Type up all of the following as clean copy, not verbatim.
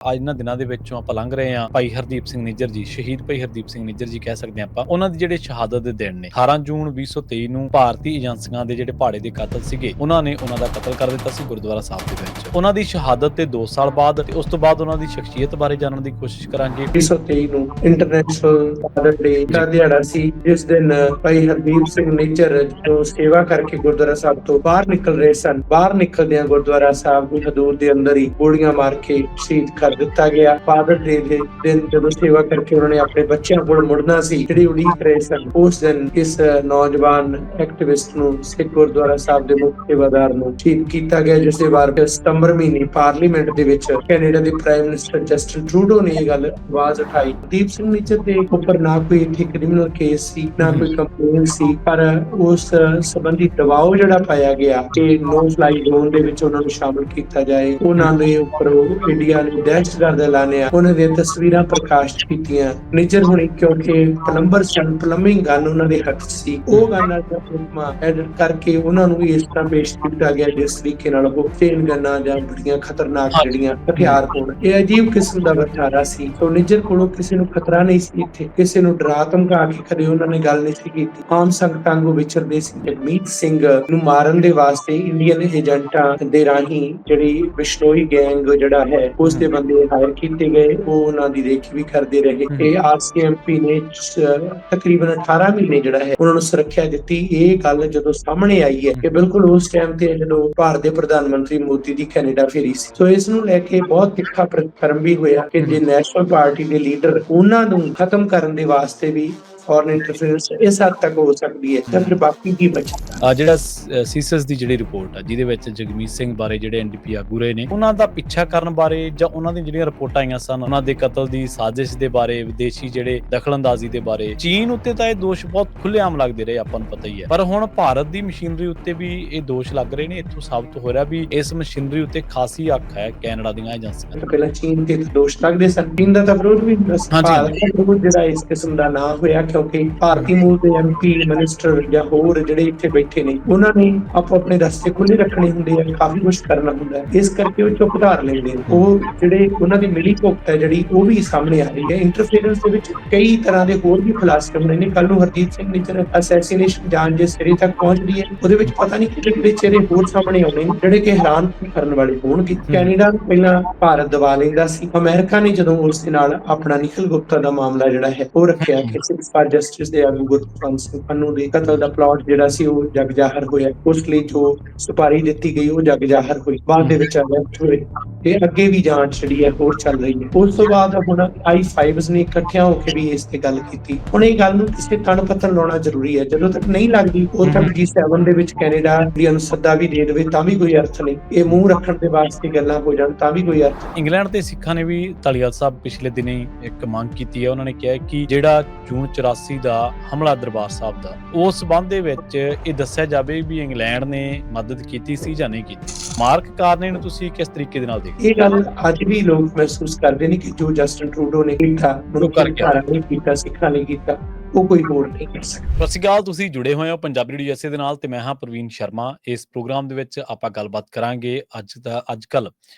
ਅੱਜ ਇਹਨਾਂ ਦਿਨਾਂ ਦੇ ਵਿੱਚੋਂ ਆਪਾਂ ਲੰਘ ਰਹੇ ਹਾਂ। ਭਾਈ ਹਰਦੀਪ ਸਿੰਘ ਨਿੱਜਰ ਜੀ, ਸ਼ਹੀਦ ਭਾਈ ਹਰਦੀਪ ਸਿੰਘ ਨਿੱਜਰ ਜੀ ਕਹਿ ਸਕਦੇ ਹਾਂ ਆਪਾਂ। ਉਹਨਾਂ ਦੀ ਜਿਹੜੇ ਸ਼ਹਾਦਤ ਦੇ ਦਿਨ ਨੇ 18 ਜੂਨ 2023 ਨੂੰ ਭਾਰਤੀ ਏਜੰਸੀਆਂ ਦੇ ਜਿਹੜੇ ਭਾੜੇ ਦੇ ਕਾਤਲ ਸੀਗੇ, ਉਹਨਾਂ ਨੇ ਉਹਨਾਂ ਦਾ ਕਤਲ ਕਰ ਦਿੱਤਾ ਸੀ ਗੁਰਦੁਆਰਾ ਸਾਹਿਬ ਦੇ ਵਿੱਚ। ਉਹਨਾਂ ਦੀ ਸ਼ਹਾਦਤ ਦੇ 2 ਸਾਲ ਬਾਅਦ ਤੇ ਉਸ ਤੋਂ ਬਾਅਦ ਉਹਨਾਂ ਦੀ ਸ਼ਖਸੀਅਤ ਬਾਰੇ ਜਾਣਨ ਦੀ ਕੋਸ਼ਿਸ਼ ਕਰਾਂਗੇ। 2023 ਨੂੰ ਇੰਟਰਨੈਸ਼ਨਲ ਫਾਦਰ ਡੇ ਦਾ ਦਿਹਾੜਾ ਸੀ, ਜਿਸ ਦਿਨ ਭਾਈ ਹਰਦੀਪ ਸਿੰਘ ਨਿੱਜਰ ਜੋ ਸੇਵਾ ਕਰਕੇ ਗੁਰਦੁਆਰਾ ਸਾਹਿਬ ਤੋਂ ਬਾਹਰ ਨਿਕਲ ਰਹੇ ਸਨ, ਬਾਹਰ ਨਿਕਲਦਿਆਂ ਗੁਰਦੁਆਰਾ ਸਾਹਿਬ ਦੀ ਹਦੂਦ ਦੇ ਅੰਦਰ ਹੀ ਗੋਲੀਆਂ ਮਾਰ ਕੇ ਸ਼ਹੀਦ ਕਰ ਦਿੱਤਾ ਗਿਆ। ਫਾਦਰ ਡੇ ਦੇ ਦਿਨ ਜਦੋਂ ਸੇਵਾ ਕਰਕੇ ਉਹਨਾਂ ਨੇ ਆਪਣੇ ਬੱਚਿਆਂ ਕੋਲ ਮੁੜਨਾ ਸੀ, ਜਿਹੜੀ ਉਡੀਕ ਰਹੇ ਸਨ, ਉਸ ਦਿਨ ਇਸ ਨੌਜਵਾਨ ਐਕਟਿਵਿਸਟ ਨੂੰ ਸਿੱਖ ਗੁਰਦੁਆਰਾ ਸਾਹਿਬ ਦੇ ਮੁੱਖ ਸੇਵਾਦਾਰ ਨੂੰ ਸ਼ਹੀਦ ਕੀਤਾ ਗਿਆ, ਜਿਸ ਦੇ ਬਾਰੇ ਸਤੰਬਰ ਮਹੀਨੇ ਪਾਰਲੀਮੈਂਟ ਦੇ ਵਿੱਚ ਕੈਨੇਡਾ ਦੇ ਪ੍ਰਾਈਮ ਮਿਨਿਸਟਰ ਜਸਟਿਨ ਟਰੂਡੋ ਨੇ ਇਹ ਗੱਲ ਆਵਾਜ਼ ਉਠਾਈ। ਦੀਪ ਸਿੰਘ ਨਿੱਜਰ ਦੇ ਉੱਪਰ ਨਾ ਕੋਈ ਇੱਥੇ ਕ੍ਰਿਮੀਨਲ ਕੇਸ ਸੀ, ਨਾ ਕੋਈ ਕੰਪਲੇਂਟ ਸੀ, ਪਰ ਉਸ ਸੰਬੰਧੀ ਦਬਾਅ ਜਿਹੜਾ ਪਾਇਆ ਗਿਆ ਕਿ ਨੋ ਫਲਾਈ ਜ਼ੋਨ ਦੇ ਵਿੱਚ ਉਹਨਾਂ ਨੂੰ ਸ਼ਾਮਲ ਕੀਤਾ ਜਾਏ। ਉਹਨਾਂ ਦੇ ਉੱਪਰ ਇੰਡੀਆ ਨੇ ਦਹਿਸ਼ਤਗਰਦ ਐਲਾਨਿਆ, ਉਹਨਾਂ ਦੀਆਂ ਤਸਵੀਰਾਂ ਪ੍ਰਕਾਸ਼ਿਤ ਕੀਤੀਆਂ। ਨਿੱਜਰ ਹੁਣੀ ਕਿਉਂਕਿ ਪਲੰਬਰ ਸਨ, ਪਲੰਬਿੰਗ ਗਨ ਉਹਨਾਂ ਦੇ ਹੱਥ ਸੀ, ਉਹ ਗਨਾਂ ਦਾ ਫੋਟੋਆਂ ਐਡਿਟ ਕਰਕੇ ਉਹਨਾਂ ਨੂੰ ਇਸ ਤਰ੍ਹਾਂ ਪੇਸ਼ ਕੀਤਾ ਗਿਆ ਜਿਸ ਤਰੀਕੇ ਨਾਲ ਉਹ ਚੇਨ ਗਨਾਂ ਜਾਂ ਬੜੀਆਂ ਖਤਰਨਾਕ ਜਿਹੜੀਆਂ ਹਥਿਆਰ ਹੋਣ। ਇਹ ਅਜੀਬ ਕਿਸਮ ਦਾ ਵਰਤਾਰਾ ਸੀ। ਸੋ ਨਿੱਜਰ ਕੋਲੋਂ ਕਿਸੇ ਨੂੰ ਖਤਰਾ ਨਹੀਂ ਸੀ, ਇੱਥੇ ਕਿਸੇ ਨੂੰ ਡਰਾ ਧਮਕਾ ਕੇ ਕਦੇ ਉਹਨਾਂ ਨੇ ਗੱਲ ਨਹੀਂ ਸੀ ਕੀਤੀ। ਆਮ ਸੰਗਤਾਂ ਨੂੰ ਵਿਚਰਦੇ ਸੀ। ਜਗਮੀਤ ਸਿੰਘ ਨੂੰ ਮਾਰਨ ਦੇ ਵਾਸਤੇ ਇੰਡੀਅਨ ਏਜੰਟਾਂ ਦੇ ਰਾਹੀਂ ਜਿਹੜੀ ਬਿਸ਼ਨੋਈ ਗੈਂਗ ਜਿਹੜਾ ਹੈ ਉਸ ਦੇ ਬੰਦੇ ਹਾਇਰ ਕੀਤੇ ਗਏ, ਉਹ ਉਹਨਾਂ ਦੀ ਦੇਖੀ ਵੀ ਕਰਦੇ ਰਹੇ। ਇਹ ਆਰਸੀਐਮਪੀ ਨੇ ਤਕਰੀਬਨ 18 ਮਹੀਨੇ ਜਿਹੜਾ ਹੈ ਉਹਨਾਂ ਨੂੰ ਸੁਰੱਖਿਆ ਦਿੱਤੀ। ਇਹ ਗੱਲ ਜਦੋਂ ਸਾਹਮਣੇ ਆਈ ਹੈ ਕਿ ਬਿਲਕੁਲ ਉਸ ਟਾਈਮ ਤੇ ਜਦੋਂ ਭਾਰਤ ਦੇ ਪ੍ਰਧਾਨ ਮੰਤਰੀ ਮੋਦੀ ਦੀ ਕੈਨੇਡਾ ਫੇਰੀ ਸੀ, ਸੋ ਇਸ ਨੂੰ ਲੈ ਕੇ ਬਹੁਤ ਤਿੱਖਾ ਪ੍ਰਤੀਕਰਮ ਵੀ ਹੋਇਆ ਕਿ ਜੇ ਨੈਸ਼ਨਲ ਪਾਰਟੀ ਦੇ ਲੀਡਰ ਉਹਨਾਂ ਨੂੰ ਖਤਮ ਕਰਨ ਦੇ ਵਾਸਤੇ ਵੀ ਫੋਰਨ ਇੰਟਰਫੇਰੈਂਸ ਇਸ ਹੱਦ ਤੱਕ ਹੋ ਸਕਦੀ ਹੈ, ਤਾਂ ਫਿਰ ਬਾਕੀ ਕੀ ਬਚਦਾ। ਜਿਹੜਾ ਸੀਸਸ ਦੀ ਜਿਹੜੀ ਰਿਪੋਰਟ ਆ, ਜਿਹਦੇ ਵਿੱਚ ਜਗਮੀਤ ਸਿੰਘ ਬਾਰੇ ਜਿਹੜੇ ਐਨਡੀਪੀ ਆਗੂ ਰਹੇ ਨੇ, ਉਹਨਾਂ ਦਾ ਪਿੱਛਾ ਕਰਨ ਬਾਰੇ ਜਾਂ ਉਹਨਾਂ ਦੀ ਜਿਹੜੀਆਂ ਰਿਪੋਰਟਾਂ ਆਈਆਂ ਸਨ ਉਹਨਾਂ ਦੇ ਕਤਲ ਦੀ ਸਾਜ਼ਿਸ਼ ਦੇ ਬਾਰੇ, ਵਿਦੇਸ਼ੀ ਜਿਹੜੇ ਦਖਲਅੰਦਾਜ਼ੀ ਦੇ ਬਾਰੇ, ਚੀਨ ਉੱਤੇ ਤਾਂ ਇਹ ਦੋਸ਼ ਬਹੁਤ ਖੁੱਲ੍ਹੇਆਮ ਲੱਗਦੇ ਰਹੇ, ਆਪਾਂ ਨੂੰ ਪਤਾ ਹੀ ਹੈ। ਪਰ ਹੁਣ ਭਾਰਤ ਦੀ ਮਸ਼ੀਨਰੀ ਉੱਤੇ ਵੀ ਇਹ ਦੋਸ਼ ਲੱਗ ਰਹੇ ਨੇ। ਇੱਥੋਂ ਸਾਬਤ ਹੋ ਰਿਹਾ ਵੀ ਇਸ ਮਸ਼ੀਨਰੀ ਉੱਤੇ ਖਾਸੀ ਅੱਖ ਹੈ ਕੈਨੇਡਾ ਦੀਆਂ ਏਜੰਸੀਆਂ। ਪਹਿਲਾਂ ਚੀਨ ਤੇ ਦੋਸ਼ ਲੱਗਦੇ ਸਨ, ਚੀਨ ਦਾ ਤਾਂ ਵਿਰੋਧ ਵੀ ਹੁੰਦਾ ਸੀ। ਭਾਰਤ ਦਾ ਵਿਰੋਧ ਜਿਹੜਾ ਇਸ ਕਿਸਮ ਦਾ ਨਾ ਹੋਇਆ ਕਿਉਂਕਿ ਭਾਰਤੀ ਮੂਲ ਦੇ ਐਮਪੀ, ਮਿਨਿਸਟਰ ਜਾਂ ਹੋਰ ਜਿਹੜੇ ਇੱਥੇ ਬੈਠੇ ਨੇ, ਉਹਨਾਂ ਨੇ ਆਪੋ ਆਪਣੇ ਰਸਤੇ ਖੁੱਲੇ ਰੱਖਣੇ ਹੁੰਦੇ ਆ, ਕਾਫੀ ਕੁਝ ਕਰਨਾ ਹੁੰਦਾ, ਇਸ ਕਰਕੇ ਉਹ ਚੁੱਪ ਧਾਰ ਲੈਂਦੇ ਨੇ। ਉਹ ਜਿਹੜੇ ਉਹਨਾਂ ਦੀ ਮਿਲੀ ਭੁਗਤ ਹੈ ਜਿਹੜੀ ਉਹ ਵੀ ਸਾਹਮਣੇ ਆ ਰਹੀ ਹੈ। ਇੰਟਰਫੇਰੈਂਸ ਦੇ ਵਿੱਚ ਕਈ ਤਰ੍ਹਾਂ ਦੇ ਹੋਰ ਵੀ ਖੁਲਾਸੇ ਹੋਣੇ ਨੇ। ਕੱਲ ਨੂੰ ਹਰਦੀਪ ਸਿੰਘ ਨਿੱਜਰ ਅਸੈਸੀਨੇਸ਼ਨ ਜਾਂਚ ਜੇ ਸਿਰੇ ਤੱਕ ਪਹੁੰਚਦੀ ਹੈ, ਉਹਦੇ ਵਿੱਚ ਪਤਾ ਨਹੀਂ ਕਿਹੜੇ ਚਿਹਰੇ ਹੋਰ ਸਾਹਮਣੇ ਆਉਣੇ ਨੇ ਜਿਹੜੇ ਕਿ ਹੈਰਾਨ ਕਰਨ ਵਾਲੇ ਹੋਣਗੇ। ਕੈਨੇਡਾ ਨੂੰ ਪਹਿਲਾਂ ਭਾਰਤ ਦਬਾ ਲੈਂਦਾ ਸੀ। ਅਮਰੀਕਾ ਨੇ ਜਦੋਂ ਉਸ ਦੇ ਨਾਲ ਆਪਣਾ ਨਿਖਿਲ ਗੁਪਤਾ ਦਾ ਮਾਮਲਾ ਜਿਹੜਾ ਹੈ ਉਹ ਰੱਖਿਆ ਕਿ ਸਿਕਸ ਫਾਰ ਜਸਟਿਸ ਦੇ ਆਗੂ ਗੁਰਪ੍ਰੀਤ ਸਿੰਘ ਪੰਨੂ ਦੇ ਕਤਲ ਦਾ ਪਲਾਟ ਜਿਹੜਾ ਸੀ ਉਹ ਜਗ ਜ਼ਾਹਰ ਹੋਇਆ। ਉਸ ਲਈ ਜੋ ਸੁਪਾਰੀ ਦਿੱਤੀ ਗਈ ਉਹ ਜਗ ਜ਼ਾਹਰ ਹੋਈ, ਬਾਅਦ ਦੇ ਵਿੱਚ ਅਰੈਸਟ ਹੋਏ ਤੇ ਅੱਗੇ ਵੀ ਜਾਂਚ ਜਿਹੜੀ ਹੈ ਹੋਰ ਚੱਲ ਰਹੀ ਹੈ। ਉਸ ਤੋਂ ਬਾਅਦ ਹੁਣ I5s ਨੇ ਇਕੱਠਿਆਂ ਹੋ ਕੇ ਵੀ ਇਸ ਤੇ ਗੱਲ ਕੀਤੀ। ਹੁਣ ਇਹ ਗੱਲ ਨੂੰ ਕਿਸੇ ਤਣ ਪੱਤਣ ਲਾਉਣਾ ਜ਼ਰੂਰੀ ਹੈ। ਜਦੋਂ ਤੱਕ ਨਹੀਂ ਲੱਗਦੀ ਉਦੋਂ ਤੱਕ G7 ਦੇ ਵਿੱਚ ਕੈਨੇਡਾ ਦੀ ਅਨੁਸੱਦਾ ਵੀ ਦੇ ਦੇਵੇ ਤਾਂ ਵੀ ਕੋਈ ਅਰਥ ਨਹੀਂ। ਇਹ ਮੂੰਹ ਰੱਖਣ ਦੇ ਵਾਸਤੇ ਗੱਲਾਂ ਹੋ ਜਾਣ ਤਾਂ ਵੀ ਕੋਈ ਅਰਥ। ਇੰਗਲੈਂਡ ਦੇ ਸਿੱਖਾਂ ਨੇ ਵੀ ਧਾਲੀਵਾਲ ਸਾਹਿਬ ਪਿਛਲੇ ਦਿਨੀ ਇੱਕ ਮੰਗ ਕੀਤੀ ਹੈ। ਉਹਨਾਂ ਨੇ ਕਿਹਾ ਕਿ ਜਿਹੜਾ ਜੂਨ 84 ਦਾ ਹਮਲਾ ਦਰਬਾਰ ਸਾਹਿਬ ਦਾ, ਉਸ ਸੰਬੰਧ ਦੇ ਵਿੱਚ ਇਹ ਦੱਸਿਆ ਜਾਵੇ ਵੀ ਇੰਗਲੈਂਡ ਨੇ ਮਦਦ ਕੀਤੀ ਸੀ ਜਾਂ ਨਹੀਂ ਕੀਤੀ। ਮਾਰਕ ਕਾਰਨੇ ਨੂੰ ਤੁਸੀਂ ਕਿਸ ਤਰੀਕੇ ਦੇ ਨਾਲ ਦੇਖਦੇ? ਇਹ ਗੱਲ ਅੱਜ ਵੀ ਲੋਕ ਮਹਿਸੂਸ ਕਰਦੇ ਨੇ ਕਿ ਜੋ ਜਸਟਿਨ ਟਰੂਡੋ ਨੇ ਕੀਤਾ, ਮਨੁੱਖੀ ਅਧਿਕਾਰਾਂ ਨੇ ਕੀਤਾ, ਸਿੱਖਾਂ ਨੇ ਕੀਤਾ, ਉਹ ਕੋਈ ਹੋਰ ਨਹੀਂ ਕਰ ਸਕਦਾ। ਸਤਿ ਸ਼੍ਰੀ ਅਕਾਲ, ਤੁਸੀਂ ਜੁੜੇ ਹੋਏ ਹੋ ਪੰਜਾਬੀ ਰੇਡੀਓ USA ਦੇ ਨਾਲ ਤੇ ਮੈਂ ਹਾਂ ਪ੍ਰਵੀਨ ਸ਼ਰਮਾ। ਇਸ ਪ੍ਰੋਗਰਾਮ ਦੇ ਵਿੱਚ ਆਪਾਂ ਗੱਲਬਾਤ ਕਰਾਂਗੇ ਅੱਜ ਕੱਲ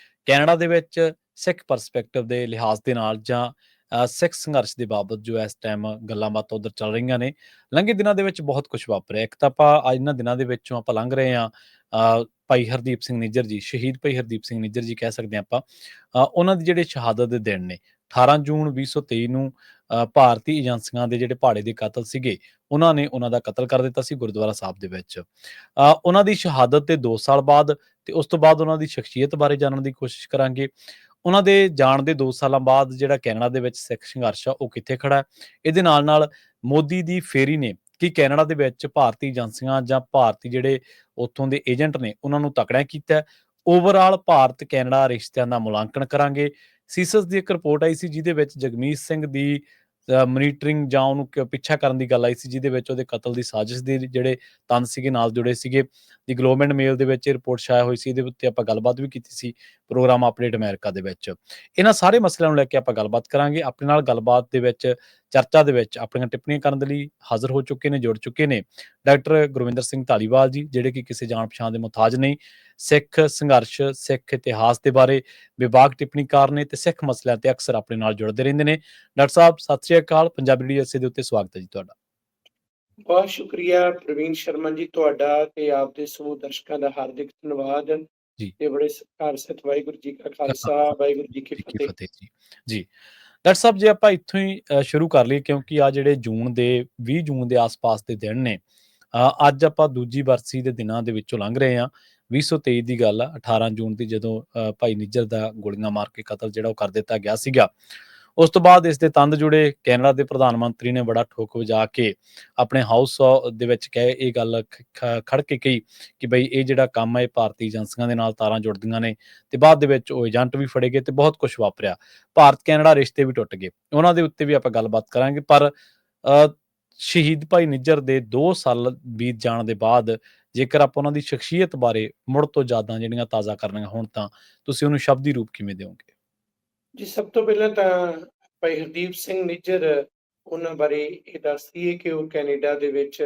ਕੈਨੇਡਾ ਦੇ ਵਿੱਚ ਸਿੱਖ ਪਰਸਪੈਕਟਿਵ ਦੇ ਲਿਹਾਜ਼ ਦੇ ਨਾਲ ਜਾਂ ਸਿੱਖ ਸੰਘਰਸ਼ ਦੇ ਬਾਬਤ ਜੋ ਇਸ ਟਾਈਮ ਗੱਲਾਂ ਬਾਤਾਂ ਉੱਧਰ ਚੱਲ ਰਹੀਆਂ ਨੇ। ਲੰਘੇ ਦਿਨਾਂ ਦੇ ਵਿੱਚ ਬਹੁਤ ਕੁਝ ਵਾਪਰਿਆ। ਇੱਕ ਤਾਂ ਆਪਾਂ ਇਹਨਾਂ ਦਿਨਾਂ ਦੇ ਵਿੱਚੋਂ ਆਪਾਂ ਲੰਘ ਰਹੇ ਹਾਂ ਭਾਈ ਹਰਦੀਪ ਸਿੰਘ ਨਿੱਜਰ ਜੀ, ਸ਼ਹੀਦ ਭਾਈ ਹਰਦੀਪ ਸਿੰਘ ਨਿੱਜਰ ਜੀ ਕਹਿ ਸਕਦੇ ਹਾਂ ਆਪਾਂ। ਉਹਨਾਂ ਦੀ ਜਿਹੜੇ ਸ਼ਹਾਦਤ ਦੇ ਦਿਨ ਨੇ 18 ਜੂਨ 2023 ਨੂੰ ਭਾਰਤੀ ਏਜੰਸੀਆਂ ਦੇ ਜਿਹੜੇ ਭਾੜੇ ਦੇ ਕਾਤਲ ਸੀਗੇ, ਉਹਨਾਂ ਨੇ ਉਹਨਾਂ ਦਾ ਕਤਲ ਕਰ ਦਿੱਤਾ ਸੀ ਗੁਰਦੁਆਰਾ ਸਾਹਿਬ ਦੇ ਵਿੱਚ। ਉਹਨਾਂ ਦੀ ਸ਼ਹਾਦਤ ਦੇ 2 ਸਾਲ ਬਾਅਦ ਤੇ ਉਸ ਤੋਂ ਬਾਅਦ ਉਹਨਾਂ ਦੀ ਸ਼ਖਸੀਅਤ ਬਾਰੇ ਜਾਣਨ ਦੀ ਕੋਸ਼ਿਸ਼ ਕਰਾਂਗੇ। ਉਹਨਾਂ ਦੇ ਜਾਣ ਦੇ 2 ਸਾਲਾਂ ਬਾਅਦ ਜਿਹੜਾ ਕੈਨੇਡਾ ਦੇ ਵਿੱਚ ਸਿੱਖ ਸੰਘਰਸ਼ ਆ ਉਹ ਕਿੱਥੇ ਖੜਾ ਹੈ। ਇਹਦੇ ਨਾਲ ਮੋਦੀ ਦੀ ਫੇਰੀ ਨੇ ਕਿ ਕੈਨੇਡਾ ਦੇ ਵਿੱਚ ਭਾਰਤੀ ਏਜੰਸੀਆਂ ਜਾਂ ਭਾਰਤੀ ਜਿਹੜੇ ਉੱਥੋਂ ਦੇ ਏਜੰਟ ਨੇ ਉਹਨਾਂ ਨੂੰ ਤਕੜਿਆ ਕੀਤਾ। ਓਵਰਆਲ ਭਾਰਤ ਕੈਨੇਡਾ ਰਿਸ਼ਤਿਆਂ ਦਾ ਮੁਲਾਂਕਣ ਕਰਾਂਗੇ। ਸੀਸਸ ਦੀ ਇੱਕ ਰਿਪੋਰਟ ਆਈ ਸੀ ਜਿਹਦੇ ਵਿੱਚ ਜਗਮੀਤ ਸਿੰਘ ਦੀ ਮੋਨੀਟਰਿੰਗ ਜਾਂ ਉਹਨੂੰ ਪਿੱਛਾ ਕਰਨ ਦੀ ਗੱਲ ਆਈ ਸੀ, ਜਿਹਦੇ ਵਿੱਚ ਉਹਦੇ ਕਤਲ ਦੀ ਸਾਜ਼ਿਸ਼ ਦੇ ਜਿਹੜੇ ਤੰਦ ਸੀਗੇ ਨਾਲ ਜੁੜੇ ਸੀਗੇ। ਦੀ ਗਲੋਬਲ ਮੇਲ ਦੇ ਵਿੱਚ ਇਹ ਰਿਪੋਰਟ ਛਾਇਆ ਹੋਈ ਸੀ। ਇਹਦੇ ਉੱਤੇ ਆਪਾਂ ਗੱਲਬਾਤ ਵੀ ਕੀਤੀ ਸੀ ਪ੍ਰੋਗਰਾਮ ਅਪਡੇਟ ਅਮਰੀਕਾ ਦੇ ਵਿੱਚ। ਇਹਨਾਂ ਸਾਰੇ ਮਸਲਿਆਂ ਨੂੰ ਲੈ ਕੇ ਆਪਾਂ ਗੱਲਬਾਤ ਕਰਾਂਗੇ। ਆਪਣੇ ਨਾਲ ਗੱਲਬਾਤ ਦੇ ਵਿੱਚ, ਚਰਚਾ ਦੇ ਵਿੱਚ ਆਪਣੀਆਂ ਟਿੱਪਣੀਆਂ ਕਰਨ ਦੇ ਲਈ ਹਾਜ਼ਰ ਹੋ ਚੁੱਕੇ ਨੇ, ਜੁੜ ਚੁੱਕੇ ਨੇ ਡਾਕਟਰ ਗੁਰਵਿੰਦਰ ਸਿੰਘ ਧਾਲੀਵਾਲ ਜੀ, ਜਿਹੜੇ ਕਿ ਕਿਸੇ ਜਾਣ ਪਛਾਣ ਦੇ ਮੁਹਤਾਜ ਨਹੀਂ। ਸਿੱਖ ਸੰਘਰਸ਼, ਸਿੱਖ ਇਤਿਹਾਸ ਦੇ ਬਾਰੇ ਵਿਭਾਗ ਟਿੱਪਣੀਕਾਰ ਨੇ ਤੇ ਸਿੱਖ ਮਸਲਿਆਂ ਤੇ ਅਕਸਰ ਆਪਣੇ ਨਾਲ ਜੁੜਦੇ ਰਹਿੰਦੇ ਨੇ। ਡਾਕਟਰ ਸਾਹਿਬ, ਸਤਿ ਸ੍ਰੀ ਅਕਾਲ। ਪੰਜਾਬੀ ਰੇਡੀਓ ਦੇ ਉੱਤੇ ਸਵਾਗਤ ਹੈ ਜੀ ਤੁਹਾਡਾ। ਬਹੁਤ ਸ਼ੁਕਰੀਆ ਪ੍ਰਵੀਨ ਸ਼ਰਮਾ ਜੀ, ਤੁਹਾਡਾ ਤੇ ਆਪ ਦੇ ਸਮੂਹ ਦਰਸ਼ਕਾਂ ਦਾ ਹਾਰਦਿਕ ਧੰਨਵਾਦ ਜੀ। ਤੇ ਬੜੇ ਸਤਿਕਾਰ ਸਹਿਤ। ਵਾਹਿਗੁਰੂ ਜੀ ਕਾ ਖਾਲਸਾ, ਵਾਹਿਗੁਰੂ ਜੀ ਕੀ ਫਤਿਹ। ਜੀ ਜੀ ਡਾਕਟਰ ਸਾਹਿਬ, ਜੇ ਆਪਾਂ ਇੱਥੋਂ ਹੀ ਸ਼ੁਰੂ ਕਰ ਲਈਏ, ਕਿਉਂਕਿ ਆ ਜਿਹੜੇ 20 ਜੂਨ ਦੇ ਆਸ-ਪਾਸ ਦੇ ਦਿਨ ਨੇ, ਅੱਜ ਆਪਾਂ ਦੂਜੀ ਬਰਸੀ ਦੇ ਦਿਨਾਂ ਦੇ ਵਿੱਚੋਂ ਲੰਘ ਰਹੇ ਹਾਂ। 2023 ਦੀ ਗੱਲ ਆ, 18 ਜੂਨ ਦੀ, ਜਦੋਂ ਭਾਈ ਨਿੱਜਰ ਦਾ ਗੋਲੀਆਂ ਮਾਰ ਕੇ ਕਤਲ ਜਿਹੜਾ ਉਹ ਕਰ ਦਿੱਤਾ ਗਿਆ ਸੀਗਾ। ਉਸ ਤੋਂ ਬਾਅਦ ਇਸ ਦੇ ਤੰਦ ਜੁੜੇ। ਕੈਨੇਡਾ ਦੇ ਪ੍ਰਧਾਨ ਮੰਤਰੀ ਨੇ ਬੜਾ ਠੋਕ ਵਜਾ ਕੇ ਆਪਣੇ ਹਾਊਸ ਦੇ ਵਿੱਚ ਇਹ ਗੱਲ ਖੜ ਕੇ ਕਹੀ ਕਿ ਬਈ ਇਹ ਜਿਹੜਾ ਕੰਮ ਹੈ, ਇਹ ਭਾਰਤੀ ਏਜੰਸੀਆਂ ਦੇ ਨਾਲ ਤਾਰਾਂ ਜੁੜਦੀਆਂ ਨੇ, ਤੇ ਬਾਅਦ ਦੇ ਵਿੱਚ ਉਹ ਏਜੰਟ ਵੀ ਫੜੇ ਗਏ ਤੇ ਬਹੁਤ ਕੁਝ ਵਾਪਰਿਆ। ਭਾਰਤ ਕੈਨੇਡਾ ਰਿਸ਼ਤੇ ਵੀ ਟੁੱਟ ਗਏ। ਉਹਨਾਂ ਦੇ ਉੱਤੇ ਵੀ ਆਪਾਂ ਗੱਲਬਾਤ ਕਰਾਂਗੇ। ਪਰ ਸ਼ਹੀਦ ਭਾਈ ਨਿੱਜਰ ਦੇ 2 ਸਾਲ ਬੀਤ ਜਾਣ ਦੇ ਬਾਅਦ ਜੇਕਰ ਆਪਾਂ ਉਹਨਾਂ ਦੀ ਸ਼ਖਸੀਅਤ ਬਾਰੇ ਮੁੜ ਤੋਂ ਯਾਦਾਂ ਜਿਹੜੀਆਂ ਤਾਜ਼ਾ ਕਰਨੀਆਂ ਹੋਣ, ਤਾਂ ਤੁਸੀਂ ਉਹਨੂੰ ਸ਼ਬਦੀ ਰੂਪ ਕਿਵੇਂ ਦਿਓਗੇ? ਜੀ, ਸਭ ਤੋਂ ਪਹਿਲਾਂ ਤਾਂ ਭਾਈ ਹਰਦੀਪ ਸਿੰਘ ਨਿੱਜਰ, ਉਹਨਾਂ ਬਾਰੇ ਇਹ ਦੱਸ ਦਈਏ ਕਿ ਉਹ ਕੈਨੇਡਾ ਦੇ ਵਿੱਚ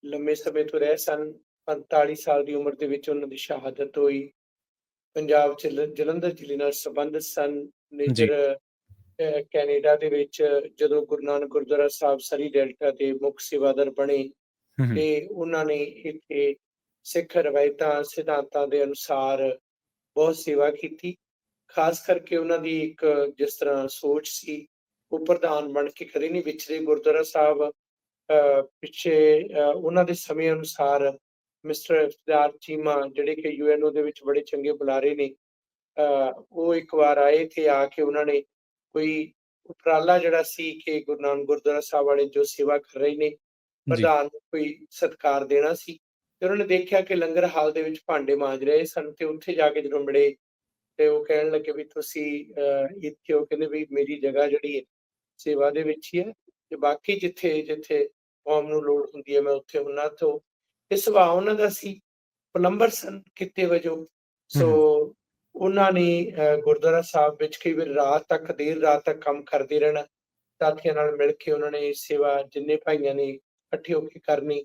ਲੰਮੇ ਸਮੇਂ ਤੋਂ ਰਹੇ ਸਨ। 45 ਸਾਲ ਦੀ ਉਮਰ ਦੇ ਵਿੱਚ ਉਹਨਾਂ ਦੀ ਸ਼ਹਾਦਤ ਹੋਈ। ਪੰਜਾਬ ਚ ਜਲੰਧਰ ਜ਼ਿਲ੍ਹੇ ਨਾਲ ਸੰਬੰਧਿਤ ਸਨ। ਨਿੱਜਰ ਕੈਨੇਡਾ ਦੇ ਵਿੱਚ ਜਦੋਂ ਗੁਰੂ ਨਾਨਕ ਗੁਰਦੁਆਰਾ ਸਾਹਿਬ ਸਰੀ ਡੈਲਟਾ ਦੇ ਮੁੱਖ ਸੇਵਾਦਾਰ ਬਣੇ ਤੇ ਉਹਨਾਂ ਨੇ ਇੱਥੇ ਸਿੱਖ ਰਵਾਇਤਾਂ ਸਿਧਾਂਤਾਂ ਦੇ ਅਨੁਸਾਰ ਬਹੁਤ ਸੇਵਾ ਕੀਤੀ। ਖਾਸ ਕਰਕੇ ਉਹਨਾਂ ਦੀ ਇੱਕ ਜਿਸ ਤਰ੍ਹਾਂ ਸੋਚ ਸੀ, ਉਹ ਪ੍ਰਧਾਨ ਬਣ ਕੇ ਕਦੇ ਨਹੀਂ ਵਿਛੜੇ। ਗੁਰਦੁਆਰਾ ਸਾਹਿਬ ਪਿੱਛੇ ਉਹਨਾਂ ਦੇ ਸਮੇਂ ਅਨੁਸਾਰ ਮਿਸਟਰ ਸਿਧਾਰਥ ਚੀਮਾ, ਜਿਹੜੇ ਕਿ UNO ਦੇ ਵਿੱਚ ਬੜੇ ਚੰਗੇ ਬੁਲਾਰੇ ਨੇ, ਉਹ ਇੱਕ ਵਾਰ ਆਏ ਤੇ ਆ ਕੇ ਉਹਨਾਂ ਨੇ ਕੋਈ ਉਪਰਾਲਾ ਜਿਹੜਾ ਸੀ ਕਿ ਗੁਰੂ ਨਾਨਕ ਗੁਰਦੁਆਰਾ ਸਾਹਿਬ ਵਾਲੇ ਜੋ ਸੇਵਾ ਕਰ ਰਹੇ ਨੇ, ਪ੍ਰਧਾਨ ਨੂੰ ਕੋਈ ਸਤਿਕਾਰ ਦੇਣਾ ਸੀ। ਤੇ ਉਹਨਾਂ ਨੇ ਦੇਖਿਆ ਕਿ ਲੰਗਰ ਹਾਲ ਦੇ ਵਿੱਚ ਭਾਂਡੇ ਮਾਂਜ ਰਹੇ ਸਨ, ਤੇ ਉੱਥੇ ਜਾ ਕੇ ਜਦੋਂ ਮਿਲੇ ਤੇ ਉਹ ਕਹਿਣ ਲੱਗੇ ਵੀ ਤੁਸੀਂ ਇੱਥੇ ਹੋ? ਕਹਿੰਦੇ ਵੀ ਮੇਰੀ ਜਗ੍ਹਾ ਜਿਹੜੀ ਹੈ ਸੇਵਾ ਦੇ ਵਿੱਚ ਹੀ ਹੈ, ਤੇ ਬਾਕੀ ਜਿੱਥੇ ਜਿੱਥੇ ਕੌਮ ਨੂੰ ਲੋੜ ਹੁੰਦੀ ਹੈ ਮੈਂ ਉੱਥੇ ਹੁੰਨਾ। ਤੋਂ ਇਹ ਸੁਭਾਅ ਉਹਨਾਂ ਦਾ ਸੀ। ਪਲੰਬਰ ਸਨ ਕਿੱਤੇ ਵਜੋਂ। ਸੋ ਉਹਨਾਂ ਨੇ ਗੁਰਦੁਆਰਾ ਸਾਹਿਬ ਵਿੱਚ ਕਈ ਵਾਰ ਰਾਤ ਤੱਕ, ਦੇਰ ਰਾਤ ਤੱਕ ਕੰਮ ਕਰਦੇ ਰਹਿਣਾ। ਸਾਥੀਆਂ ਨਾਲ ਮਿਲ ਕੇ ਉਹਨਾਂ ਨੇ ਸੇਵਾ ਜਿੰਨੇ ਭਾਈਆਂ ਨੇ ਇਕੱਠੇ ਹੋ ਕੇ ਕਰਨੀ।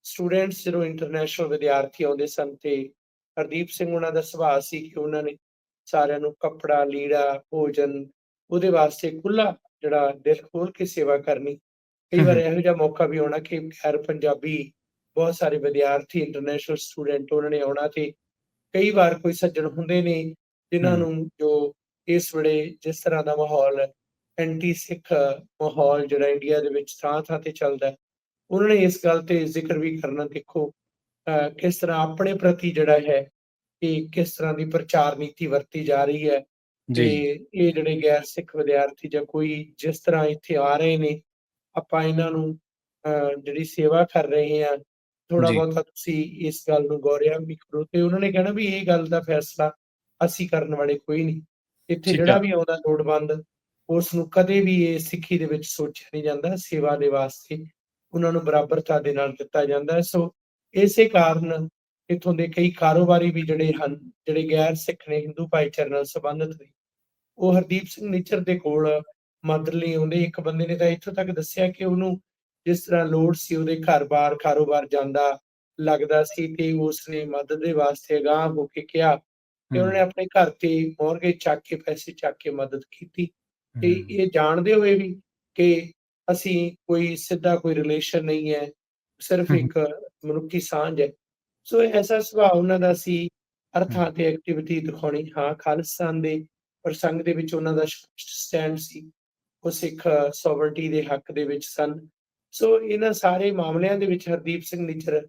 ਸਟੂਡੈਂਟਸ ਜਦੋਂ ਇੰਟਰਨੈਸ਼ਨਲ ਵਿਦਿਆਰਥੀ ਆਉਂਦੇ ਸਨ ਤੇ ਹਰਦੀਪ ਸਿੰਘ ਉਹਨਾਂ ਦਾ ਸੁਭਾਅ ਸੀ ਕਿ ਉਹਨਾਂ ਨੇ ਸਾਰਿਆਂ ਨੂੰ ਕੱਪੜਾ, ਲੀੜਾ, ਭੋਜਨ, ਉਹਦੇ ਵਾਸਤੇ ਖੁੱਲ੍ਹਾ ਜਿਹੜਾ ਦਿਲ ਖੋਲ ਕੇ ਸੇਵਾ ਕਰਨੀ। ਕਈ ਵਾਰ ਇਹੋ ਜਿਹਾ ਮੌਕਾ ਵੀ ਆਉਣਾ ਕਿ ਖੈਰ ਪੰਜਾਬੀ ਬਹੁਤ ਸਾਰੇ ਵਿਦਿਆਰਥੀ, ਇੰਟਰਨੈਸ਼ਨਲ ਸਟੂਡੈਂਟ, ਉਹਨਾਂ ਨੇ ਆਉਣਾ ਤੇ ਕਈ ਵਾਰ ਕੋਈ ਸੱਜਣ ਹੁੰਦੇ ਨੇ ਜਿਨ੍ਹਾਂ ਨੂੰ ਜੋ ਇਸ ਵੇਲੇ ਜਿਸ ਤਰ੍ਹਾਂ ਦਾ ਮਾਹੌਲ, ਐਂਟੀ ਸਿੱਖ ਮਾਹੌਲ ਜਿਹੜਾ ਇੰਡੀਆ ਦੇ ਵਿੱਚ ਥਾਂ ਥਾਂ ਤੇ ਚੱਲਦਾ, ਉਹਨਾਂ ਨੇ ਇਸ ਗੱਲ ਤੇ ਜ਼ਿਕਰ ਵੀ ਕਰਨਾ। ਦੇਖੋ ਕਿਸ ਤਰ੍ਹਾਂ ਆਪਣੇ ਪ੍ਰਤੀ ਜਿਹੜਾ ਹੈ ਕਿ ਕਿਸ ਤਰ੍ਹਾਂ ਦੀ ਪ੍ਰਚਾਰ ਨੀਤੀ ਵਰਤੀ ਜਾ ਰਹੀ ਹੈ, ਤੇ ਇਹ ਜਿਹੜੇ ਗੈਰ ਸਿੱਖ ਵਿਦਿਆਰਥੀ ਜਾਂ ਕੋਈ ਜਿਸ ਤਰ੍ਹਾਂ ਇੱਥੇ ਆ ਰਹੇ ਨੇ, ਆਪਾਂ ਇਹਨਾਂ ਨੂੰ ਜਿਹੜੀ ਸੇਵਾ ਕਰ ਰਹੇ ਹਾਂ, ਥੋੜਾ ਬਹੁਤਾ ਤੁਸੀਂ ਇਸ ਗੱਲ ਨੂੰ ਗੌਰਿਆ ਵੀ ਕਰੋ। ਤੇ ਉਹਨਾਂ ਨੇ ਕਹਿਣਾ ਵੀ ਇਹ ਗੱਲ ਦਾ ਫੈਸਲਾ ਅਸੀਂ ਕਰਨ ਵਾਲੇ ਕੋਈ ਨਹੀਂ। ਇੱਥੇ ਜਿਹੜਾ ਵੀ ਆਉਂਦਾ ਲੋੜਵੰਦ, ਉਸ ਨੂੰ ਕਦੇ ਵੀ ਇਹ ਸਿੱਖੀ ਦੇ ਵਿੱਚ ਸੋਚਿਆ ਨਹੀਂ ਜਾਂਦਾ। ਸੇਵਾ ਦੇ ਵਾਸਤੇ ਉਹਨਾਂ ਨੂੰ ਬਰਾਬਰਤਾ ਦੇ ਨਾਲ ਦਿੱਤਾ ਜਾਂਦਾ ਹੈ। ਸੋ ਇਸੇ ਕਾਰਨ ਇੱਥੋਂ ਦੇ ਕਈ ਕਾਰੋਬਾਰੀ ਵੀ ਜਿਹੜੇ ਹਨ, ਜਿਹੜੇ ਗੈਰ ਸਿੱਖ ਨੇ, ਹਿੰਦੂ ਭਾਈਚਾਰੇ ਨਾਲ ਸੰਬੰਧਿਤ ਨੇ, ਉਹ ਹਰਦੀਪ ਸਿੰਘ ਨਿੱਜਰ ਦੇ ਕੋਲ ਮਦਦ ਲਈ ਆਉਂਦੇ। ਇੱਕ ਬੰਦੇ ਨੇ ਤਾਂ ਇੱਥੋਂ ਤੱਕ ਦੱਸਿਆ ਕਿ ਉਹਨੂੰ ਜਿਸ ਤਰ੍ਹਾਂ ਲੋੜ ਸੀ, ਉਹਦੇ ਘਰ-ਬਾਰ ਕਾਰੋਬਾਰ ਜਾਂਦਾ ਲੱਗਦਾ ਸੀ, ਤੇ ਉਸਨੇ ਮਦਦ ਦੇ ਵਾਸਤੇ ਅਗਾਂਹ ਹੋ ਕੇ ਕਿਹਾ ਤੇ ਉਹਨਾਂ ਨੇ ਆਪਣੇ ਘਰ ਤੇ ਮੌਰਗੇਜ ਚੱਕ ਕੇ, ਪੈਸੇ ਚੱਕ ਕੇ ਮਦਦ ਕੀਤੀ। ਤੇ ਇਹ ਜਾਣਦੇ ਹੋਏ ਵੀ ਕਿ ਅਸੀਂ ਕੋਈ ਸਿੱਧਾ ਕੋਈ ਰਿਲੇਸ਼ਨ ਨਹੀਂ ਹੈ, ਸਿਰਫ ਇੱਕ ਮਨੁੱਖੀ ਸਾਂਝ ਹੈ। ਸੋ ਐਸਾ ਸੁਭਾਅ ਉਹਨਾਂ ਦਾ ਸੀ। ਹਰ ਥਾਂ ਤੇ ਐਕਟੀਵਿਟੀ ਦਿਖਾਉਣੀ। ਹਾਂ, ਖਾਲਿਸਤਾਨ ਦੇ ਪ੍ਰਸੰਗ ਦੇ ਵਿੱਚ ਉਹਨਾਂ ਦਾ ਸਟੈਂਡ ਸੀ। ਉਹ ਸਿੱਖ ਸੋਵਰਨਟੀ ਦੇ ਹੱਕ ਦੇ ਵਿੱਚ ਸਨ। ਸੋ ਇਹਨਾਂ ਸਾਰੇ ਮਾਮਲਿਆਂ ਦੇ ਵਿੱਚ ਹਰਦੀਪ ਸਿੰਘ ਨਿੱਜਰ,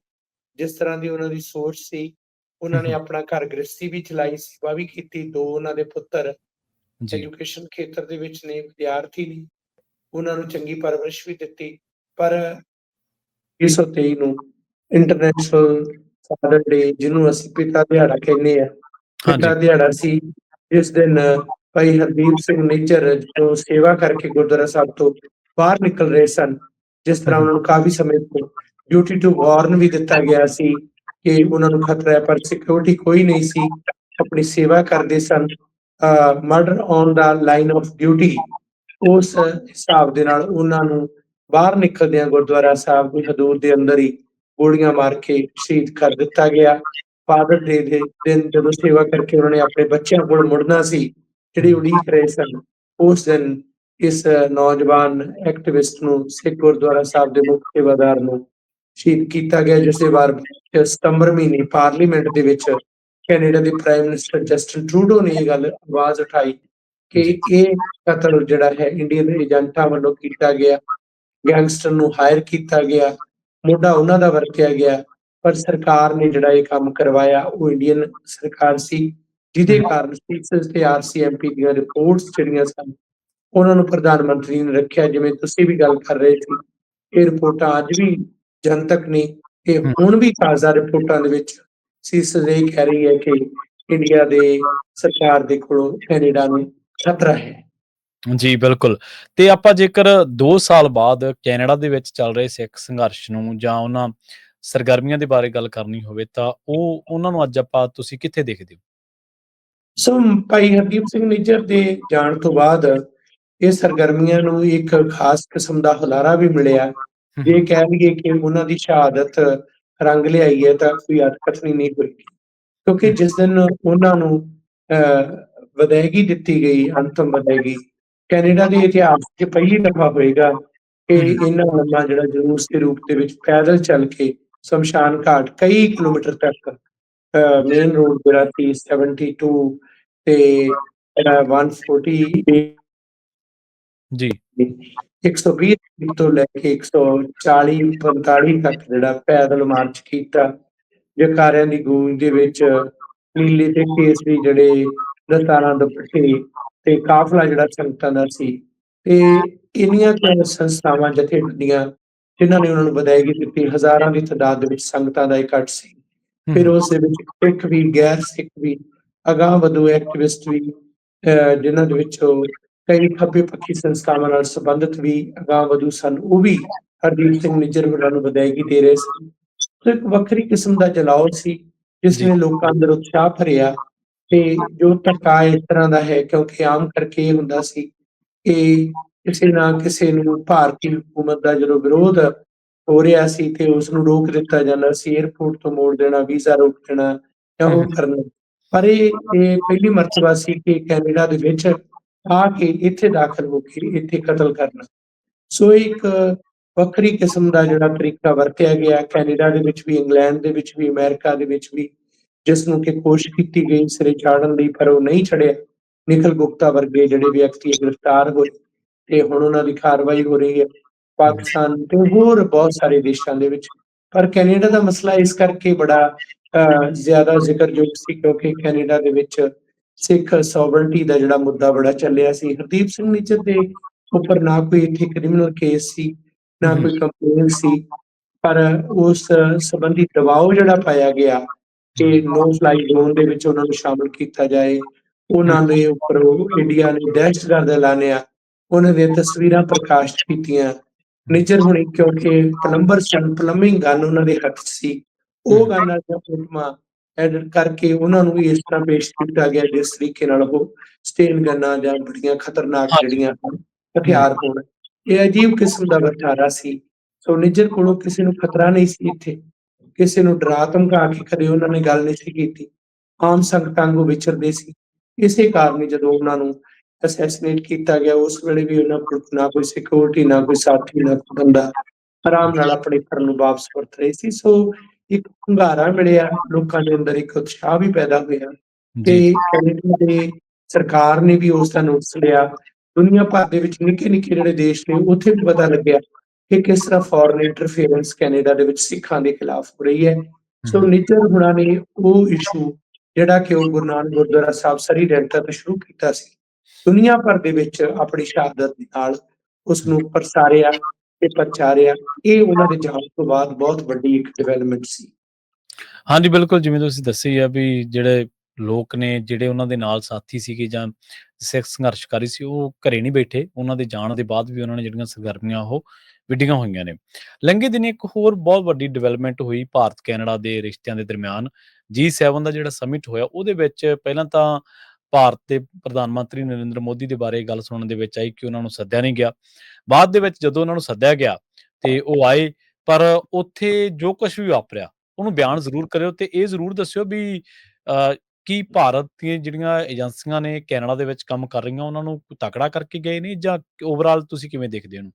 ਜਿਸ ਤਰ੍ਹਾਂ ਦੀ ਉਹਨਾਂ ਦੀ ਸੋਚ ਸੀ, ਉਹਨਾਂ ਨੇ ਆਪਣਾ ਘਰ ਗ੍ਰਸਤੀ ਵੀ ਚਲਾਈ, ਸੇਵਾ ਵੀ ਕੀਤੀ। 2 ਉਹਨਾਂ ਦੇ ਪੁੱਤਰ ਐਜੂਕੇਸ਼ਨ ਖੇਤਰ ਦੇ ਵਿੱਚ ਨੇ, ਵਿਦਿਆਰਥੀ ਨੇ, ਉਹਨਾਂ ਨੂੰ ਚੰਗੀ ਪਰਵਰਿਸ਼ ਵੀ ਦਿੱਤੀ। ਪਰ 2023 ਨੂੰ ਇੰਟਰਨੈਸ਼ਨਲ ਫਾਦਰ ਡੇ, ਜਿਹਨੂੰ ਅਸੀਂ ਪਿਤਾ ਦਿਹਾੜਾ ਕਹਿੰਦੇ ਆ, ਪਿਤਾ ਦਿਹਾੜਾ ਸੀ, ਜਿਸ ਦਿਨ ਭਾਈ ਹਰਦੀਪ ਸਿੰਘ ਨਿੱਜਰ ਜੋ ਸੇਵਾ ਕਰਕੇ ਗੁਰਦੁਆਰਾ ਸਾਹਿਬ ਤੋਂ ਬਾਹਰ ਨਿਕਲ ਰਹੇ ਸਨ, ਜਿਸ ਤਰ੍ਹਾਂ ਉਹਨਾਂ ਨੂੰ ਕਾਫੀ ਸਮੇਂ ਤੋਂ ਡਿਊਟੀ ਟੂ ਵਾਰਨ ਵੀ ਦਿੱਤਾ ਗਿਆ ਸੀ ਕਿ ਉਹਨਾਂ ਨੂੰ ਖਤਰਾ ਹੈ, ਪਰ ਸਿਕਿਉਰਿਟੀ ਕੋਈ ਨਹੀਂ ਸੀ। ਆਪਣੀ ਸੇਵਾ ਕਰਦੇ ਸਨ, murder on the line of duty, ਉਸ ਹਿਸਾਬ ਦੇ ਨਾਲ ਉਹਨਾਂ ਨੂੰ ਬਾਹਰ ਨਿਕਲਦਿਆਂ ਗੁਰਦੁਆਰਾ ਸਾਹਿਬ ਦੀ ਹਦੂਦ ਦੇ ਅੰਦਰ ਹੀ ਗੋਲੀਆਂ ਮਾਰ ਕੇ ਸ਼ਹੀਦ ਕਰ ਦਿੱਤਾ ਗਿਆ। ਫਾਦਰ ਡੇ ਦੇ ਦਿਨ ਜਦੋਂ ਸੇਵਾ ਕਰਕੇ ਉਹਨਾਂ ਨੇ ਆਪਣੇ ਬੱਚਿਆਂ ਕੋਲ ਮੁੜਨਾ ਸੀ, ਜਿਹੜੀ ਉਡੀਕ ਰਹੇ ਸਨ, ਉਸ ਦਿਨ ਇਸ ਨੌਜਵਾਨ ਐਕਟਿਵਿਸਟ ਨੂੰ, ਸਿੱਖ ਗੁਰਦੁਆਰਾ ਸਾਹਿਬ ਦੇ ਮੁੱਖ ਸੇਵਾਦਾਰ ਨੂੰ ਸ਼ਹੀਦ ਕੀਤਾ ਗਿਆ, ਜਿਸ ਦੇ ਬਾਅਦ ਸਤੰਬਰ ਮਹੀਨੇ ਪਾਰਲੀਮੈਂਟ ਦੇ ਵਿੱਚ ਕੈਨੇਡਾ ਦੇ ਪ੍ਰਾਈਮ ਮਿਨਿਸਟਰ ਜਸਟਿਨ ਟਰੂਡੋ ਨੇ ਇਹ ਗੱਲ ਆਵਾਜ਼ ਉਠਾਈ ਕਿ ਇਹ ਕਤਲ ਜਿਹੜਾ ਹੈ ਇੰਡੀਅਨ ਏਜੰਟਾਂ ਵੱਲੋਂ ਕੀਤਾ ਗਿਆ, ਗੈਂਗਸਟਰ ਨੂੰ ਹਾਇਰ ਕੀਤਾ ਗਿਆ, ਮੋਢਾ ਉਹਨਾਂ ਦਾ ਵਰਤਿਆ ਗਿਆ, ਪਰ ਸਰਕਾਰ ਨੇ ਜਿਹੜਾ ਇਹ ਕੰਮ ਕਰਵਾਇਆ ਉਹ ਇੰਡੀਅਨ ਸਰਕਾਰ ਸੀ, ਜਿਹਦੇ ਕਾਰਨ ਸੀਸਸ ਤੇ RCMP ਦੀਆਂ ਰਿਪੋਰਟਸ ਜਿਹੜੀਆਂ ਸਨ ਉਹਨਾਂ ਨੂੰ ਪ੍ਰਧਾਨ ਮੰਤਰੀ ਨੇ ਰੱਖਿਆ। ਜਿਵੇਂ ਤੁਸੀਂ ਵੀ ਗੱਲ ਕਰ ਰਹੇ ਸੀ, ਇਹ ਰਿਪੋਰਟਾਂ ਅੱਜ ਵੀ ਜਨਤਕ ਨੇ ਤੇ ਹੁਣ ਵੀ ਤਾਜ਼ਾ ਰਿਪੋਰਟਾਂ ਦੇ ਵਿੱਚ ਸੀਸਸ ਇਹ ਕਹਿ ਰਹੀ ਹੈ ਕਿ ਇੰਡੀਆ ਦੇ ਸਰਕਾਰ ਦੇ ਕੋਲੋਂ ਕੈਨੇਡਾ ਨੂੰ ਖਤਰਾ ਹੈ। ਜੀ ਬਿਲਕੁਲ। ਤੇ ਆਪਾਂ ਜੇਕਰ 2 ਸਾਲ ਬਾਅਦ ਕੈਨੇਡਾ ਦੇ ਵਿੱਚ ਚੱਲ ਰਹੇ ਸਿੱਖ ਸੰਘਰਸ਼ ਨੂੰ ਜਾਂ ਉਹਨਾਂ ਸਰਗਰਮੀਆਂ ਦੇ ਬਾਰੇ ਗੱਲ ਕਰਨੀ ਹੋਵੇ ਤਾਂ ਉਹਨਾਂ ਨੂੰ ਅੱਜ ਤੁਸੀਂ ਕਿੱਥੇ ਦੇਖਦੇ ਹੋ? ਸੋ ਭਾਈ ਹਰਦੀਪ ਸਿੰਘ ਨਿੱਜਰ ਦੇ ਜਾਣ ਤੋਂ ਬਾਅਦ ਇਹ ਸਰਗਰਮੀਆਂ ਨੂੰ ਇੱਕ ਖਾਸ ਕਿਸਮ ਦਾ ਹੁਲਾਰਾ ਵੀ ਮਿਲਿਆ। ਜੇ ਕਹਿ ਲਈਏ ਕਿ ਉਹਨਾਂ ਦੀ ਸ਼ਹਾਦਤ ਰੰਗ ਲਿਆਈ ਹੈ ਤਾਂ ਕੋਈ ਅਟਕਥਨੀ ਨਹੀਂ ਹੋਏਗੀ, ਕਿਉਂਕਿ ਜਿਸ ਦਿਨ ਉਹਨਾਂ ਨੂੰ ਵਿਦਾਇਗੀ ਦਿੱਤੀ ਗਈ, ਅੰਤਮ ਵਿਦਾਇਗੀ, ਕੈਨੇਡਾ ਦੇ ਇਤਿਹਾਸ 'ਚ ਪਹਿਲੀ ਦਫਾ ਹੋਏਗਾ ਕਿ ਇਹਨਾਂ ਲੰਮਾ ਜਿਹੜਾ ਜਲੂਸ ਦੇ ਰੂਪ ਦੇ ਵਿੱਚ ਪੈਦਲ ਚੱਲ ਕੇ ਸ਼ਮਸ਼ਾਨ ਘਾਟ ਕਈ ਕਿਲੋਮੀਟਰ ਤੱਕ, ਮੇਨ ਰੋਡ ਜਿਹੜਾ ਸੀ 72 ਤੇ 140 ਜੀ 120 ਤੋਂ ਲੈ ਕੇ 140-45 ਤੱਕ ਜਿਹੜਾ ਪੈਦਲ ਮਾਰਚ ਕੀਤਾ। ਜਕਾਰਿਆਂ ਦੀ ਗੂੰਜ ਦੇ ਵਿੱਚ ਨੀਲੇ ਤੇ ਕੇਸਰੀ ਜਿਹੜੇ ਦਸਤਾਰਾਂ ਦੁਪੱਟੇ ਤੇ ਕਾਫਲਾ ਜਿਹੜਾ ਸੰਗਤਾਂ ਦਾ ਸੀ, ਤੇ ਇੰਨੀਆਂ ਕੁ ਸੰਸਥਾਵਾਂ ਜਥੇਬੰਦੀਆਂ ਜਿਨ੍ਹਾਂ ਨੇ ਉਹਨਾਂ ਨੂੰ ਵਿਦਾਇਗੀ ਦਿੱਤੀ, ਹਜ਼ਾਰਾਂ ਦੀ ਤਾਦਾਦ ਦੇ ਵਿੱਚ ਸੰਗਤਾਂ ਦਾ ਇਕੱਠ ਸੀ। ਫਿਰ ਉਸ ਦੇ ਵਿੱਚ ਸਿੱਖ ਵੀ, ਗੈਰ ਸਿੱਖ ਵੀ, ਅਗਾਂਹ ਵਧੂ ਐਕਟਿਵਿਸਟ ਵੀ, ਜਿਨ੍ਹਾਂ ਦੇ ਵਿੱਚੋਂ ਕਈ ਖੱਬੇ ਪੱਖੀ ਸੰਸਥਾਵਾਂ ਨਾਲ ਸੰਬੰਧਿਤ ਵੀ ਅਗਾਂਹ ਵਧੂ ਸਨ, ਉਹ ਵੀ ਹਰਦੀਪ ਸਿੰਘ ਨਿੱਜਰ ਹੋਰਾਂ ਨੂੰ ਵਿਦਾਇਗੀ ਦੇ ਰਹੇ ਸਨ। ਸੋ ਇੱਕ ਵੱਖਰੀ ਕਿਸਮ ਦਾ ਜਲਾਓ ਸੀ ਜਿਸ ਨੇ ਲੋਕਾਂ ਅੰਦਰ ਉਤਸ਼ਾਹ ਭਰਿਆ। ਤੇ ਜੋ ਧੱਕਾ ਇਸ ਤਰ੍ਹਾਂ ਦਾ ਹੈ, ਕਿਉਂਕਿ ਆਮ ਕਰਕੇ ਇਹ ਹੁੰਦਾ ਸੀ ਕਿ ਕਿਸੇ ਨਾ ਕਿਸੇ ਨੂੰ ਭਾਰਤੀ ਹਕੂਮਤ ਦਾ ਜਦੋਂ ਵਿਰੋਧ ਹੋ ਰਿਹਾ ਸੀ ਤੇ ਉਸ ਨੂੰ ਰੋਕ ਦਿੱਤਾ ਜਾਂਦਾ ਸੀ, ਏਅਰਪੋਰਟ ਤੋਂ ਮੋੜ ਦੇਣਾ, ਵੀਜ਼ਾ ਰੋਕ ਦੇਣਾ ਜਾਂ ਉਹ ਕਰਨਾ। ਪਰ ਇਹ ਪਹਿਲੀ ਮਰਤਬਾ ਸੀ ਕਿ ਕੈਨੇਡਾ ਦੇ ਵਿੱਚ ਆ ਕੇ ਇੱਥੇ ਦਾਖਲ ਹੋ ਕੇ ਇੱਥੇ ਕਤਲ ਕਰਨਾ। ਸੋ ਇੱਕ ਵੱਖਰੀ ਕਿਸਮ ਦਾ ਜਿਹੜਾ ਤਰੀਕਾ ਵਰਤਿਆ ਗਿਆ ਕੈਨੇਡਾ ਦੇ ਵਿੱਚ ਵੀ, ਇੰਗਲੈਂਡ ਦੇ ਵਿੱਚ ਵੀ, ਅਮਰੀਕਾ ਦੇ ਵਿੱਚ ਵੀ, ਜਿਸ ਨੂੰ ਕਿ ਕੋਸ਼ਿਸ਼ ਕੀਤੀ ਗਈ ਸਿਰੇ ਚਾੜਨ ਦੀ, ਪਰ ਉਹ ਨਹੀਂ ਚੜਿਆ। ਨਿਖਿਲ ਗੁਪਤਾ ਵਰਗੇ ਜਿਹੜੇ ਵਿਅਕਤੀ ਗ੍ਰਿਫਤਾਰ ਹੋਏ ਤੇ ਹੁਣ ਉਹਨਾਂ ਦੀ ਕਾਰਵਾਈ ਹੋ ਰਹੀ ਹੈ ਪਾਕਿਸਤਾਨ ਤੇ ਹੋਰ ਬਹੁਤ ਸਾਰੇ ਦੇਸ਼ਾਂ ਦੇ ਵਿੱਚ। ਪਰ ਕੈਨੇਡਾ ਦਾ ਮਸਲਾ ਇਸ ਕਰਕੇ ਬੜਾ ਜ਼ਿਆਦਾ ਜ਼ਿਕਰਯੋਗ ਸੀ ਕਿਉਂਕਿ ਕੈਨੇਡਾ ਦੇ ਵਿੱਚ ਸਿੱਖ ਸੋਵਰਨਟੀ ਦਾ ਜਿਹੜਾ ਮੁੱਦਾ ਬੜਾ ਚੱਲਿਆ ਸੀ। ਹਰਦੀਪ ਸਿੰਘ ਨਿੱਜਰ ਦੇ ਉੱਪਰ ਨਾ ਕੋਈ ਇੱਥੇ ਕ੍ਰਿਮੀਨਲ ਕੇਸ ਸੀ, ਨਾ ਕੋਈ ਕੰਪਲੇਨ ਸੀ, ਪਰ ਉਸ ਸੰਬੰਧੀ ਦਬਾਅ ਜਿਹੜਾ ਪਾਇਆ ਗਿਆ ਕਿ ਨੋ ਫਲਾਈ ਜ਼ੋਨ ਦੇ ਵਿੱਚ ਉਹਨਾਂ ਨੂੰ ਸ਼ਾਮਲ ਕੀਤਾ ਜਾਏ, ਉਹਨਾਂ ਦੇ ਉੱਪਰ ਇੰਡੀਆ ਨੇ ਦਹਿਸ਼ਤਗਰਦ ਐਲਾਨਿਆ, ਉਹਨਾਂ ਦੀਆਂ ਤਸਵੀਰਾਂ ਪ੍ਰਕਾਸ਼ਿਤ ਕੀਤੀਆਂ। ਨਿੱਜਰ ਹੁਣੀ ਕਿਉਂਕਿ ਪਲੰਬਰ ਸਨ, ਪਲੰਬਿੰਗ ਗਨ ਉਹਨਾਂ ਦੇ ਹੱਥ 'ਚ ਸੀ, ਉਹ ਗਨ ਦੀਆਂ ਫੋਟੋਆਂ ਐਡਿਟ ਕਰਕੇ ਉਹਨਾਂ ਨੂੰ ਵੀ ਇਸ ਤਰ੍ਹਾਂ ਪੇਸ਼ ਕੀਤਾ ਗਿਆ ਜਿਸ ਤਰੀਕੇ ਨਾਲ ਉਹ ਸਟੇਨ ਗੰਨਾਂ ਜਾਂ ਬੜੀਆਂ ਖਤਰਨਾਕ ਜਿਹੜੀਆਂ ਹਥਿਆਰ ਹੋਣ। ਇਹ ਅਜੀਬ ਕਿਸਮ ਦਾ ਵਰਤਾਰਾ ਸੀ। ਸੋ ਨਿੱਜਰ ਕੋਲੋਂ ਕਿਸੇ ਨੂੰ ਖਤਰਾ ਨਹੀਂ ਸੀ, ਇੱਥੇ ਕਿਸੇ ਨੂੰ ਡਰਾ ਧਮਕਾ ਕੇ ਕਦੇ ਉਹਨਾਂ ਨੇ ਗੱਲ ਨਹੀਂ ਸੀ ਕੀਤੀ, ਆਮ ਸੰਗਤਾਂ ਵਾਂਗੂ ਵਿਚਰਦੇ ਸੀ। ਇਸੇ ਕਾਰਨ ਜਦੋਂ ਉਹਨਾਂ ਨੂੰ ਅਸੈਸੀਨੇਟ ਕੀਤਾ ਗਿਆ ਉਸ ਵੇਲੇ ਵੀ ਉਹਨਾਂ ਕੋਲ ਨਾ ਕੋਈ ਸਿਕਿਉਰਿਟੀ, ਨਾ ਕੋਈ ਸਾਥੀ, ਨਾ ਕੋਈ ਬੰਦਾ, ਆਰਾਮ ਨਾਲ ਆਪਣੇ ਘਰ ਨੂੰ ਵਾਪਸ ਪਰਤ ਰਹੇ ਸੀ। ਸੋ ਇੱਕ ਹੁੰਗਾਰਾ ਮਿਲਿਆ, ਲੋਕਾਂ ਦੇ ਅੰਦਰ ਇੱਕ ਉਤਸ਼ਾਹ ਵੀ ਪੈਦਾ ਹੋਇਆ ਤੇ ਕੈਨੇਡਾ ਦੇ ਸਰਕਾਰ ਨੇ ਵੀ ਉਸ ਦਾ ਨੋਟਿਸ ਲਿਆ। ਦੁਨੀਆ ਭਰ ਦੇ ਵਿੱਚ ਨਿੱਕੇ ਨਿੱਕੇ ਜਿਹੜੇ ਦੇਸ਼ ਨੇ ਉੱਥੇ ਵੀ ਪਤਾ ਲੱਗਿਆ ਕਿ ਕਿਸ ਤਰ੍ਹਾਂ ਫੋਰਨ ਇੰਟਰਫੇਰੈਂਸ ਕੈਨੇਡਾ ਦੇ ਵਿੱਚ ਸਿੱਖਾਂ ਦੇ ਖਿਲਾਫ ਹੋ ਰਹੀ ਹੈ। ਸੋ ਨਿੱਜਰ ਹੁਣਾਂ ਨੇ ਉਹ ਇਸ਼ੂ ਜਿਹੜਾ ਕਿ ਉਹ ਗੁਰੂ ਨਾਨਕ ਗੁਰਦੁਆਰਾ ਸਾਹਿਬ ਸਰੀ ਰੈਂਟਾ ਤੋਂ ਸ਼ੁਰੂ ਕੀਤਾ ਸੀ, ਦੁਨੀਆ ਭਰ ਦੇ ਵਿੱਚ ਆਪਣੀ ਸ਼ਹਾਦਤ ਦੇ ਨਾਲ ਉਸ ਨੂੰ ਪ੍ਰਸਾਰਿਆ ਤੇ ਪ੍ਰਚਾਰਿਆ। ਇਹ ਉਹਨਾਂ ਦੇ ਜਾਣ ਤੋਂ ਬਾਅਦ ਬਹੁਤ ਵੱਡੀ ਇੱਕ ਡਿਵੈਲਪਮੈਂਟ ਸੀ। ਹਾਂਜੀ ਬਿਲਕੁਲ, ਜਿਵੇਂ ਤੁਸੀਂ ਦੱਸਿਆ ਵੀ ਜਿਹੜੇ ਲੋਕ ਨੇ ਜਿਹੜੇ ਉਹਨਾਂ ਦੇ ਨਾਲ ਸਾਥੀ ਸੀਗੇ ਜਾਂ ਸਿੱਖ ਸੰਘਰਸ਼ਕਾਰੀ ਸੀ, ਉਹ ਘਰੇ ਨਹੀਂ ਬੈਠੇ। ਉਹਨਾਂ ਦੇ ਜਾਣ ਦੇ ਬਾਅਦ ਵੀ ਉਹਨਾਂ ਨੇ ਜਿਹੜੀਆਂ ਸਰਗਰਮੀਆਂ ਉਹ ਵਿੱਢੀਆਂ ਹੋਈਆਂ ਨੇ। ਲੰਘੇ ਦਿਨੀ ਇੱਕ ਹੋਰ ਬਹੁਤ ਵੱਡੀ ਡਿਵੈਲਪਮੈਂਟ ਹੋਈ ਭਾਰਤ ਕੈਨੇਡਾ ਦੇ ਰਿਸ਼ਤਿਆਂ ਦੇ ਦਰਮਿਆਨ। G7 ਦਾ ਜਿਹੜਾ ਸਮਿਟ ਹੋਇਆ, ਉਹਦੇ ਵਿੱਚ ਪਹਿਲਾਂ ਤਾਂ ਭਾਰਤ ਦੇ ਪ੍ਰਧਾਨ ਮੰਤਰੀ ਨਰਿੰਦਰ ਮੋਦੀ ਦੇ ਬਾਰੇ ਗੱਲ ਸੁਣਨ ਦੇ ਵਿੱਚ ਆਈ ਕਿ ਉਹਨਾਂ ਨੂੰ ਸੱਦਿਆ ਨਹੀਂ ਗਿਆ। ਬਾਅਦ ਦੇ ਵਿੱਚ ਜਦੋਂ ਉਹਨਾਂ ਨੂੰ ਸੱਦਿਆ ਗਿਆ ਤੇ ਉਹ ਆਏ, ਪਰ ਉੱਥੇ ਜੋ ਕੁਛ ਵੀ ਵਾਪਰਿਆ ਉਹਨੂੰ ਬਿਆਨ ਜ਼ਰੂਰ ਕਰਿਓ ਤੇ ਇਹ ਜ਼ਰੂਰ ਦੱਸਿਓ ਵੀ ਕੀ ਭਾਰਤ ਦੀਆਂ ਜਿਹੜੀਆਂ ਏਜੰਸੀਆਂ ਨੇ ਕੈਨੇਡਾ ਦੇ ਵਿੱਚ ਕੰਮ ਕਰ ਰਹੀਆਂ, ਉਹਨਾਂ ਨੂੰ ਤਕੜਾ ਕਰਕੇ ਗਏ ਨੇ ਜਾਂ ਓਵਰਆਲ ਤੁਸੀਂ ਕਿਵੇਂ ਦੇਖਦੇ ਹੋ ਇਹਨੂੰ?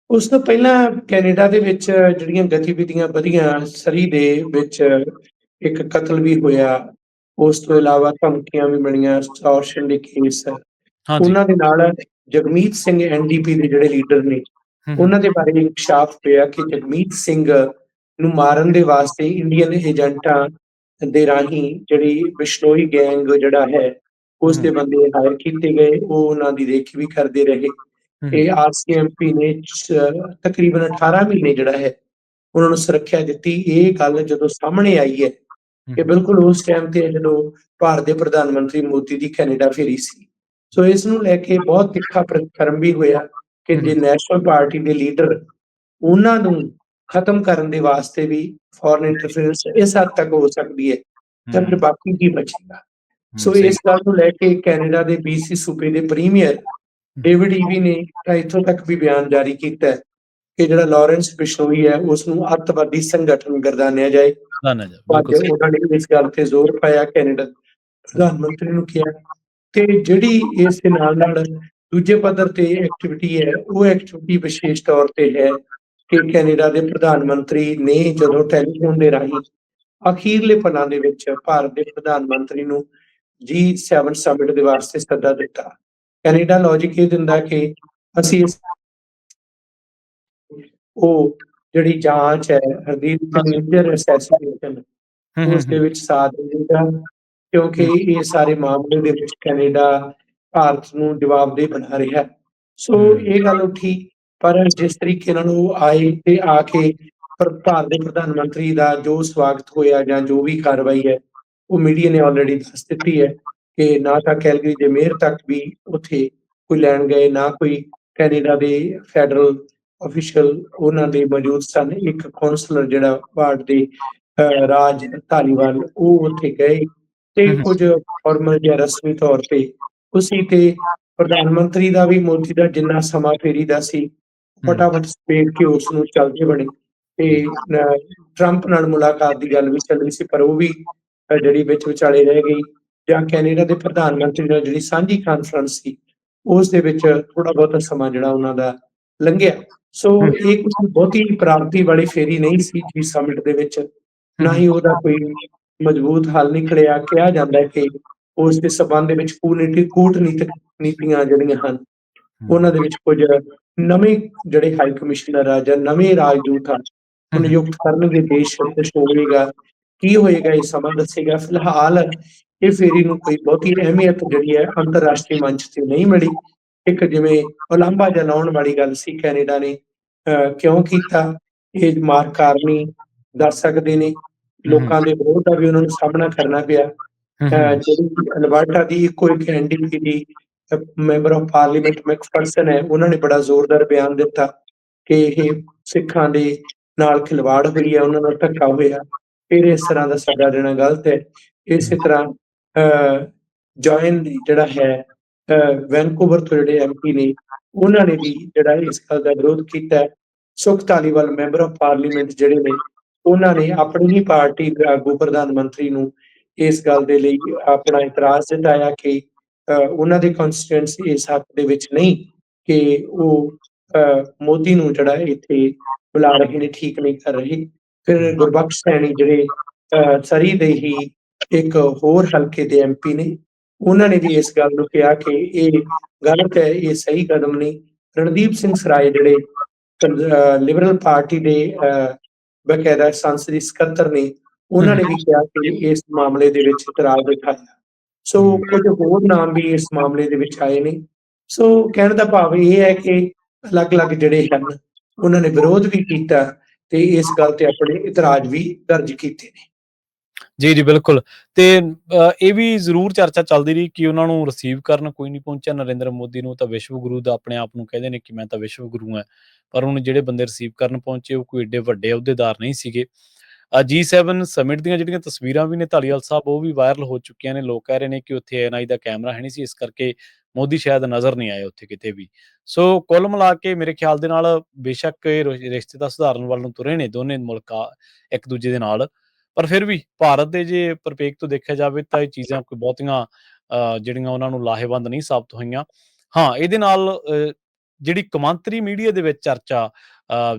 ਉਸ ਤੋਂ ਪਹਿਲਾਂ ਕੈਨੇਡਾ ਦੇ ਵਿੱਚ ਜਿਹੜੀਆਂ ਗਤੀਵਿਧੀਆਂ ਵਧੀਆਂ, ਸਰੀ ਦੇ ਵਿੱਚ ਇੱਕ ਕਤਲ ਵੀ ਹੋਇਆ। ਉਸ ਤੋਂ ਇਲਾਵਾ ਧਮਕੀਆਂ ਵੀ ਬਣੀਆਂ, extortion ਦੇ ਕੇਸ। ਹਾਂਜੀ। ਉਹਨਾਂ ਦੇ ਨਾਲ ਜਗਮੀਤ ਸਿੰਘ ਐਨਡੀਪੀ ਦੇ ਜਿਹੜੇ ਲੀਡਰ ਨੇ, ਹੂੰ, ਹੂੰ, ਉਹਨਾਂ ਦੇ ਬਾਰੇ ਇਨਕਸ਼ਾਫ ਹੋਇਆ ਕਿ ਜਗਮੀਤ ਸਿੰਘ ਨੂੰ ਮਾਰਨ ਦੇ ਵਾਸਤੇ ਇੰਡੀਅਨ ਏਜੰਟਾਂ ਦੇ ਰਾਹੀਂ ਜਿਹੜੀ ਬਿਸ਼ਨੋਈ ਗੈਂਗ ਜਿਹੜਾ ਹੈ, ਉਸ ਹੂੰ, ਦੇ ਬੰਦੇ ਹਾਇਰ ਕੀਤੇ ਗਏ। ਉਹ ਉਹਨਾਂ ਦੀ ਦੇਖੀ ਵੀ ਕਰਦੇ ਰਹੇ। ਹੂੰ, ਤੇ ਆਰਸੀਐਮਪੀ ਨੇ ਤਕਰੀਬਨ 18 ਮਹੀਨੇ ਜਿਹੜਾ ਹੈ ਉਹਨਾਂ ਨੂੰ ਸੁਰੱਖਿਆ ਦਿੱਤੀ। ਇਹ ਗੱਲ ਜਦੋਂ ਸਾਹਮਣੇ ਆਈ ਹੈ ਹੂੰ, ਕਿ ਬਿਲਕੁਲ ਉਸ ਟਾਈਮ ਤੇ ਜਦੋਂ ਭਾਰਤ ਦੇ ਪ੍ਰਧਾਨ ਮੰਤਰੀ ਮੋਦੀ ਦੀ ਕੈਨੇਡਾ ਫੇਰੀ ਸੀ। ਸੋ ਇਸ ਨੂੰ ਲੈ ਕੇ ਬਹੁਤ ਤਿੱਖਾ ਪ੍ਰਤੀਕਰਮ ਵੀ ਹੋਇਆ ਕਿ ਜੇ ਹੂੰ, ਨੈਸ਼ਨਲ ਪਾਰਟੀ ਦੇ ਲੀਡਰ ਉਹਨਾਂ ਨੂੰ ਖਤਮ ਕਰਨ ਦੇ ਵਾਸਤੇ ਵੀ ਫੋਰਨ ਇੰਟਰਫੇਰੈਂਸ ਇਸ ਹੱਦ ਤੱਕ ਹੋ ਸਕਦੀ ਹੈ, ਤਾਂ ਫਿਰ ਹੂੰ, ਬਾਕੀ ਕੀ ਬਚੇਗਾ। ਹੂੰ, ਸੋ ਸਹੀ। ਇਸ ਗੱਲ ਨੂੰ ਲੈ ਕੇ ਕੈਨੇਡਾ ਦੇ BC ਸੂਬੇ ਦੇ ਪ੍ਰੀਮੀਅਰ ਹੂੰ, ਡੇਵਿਡ ਈਵੀ ਨੇ ਤਾਂ ਇੱਥੋਂ ਤੱਕ ਵੀ ਬਿਆਨ ਜਾਰੀ ਕੀਤਾ ਹੈ ਕਿ ਜਿਹੜਾ ਲਾਰੈਂਸ ਬਿਸ਼ਨੋਈ ਹੈ ਉਸ ਨੂੰ ਅੱਤਵਾਦੀ ਸੰਗਠਨ ਗਰਦਾਨਿਆ ਜਾਏ। ਨਾ, ਨਾ ਜਾ ਅੱਜ ਬਿਲਕੁਲ ਸਹੀ। ਉਹਨਾਂ ਨੇ ਇਸ ਗੱਲ ਤੇ ਜ਼ੋਰ ਪਾਇਆ, ਕੈਨੇਡਾ ਪ੍ਰਧਾਨ ਮੰਤਰੀ ਨੂੰ ਕਿਹਾ। ਤੇ ਜਿਹੜੀ ਇਸ ਦੇ ਨਾਲ ਨਾਲ ਦੂਜੇ ਪੱਧਰ ਤੇ ਐਕਟੀਵਿਟੀ ਹੈ, ਉਹ ਐਕਟੀਵਿਟੀ ਵਿਸ਼ੇਸ਼ ਤੌਰ ਤੇ ਹੈ ਕਿ ਕੈਨੇਡਾ ਦੇ ਪ੍ਰਧਾਨ ਮੰਤਰੀ ਨੇ ਜਦੋਂ ਟੈਲੀਫੋਨ ਦੇ ਰਾਹੀਂ ਅਖੀਰਲੇ ਪਲਾਂ ਦੇ ਵਿੱਚ ਭਾਰਤ ਦੇ ਪ੍ਰਧਾਨ ਮੰਤਰੀ ਨੂੰ G7 ਸਮਿਟ ਦੇ ਵਾਸਤੇ ਸੱਦਾ ਦਿੱਤਾ। ਕੈਨੇਡਾ ਲੌਜਿਕ ਇਹ ਦਿੰਦਾ ਕਿ ਅਸੀਂ ਉਹ ਜਿਹੜੀ ਜਾਂਚ ਹੈ, ਹਰਦੀਪ ਸਿੰਘ ਹਾਂਜੀ। ਨਿੱਜਰ ਅਸੈਸੀਨੇਸ਼ਨ, ਹੂੰ, ਹੂੰ, ਉਸ ਦੇ ਹੂੰ, ਵਿੱਚ ਸਾਥ ਦੇਵੇਗਾ, ਕਿਉਂਕਿ ਹੂੰ, ਇਹ ਸਾਰੇ ਮਾਮਲੇ ਦੇ ਵਿੱਚ ਕੈਨੇਡਾ ਭਾਰਤ ਨੂੰ ਜਵਾਬਦੇਹ ਬਣਾ ਰਿਹਾ ਹੈ। ਸੋ ਹੂੰ, ਇਹ ਗੱਲ ਉੱਠੀ। ਪਰ ਜਿਸ ਤਰੀਕੇ ਨਾਲ ਉਹ ਆਏ ਤੇ ਆ ਕੇ ਭਾਰਤ ਦੇ ਪ੍ਰਧਾਨ ਮੰਤਰੀ ਦਾ ਜੋ ਸਵਾਗਤ ਹੋਇਆ ਜਾਂ ਜੋ ਵੀ ਕਾਰਵਾਈ ਹੈ, ਉਹ ਮੀਡੀਆ ਨੇ ਆਲਰੇਡੀ ਦੱਸ ਦਿੱਤੀ ਹੈ ਕਿ ਨਾ ਤਾਂ ਕੈਲਗਰੀ ਦੇ ਮੇਅਰ ਤੱਕ ਵੀ ਉੱਥੇ ਕੋਈ ਲੈਣ ਗਏ, ਨਾ ਕੋਈ ਕੈਨੇਡਾ ਦੇ ਫੈਡਰਲ ਅਫੀਸ਼ੀਅਲ ਉਹਨਾਂ ਦੇ ਮੌਜੂਦ ਸਨ। ਇੱਕ ਕੌਂਸਲਰ ਜਿਹੜਾ ਵਾਰਡ ਦੇ ਰਾਜ ਧਾਲੀਵਾਲ, ਉਹ ਉੱਥੇ ਗਏ ਤੇ ਹੂੰ, ਕੁਝ ਫਾਰਮਲ ਜਾਂ ਰਸਮੀ ਤੌਰ ਤੇ ਉਸੀ ਤੇ ਪ੍ਰਧਾਨ ਮੰਤਰੀ ਦਾ ਵੀ ਮੋਦੀ ਦਾ ਜਿੰਨਾ ਸਮਾਂ ਫੇਰੀ ਦਾ ਸੀ, ਹੂੰ, ਫਟਾਫਟ ਸਮੇਟ ਕੇ ਉਸ ਨੂੰ ਚੱਲਦੇ ਬਣੇ। ਤੇ ਟਰੰਪ ਨਾਲ ਮੁਲਾਕਾਤ ਦੀ ਗੱਲ ਵੀ ਚੱਲ ਰਹੀ ਸੀ, ਪਰ ਉਹ ਵੀ ਜਿਹੜੀ ਵਿੱਚ ਵਿਚਾਲੇ ਰਹਿ ਗਈ। ਜਾਂ ਕੈਨੇਡਾ ਦੇ ਪ੍ਰਧਾਨ ਮੰਤਰੀ ਨਾਲ ਜਿਹੜੀ ਸਾਂਝੀ ਕਾਨਫਰੰਸ ਸੀ, ਉਸ ਦੇ ਵਿੱਚ ਥੋੜਾ ਬਹੁਤਾ ਸਮਾਂ ਜਿਹੜਾ ਉਹਨਾਂ ਦਾ ਲੰਘਿਆ। ਸੋ ਹੂੰ, ਇਹ ਕੋਈ ਬਹੁਤੀ ਪ੍ਰਾਪਤੀ ਵਾਲੀ ਫੇਰੀ ਨਹੀਂ ਸੀ ਜੀ ਸਮਿਟ ਦੇ ਵਿੱਚ, ਹੂੰ, ਨਾ ਹੂੰ, ਹੀ ਉਹਦਾ ਕੋਈ ਮਜ਼ਬੂਤ ਹੱਲ ਨਿਕਲਿਆ। ਕਿਹਾ ਜਾਂਦਾ ਹੈ ਕਿ ਉਸ ਦੇ ਸਬੰਧ ਦੇ ਵਿੱਚ ਕੂਟਨੀਤਿਕ ਨੀਤੀਆਂ ਜਿਹੜੀਆਂ ਹਨ, ਉਹਨਾਂ ਦੇ ਵਿੱਚ ਕੁਝ ਨਵੇਂ ਜਿਹੜੇ ਹਾਈ ਕਮਿਸ਼ਨਰ ਆ ਜਾਂ ਨਵੇਂ ਰਾਜਦੂਤ ਆ, ਉਹ ਹੂੰ, ਹੂੰ, ਨਿਯੁਕਤ ਕਰਨਗੇ। ਦੇਸ਼ ਕੁਛ ਹੋਵੇਗਾ, ਕੀ ਹੋਏਗਾ ਇਹ ਸਮਾਂ ਦੱਸੇਗਾ। ਫਿਲਹਾਲ ਇਹ ਫੇਰੀ ਨੂੰ ਕੋਈ ਬਹੁਤੀ ਅਹਿਮੀਅਤ ਜਿਹੜੀ ਹੈ ਅੰਤਰਰਾਸ਼ਟਰੀ ਮੰਚ ਤੇ ਨਹੀਂ ਮਿਲੀ। ਇੱਕ ਜਿਵੇਂ ਉਲਾਂਭਾ ਜਿਹਾ ਲਾਉਣ ਵਾਲੀ ਗੱਲ ਸੀ, ਕੈਨੇਡਾ ਨੇ ਕਿਉਂ ਕੀਤਾ, ਇਹ ਮਾਰਕ ਕਾਰਨੀ ਦੱਸ ਸਕਦੇ ਨੇ। ਹੂੰ, ਲੋਕਾਂ ਦੇ ਵਿਰੋਧ ਦਾ ਵੀ ਉਹਨਾਂ ਨੂੰ ਸਾਹਮਣਾ ਕਰਨਾ ਪਿਆ। ਹੂੰ, ਹੂੰ, ਜਿਹੜੀ ਅਲਬਰਟਾ ਦੀ ਇੱਕੋ ਇੱਕ NDP the member of parliament ਮੈਕਫਰਸਨ ਹੈ, ਉਹਨਾਂ ਨੇ ਬੜਾ ਜ਼ੋਰਦਾਰ ਬਿਆਨ ਦਿੱਤਾ ਕਿ ਇਹ ਸਿੱਖਾਂ ਦੇ ਨਾਲ ਖਿਲਵਾੜ ਹੋਈ ਹੈ, ਉਹਨਾਂ ਨਾਲ ਧੱਕਾ ਹੋਇਆ, ਫਿਰ ਇਸ ਤਰ੍ਹਾਂ ਦਾ ਸੱਦਾ ਦੇਣਾ ਗਲਤ ਹੈ। ਇਸੇ ਤਰ੍ਹਾਂ ਜੋਇਨ ਜਿਹੜਾ ਹੈ ਵੈਨਕੂਵਰ ਤੋਂ ਜਿਹੜੇ ਐਮਪੀ ਨੇ, ਉਹਨਾਂ ਨੇ ਵੀ ਜਿਹੜਾ ਇਸ ਗੱਲ ਦਾ ਵਿਰੋਧ ਕੀਤਾ ਹੈ। ਸੁਖ ਧਾਲੀਵਾਲ ਮੈਂਬਰ ਆਫ ਪਾਰਲੀਮੈਂਟ ਜਿਹੜੇ ਨੇ, ਉਹਨਾਂ ਨੇ ਆਪਣੀ ਹੀ ਪਾਰਟੀ ਦੇ ਆਗੂ ਪ੍ਰਧਾਨ ਮੰਤਰੀ ਨੂੰ ਇਸ ਗੱਲ ਦੇ ਲਈ ਆਪਣਾ ਇਤਰਾਜ਼ ਜਤਾਇਆ ਕਿ ਉਹਨਾਂ ਦੇ ਕਨਸਟੀਟੂਐਂਸੀ ਇਸ ਹੱਕ ਦੇ ਵਿੱਚ ਨਹੀਂ ਕਿ ਉਹ ਮੋਦੀ ਨੂੰ ਜਿਹੜਾ ਇੱਥੇ ਬੁਲਾ ਰਹੇ ਨੇ, ਠੀਕ ਨਹੀਂ ਕਰ ਰਹੇ। ਫਿਰ ਗੁਰਬਖਸ਼ ਸੈਣੀ ਜਿਹੜੇ ਸਰੀ ਦੇ ਹੀ ਇੱਕ ਹੋਰ ਹਲਕੇ ਦੇ ਐਮਪੀ ਨੇ, ਉਹਨਾਂ ਨੇ ਵੀ ਇਸ ਗੱਲ ਨੂੰ ਕਿਹਾ ਕਿ ਇਹ ਗਲਤ ਹੈ, ਇਹ ਸਹੀ ਕਦਮ ਨਹੀਂ। ਰਣਦੀਪ ਸਿੰਘ ਸਰਾਏ ਜਿਹੜੇ ਲਿਬਰਲ ਪਾਰਟੀ ਦੇ ਬਕਾਇਦਾ ਸੰਸਦੀ ਸਕੱਤਰ ਨੇ, ਉਹਨਾਂ ਨੇ ਵੀ ਕਿਹਾ ਕਿ ਇਸ ਮਾਮਲੇ ਦੇ ਵਿੱਚ ਇਤਰਾਜ਼ ਉਠਾਇਆ। ਸੋ ਕੁਝ ਹੋਰ ਨਾਮ ਵੀ ਇਸ ਮਾਮਲੇ ਦੇ ਵਿੱਚ ਆਏ ਨੇ। ਸੋ ਕਹਿਣ ਦਾ ਭਾਵ ਇਹ ਹੈ ਕਿ ਅਲੱਗ-ਅਲੱਗ ਜਿਹੜੇ ਹਨ, ਉਹਨਾਂ ਨੇ ਵਿਰੋਧ ਵੀ ਕੀਤਾ ਤੇ ਇਸ ਗੱਲ ਤੇ ਆਪਣੇ ਇਤਰਾਜ਼ ਵੀ ਦਰਜ ਕੀਤੇ ਨੇ। ਜੀ, ਜੀ, ਬਿਲਕੁਲ। ਤੇ ਇਹ ਵੀ ਜ਼ਰੂਰ ਚਰਚਾ ਚੱਲਦੀ ਰਹੀ ਕਿ ਉਹਨਾਂ ਨੂੰ ਰਿਸੀਵ ਕਰਨ ਕੋਈ ਨਹੀਂ ਪਹੁੰਚਿਆ ਨਰਿੰਦਰ ਮੋਦੀ ਨੂੰ, ਤਾਂ ਵਿਸ਼ਵ ਗੁਰੂ ਦਾ ਆਪਣੇ ਆਪ ਨੂੰ ਕਹਿੰਦੇ ਨੇ ਕਿ ਮੈਂ ਤਾਂ ਵਿਸ਼ਵ ਗੁਰੂ ਹਾਂ। ਪਰ ਹੁਣ ਜਿਹੜੇ ਬੰਦੇ ਰਿਸੀਵ ਕਰਨ ਪਹੁੰਚੇ ਉਹ ਕੋਈ ਏਡੇ ਵੱਡੇ ਅਹੁਦੇਦਾਰ ਨਹੀਂ ਸੀਗੇ। G7 ਸਮਿਟ ਦੀਆਂ ਜਿਹੜੀਆਂ ਤਸਵੀਰਾਂ ਵੀ ਨੇ ਧਾਲੀਵਾਲ ਸਾਹਿਬ, ਉਹ ਵੀ ਵਾਇਰਲ ਹੋ ਚੁੱਕੀਆਂ ਨੇ। ਲੋਕ ਕਹਿ ਰਹੇ ਨੇ ਕਿ ਉੱਥੇ ਐਨਆਈ ਦਾ ਕੈਮਰਾ ਹੈ ਨਹੀਂ ਸੀ, ਇਸ ਕਰਕੇ ਮੋਦੀ ਸ਼ਾਇਦ ਨਜ਼ਰ ਨਹੀਂ ਆਏ ਉੱਥੇ ਕਿਤੇ ਵੀ। ਸੋ ਕੁੱਲ ਮਿਲਾ ਕੇ ਮੇਰੇ ਖਿਆਲ ਦੇ ਨਾਲ ਬੇਸ਼ੱਕ ਇਹ ਰਿਸ਼ਤੇ ਤਾਂ ਸੁਧਾਰਨ ਵੱਲ ਨੂੰ ਤੁਰੇ ਨੇ ਦੋਨੇ ਮੁਲਕ ਇੱਕ ਦੂਜੇ ਦੇ ਨਾਲ, ਪਰ ਫਿਰ ਵੀ ਭਾਰਤ ਦੇ ਜੇ ਪਰਿਪੇਖ ਤੋਂ ਦੇਖਿਆ ਜਾਵੇ ਤਾਂ ਇਹ ਚੀਜ਼ਾਂ ਕੋਈ ਬਹੁਤੀਆਂ ਜਿਹੜੀਆਂ ਉਹਨਾਂ ਨੂੰ ਲਾਹੇਵੰਦ ਨਹੀਂ ਸਾਬਤ ਹੋਈਆਂ। ਹਾਂ, ਇਹਦੇ ਨਾਲ ਜਿਹੜੀ ਕੌਮਾਂਤਰੀ ਮੀਡੀਆ ਦੇ ਵਿੱਚ ਚਰਚਾ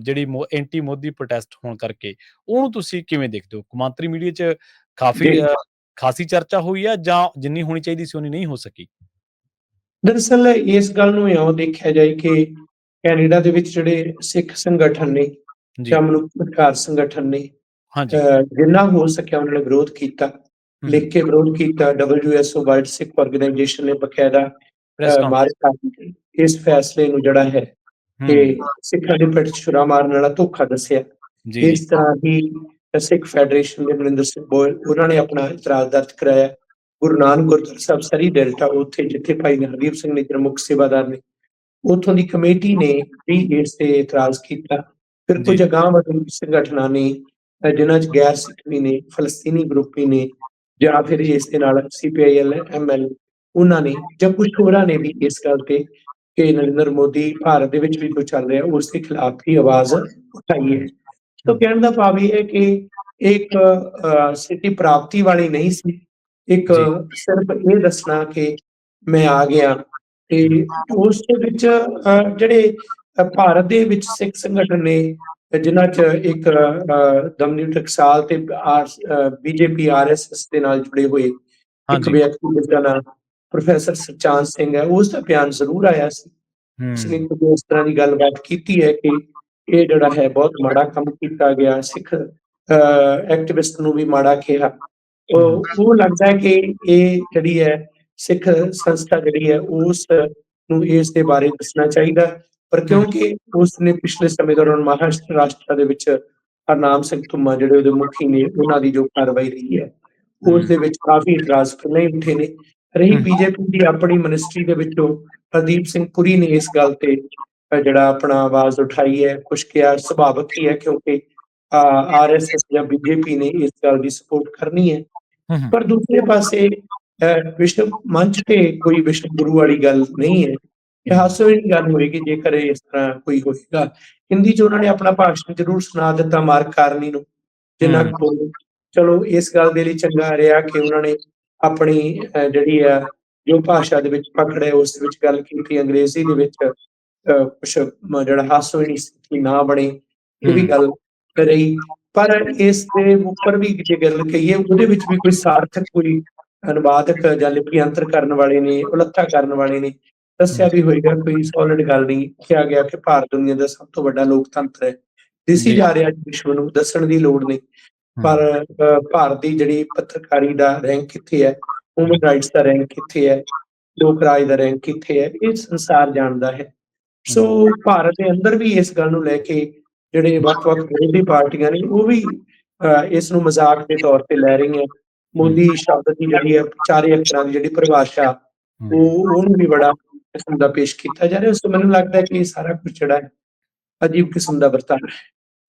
ਜਿਹੜੀ ਐਂਟੀ ਮੋਦੀ ਪ੍ਰੋਟੈਸਟ ਹੋਣ ਕਰਕੇ, ਉਹਨੂੰ ਤੁਸੀਂ ਕਿਵੇਂ ਦੇਖਦੇ ਹੋ? ਕੌਮਾਂਤਰੀ ਮੀਡੀਆ 'ਚ ਕਾਫ਼ੀ ਜੀ, ਖਾਸੀ ਚਰਚਾ ਹੋਈ ਆ ਜਾਂ ਜਿੰਨੀ ਹੋਣੀ ਚਾਹੀਦੀ ਸੀ ਓਨੀ ਨਹੀਂ ਹੋ ਸਕੀ? ਦਰਅਸਲ ਇਸ ਗੱਲ ਨੂੰ ਇਉਂ ਦੇਖਿਆ ਜਾਏ ਕਿ ਕੈਨੇਡਾ ਦੇ ਵਿੱਚ ਜਿਹੜੇ ਸਿੱਖ ਸੰਗਠਨ ਨੇ ਜੀ। ਜਾਂ ਮਨੁੱਖ ਅਧਿਕਾਰ ਸੰਗਠਨ ਨੇ, ਹਾਂਜੀ। ਜਿੰਨਾ ਹੋ ਸਕਿਆ ਉਹਨਾਂ ਨੇ ਵਿਰੋਧ ਕੀਤਾ, ਹੂੰ, ਲਿਖ ਹੂੰ। ਕੇ ਵਿਰੋਧ ਕੀਤਾ। WSO ਵਰਲਡ ਸਿੱਖ ਆਰਗੇਨਾਈਜੇਸ਼ਨ ਨੇ ਬਕਾਇਦਾ ਪ੍ਰੈਸ ਮਾਰਚ ਕਾਨਫਰੰਸ। ਕਰਕੇ ਇਸ ਫੈਸਲੇ ਨੂੰ ਜਿਹੜਾ ਹੈ ਕਿ ਹੂੰ। ਸਿੱਖਾਂ ਦੇ ਪਿੱਠ 'ਚ ਛੁਰਾ ਮਾਰਨ ਵਾਲਾ ਧੋਖਾ ਦੱਸਿਆ। ਜੀ, ਜੀ। ਇਸ ਤਰ੍ਹਾਂ ਹੀ ਸਿੱਖ ਫੈਡਰੇਸ਼ਨ ਦੇ ਮਨਿੰਦਰ ਸਿੰਘ ਗੋਇਲ ਉਹਨਾਂ ਨੇ ਆਪਣਾ ਇਤਰਾਜ਼ ਦਰਜ ਕਰਾਇਆ। ਗੁਰੂ ਨਾਨਕ ਗੁਰਦੁਆਰਾ ਸਾਹਿਬ ਸਰੀ ਡੈਲਟਾ ਉੱਥੇ ਜਿੱਥੇ ਭਾਈ ਹਰਦੀਪ ਸਿੰਘ ਨੇ ਪ੍ਰਮੁੱਖ ਸੇਵਾਦਾਰ ਨੇ, ਉੱਥੋਂ ਦੀ ਕਮੇਟੀ ਨੇ ਵੀ ਇਸ ਤੇ ਇਤਰਾਜ਼ ਕੀਤਾ। ਫਿਰ ਜੀ। ਕੁਝ ਅਗਾਂਹਵਧੂ ਸੰਗਠਨਾਂ ਨੇ, ਜਿਨ੍ਹਾਂ 'ਚ ਗੈਰ ਸਿੱਖ ਵੀ ਨੇ, ਫਲਸਤੀਨੀ ਗਰੁੱਪ ਵੀ ਨੇ, ਜਾਂ ਫਿਰ ਇਸ ਦੇ ਨਾਲ CPIL, ML ਉਹਨਾਂ ਨੇ, ਜਾਂ ਕੁਝ ਹੋਰਾਂ ਨੇ ਵੀ ਇਸ ਗੱਲ ਤੇ ਕਿ ਨਰਿੰਦਰ ਮੋਦੀ ਭਾਰਤ ਦੇ ਵਿੱਚ ਵੀ ਜੋ ਚੱਲ ਰਿਹਾ ਉਸ ਦੇ ਖਿਲਾਫ ਹੀ ਆਵਾਜ਼ ਉਠਾਈ ਹੈ। ਤਾਂ ਹੂੰ। ਕਹਿਣ ਦਾ ਭਾਵ ਇਹ ਹੈ ਕਿ ਇੱਕ ਸਿੱਧੀ ਪ੍ਰਾਪਤੀ ਵਾਲੀ ਨਹੀਂ ਸੀ। ਇੱਕ ਜੀ। ਸਿਰਫ ਇਹ ਦੱਸਣਾ ਕਿ ਮੈਂ ਆ ਗਿਆ ਤੇ ਹੂੰ, ਉਸ ਦੇ ਵਿੱਚ ਜਿਹੜੇ ਭਾਰਤ ਦੇ ਵਿੱਚ ਸਿੱਖ ਸੰਗਠਨ ਨੇ, ਜਿਨ੍ਹਾਂ 'ਚ ਇੱਕ ਦਮਦਮੀ ਟਕਸਾਲ ਤੇ BJP RSS ਦੇ ਨਾਲ ਜੁੜੇ ਹੋਏ ਇੱਕ ਹਾਂਜੀ। ਵਿਅਕਤੀ ਜਿਸਦਾ ਨਾਮ ਪ੍ਰੋਫੈਸਰ ਸੁਖਚੈਨ ਸਿੰਘ ਹੈ, ਉਸ ਦਾ ਬਿਆਨ ਜ਼ਰੂਰ ਆਇਆ ਸੀ। ਉਸਨੇ ਹੂੰ, ਕੁਝ ਇਸ ਤਰ੍ਹਾਂ ਦੀ ਗੱਲਬਾਤ ਕੀਤੀ ਹੈ ਕਿ ਇਹ ਜਿਹੜਾ ਹੈ ਬਹੁਤ ਮਾੜਾ ਕੰਮ ਕੀਤਾ ਗਿਆ, ਸਿੱਖ ਐਕਟਿਵਿਸਟ ਨੂੰ ਵੀ ਮਾੜਾ ਕਿਹਾ। ਹੂੰ, ਉਹ ਲੱਗਦਾ ਹੈ ਕਿ ਇਹ ਜਿਹੜੀ ਹੈ ਸਿੱਖ ਸੰਸਥਾ ਜਿਹੜੀ ਹੈ ਉਸ ਨੂੰ ਇਸ ਦੇ ਬਾਰੇ ਦੱਸਣਾ ਚਾਹੀਦਾ। ਪਰ ਹੂੰ, ਕਿਉਂਕਿ ਉਸ ਨੇ ਪਿਛਲੇ ਸਮੇਂ ਦੌਰਾਨ ਮਹਾਰਾਸ਼ਟਰ ਦੇ ਵਿੱਚ ਹਰਨਾਮ ਸਿੰਘ ਧੁੰਮਾ ਜਿਹੜੇ ਉਹਦੇ ਮੁਖੀ ਨੇ, ਉਹਨਾਂ ਦੀ ਜੋ ਕਾਰਵਾਈ ਰਹੀ ਹੈ ਉਸ ਹੂੰ, ਦੇ ਵਿੱਚ ਕਾਫੀ ਇਤਰਾਜ਼ ਪਹਿਲਾਂ ਹੀ ਉੱਠੇ ਨੇ। ਰਹੀ ਹੂੰ, BJP ਦੀ ਆਪਣੀ ਮਿਨਿਸਟਰੀ ਦੇ ਵਿੱਚੋਂ ਹਰਦੀਪ ਸਿੰਘ ਪੁਰੀ ਨੇ ਇਸ ਗੱਲ ਤੇ ਜਿਹੜਾ ਆਪਣਾ ਆਵਾਜ਼ ਉਠਾਈ ਹੈ, ਕੁਛ ਕਿਹਾ ਸੁਭਾਵਿਕ ਹੀ ਹੈ ਕਿਉਂਕਿ RSS ਜਾਂ BJP ਨੇ ਇਸ ਗੱਲ ਦੀ ਸਪੋਰਟ ਕਰਨੀ ਹੈ। ਹੂੰ, ਹੂੰ, ਪਰ ਦੂਸਰੇ ਪਾਸੇ ਵਿਸ਼ਵ ਮੰਚ ਤੇ ਕੋਈ ਵਿਸ਼ਵ ਗੁਰੂ ਵਾਲੀ ਗੱਲ ਨਹੀਂ ਹੈ। ਇਹ ਹੂੰ, ਹਾਸੋ ਦੀ ਗੱਲ ਹੋਏਗੀ ਜੇਕਰ ਇਸ ਤਰ੍ਹਾਂ ਕੋਈ ਹੋਏਗਾ। ਹਿੰਦੀ 'ਚ ਉਹਨਾਂ ਨੇ ਆਪਣਾ ਭਾਸ਼ਣ ਜ਼ਰੂਰ ਸੁਣਾ ਦਿੱਤਾ ਮਾਰਕ ਕਾਰਨੀ ਨੂੰ, ਜਿੰਨਾ ਹੂੰ, ਕੁ ਬੋਲੇ। ਚਲੋ ਇਸ ਗੱਲ ਦੇ ਲਈ ਚੰਗਾ ਰਿਹਾ ਕਿ ਉਹਨਾਂ ਨੇ ਆਪਣੀ ਜਿਹੜੀ ਆ ਜੋ ਭਾਸ਼ਾ ਦੇ ਵਿੱਚ ਪਕੜ ਹੈ ਉਸ ਵਿੱਚ ਗੱਲ ਕੀਤੀ। ਅੰਗਰੇਜ਼ੀ ਦੇ ਵਿੱਚ ਕੁਛ ਜਿਹੜਾ ਹਾਸੋਹੀਣੀ ਸਥਿਤੀ ਨਾ ਬਣੇ, ਇਹ ਵੀ ਹੂੰ, ਗੱਲ ਰਹੀ। ਪਰ ਇਸ ਦੇ ਉੱਪਰ ਵੀ ਜੇ ਗੱਲ ਕਹੀਏ ਉਹਦੇ ਵਿੱਚ ਵੀ ਕੋਈ ਸਾਰਥਕ ਕੋਈ ਅਨੁਵਾਦਕ ਜਾਂ ਲਿਪੀਅੰਤਰ ਕਰਨ ਵਾਲੇ ਨੇ, ਉਲੱਥਾ ਕਰਨ ਵਾਲੇ ਨੇ ਦੱਸਿਆ ਵੀ ਹੋਏਗਾ। ਕੋਈ ਸੋਲਿਡ ਗੱਲ ਨਹੀਂ ਕਿਹਾ ਗਿਆ ਕਿ ਭਾਰਤ ਦੁਨੀਆ ਦਾ ਸਭ ਤੋਂ ਵੱਡਾ ਲੋਕਤੰਤਰ ਹੈ। ਦਿਸੀ ਜੀ। ਜਾ ਰਿਹਾ ਵਿਸ਼ਵ ਨੂੰ, ਦੱਸਣ ਦੀ ਲੋੜ ਨਹੀਂ। ਪਰ ਹੂੰ, ਭਾਰਤ ਦੀ ਜਿਹੜੀ ਪੱਤਰਕਾਰੀ ਦਾ ਰੈਂਕ ਕਿੱਥੇ ਹੈ, ਹਿਊਮਨ ਰਾਈਟਸ ਦਾ ਰੈਂਕ ਕਿੱਥੇ ਹੈ, ਲੋਕ ਰਾਜ ਦਾ ਰੈਂਕ ਕਿੱਥੇ ਹੈ, ਇਹ ਸੰਸਾਰ ਜਾਣਦਾ ਹੈ। ਸੋ ਹੂੰ, ਭਾਰਤ ਦੇ ਅੰਦਰ ਵੀ ਇਸ ਗੱਲ ਨੂੰ ਲੈ ਕੇ ਜਿਹੜੇ ਵੱਖ-ਵੱਖ ਵਿਰੋਧੀ ਪਾਰਟੀਆਂ ਨੇ ਉਹ ਵੀ ਇਸ ਨੂੰ ਮਜ਼ਾਕ ਦੇ ਤੌਰ ਤੇ ਲੈ ਰਹੀਆਂ। ਹੂੰ, ਮੋਦੀ ਸ਼ਬਦ ਦੀ ਜਿਹੜੀ ਹੈ ਚਾਰੇ ਅੱਖਰਾਂ ਦੀ ਜਿਹੜੀ ਪਰਿਭਾਸ਼ਾ ਹੂੰ। ਉਹਨੂੰ ਵੀ ਬੜਾ ਕਿਸਮ ਦਾ ਪੇਸ਼ ਕੀਤਾ ਜਾ ਰਿਹਾ। ਸੋ ਮੈਨੂੰ ਲੱਗਦਾ ਹੈ ਕਿ ਇਹ ਸਾਰਾ ਕੁਝ ਜਿਹੜਾ ਹੈ ਅਜੀਬ ਕਿਸਮ ਦਾ ਵਰਤਾਰਾ ਹੈ।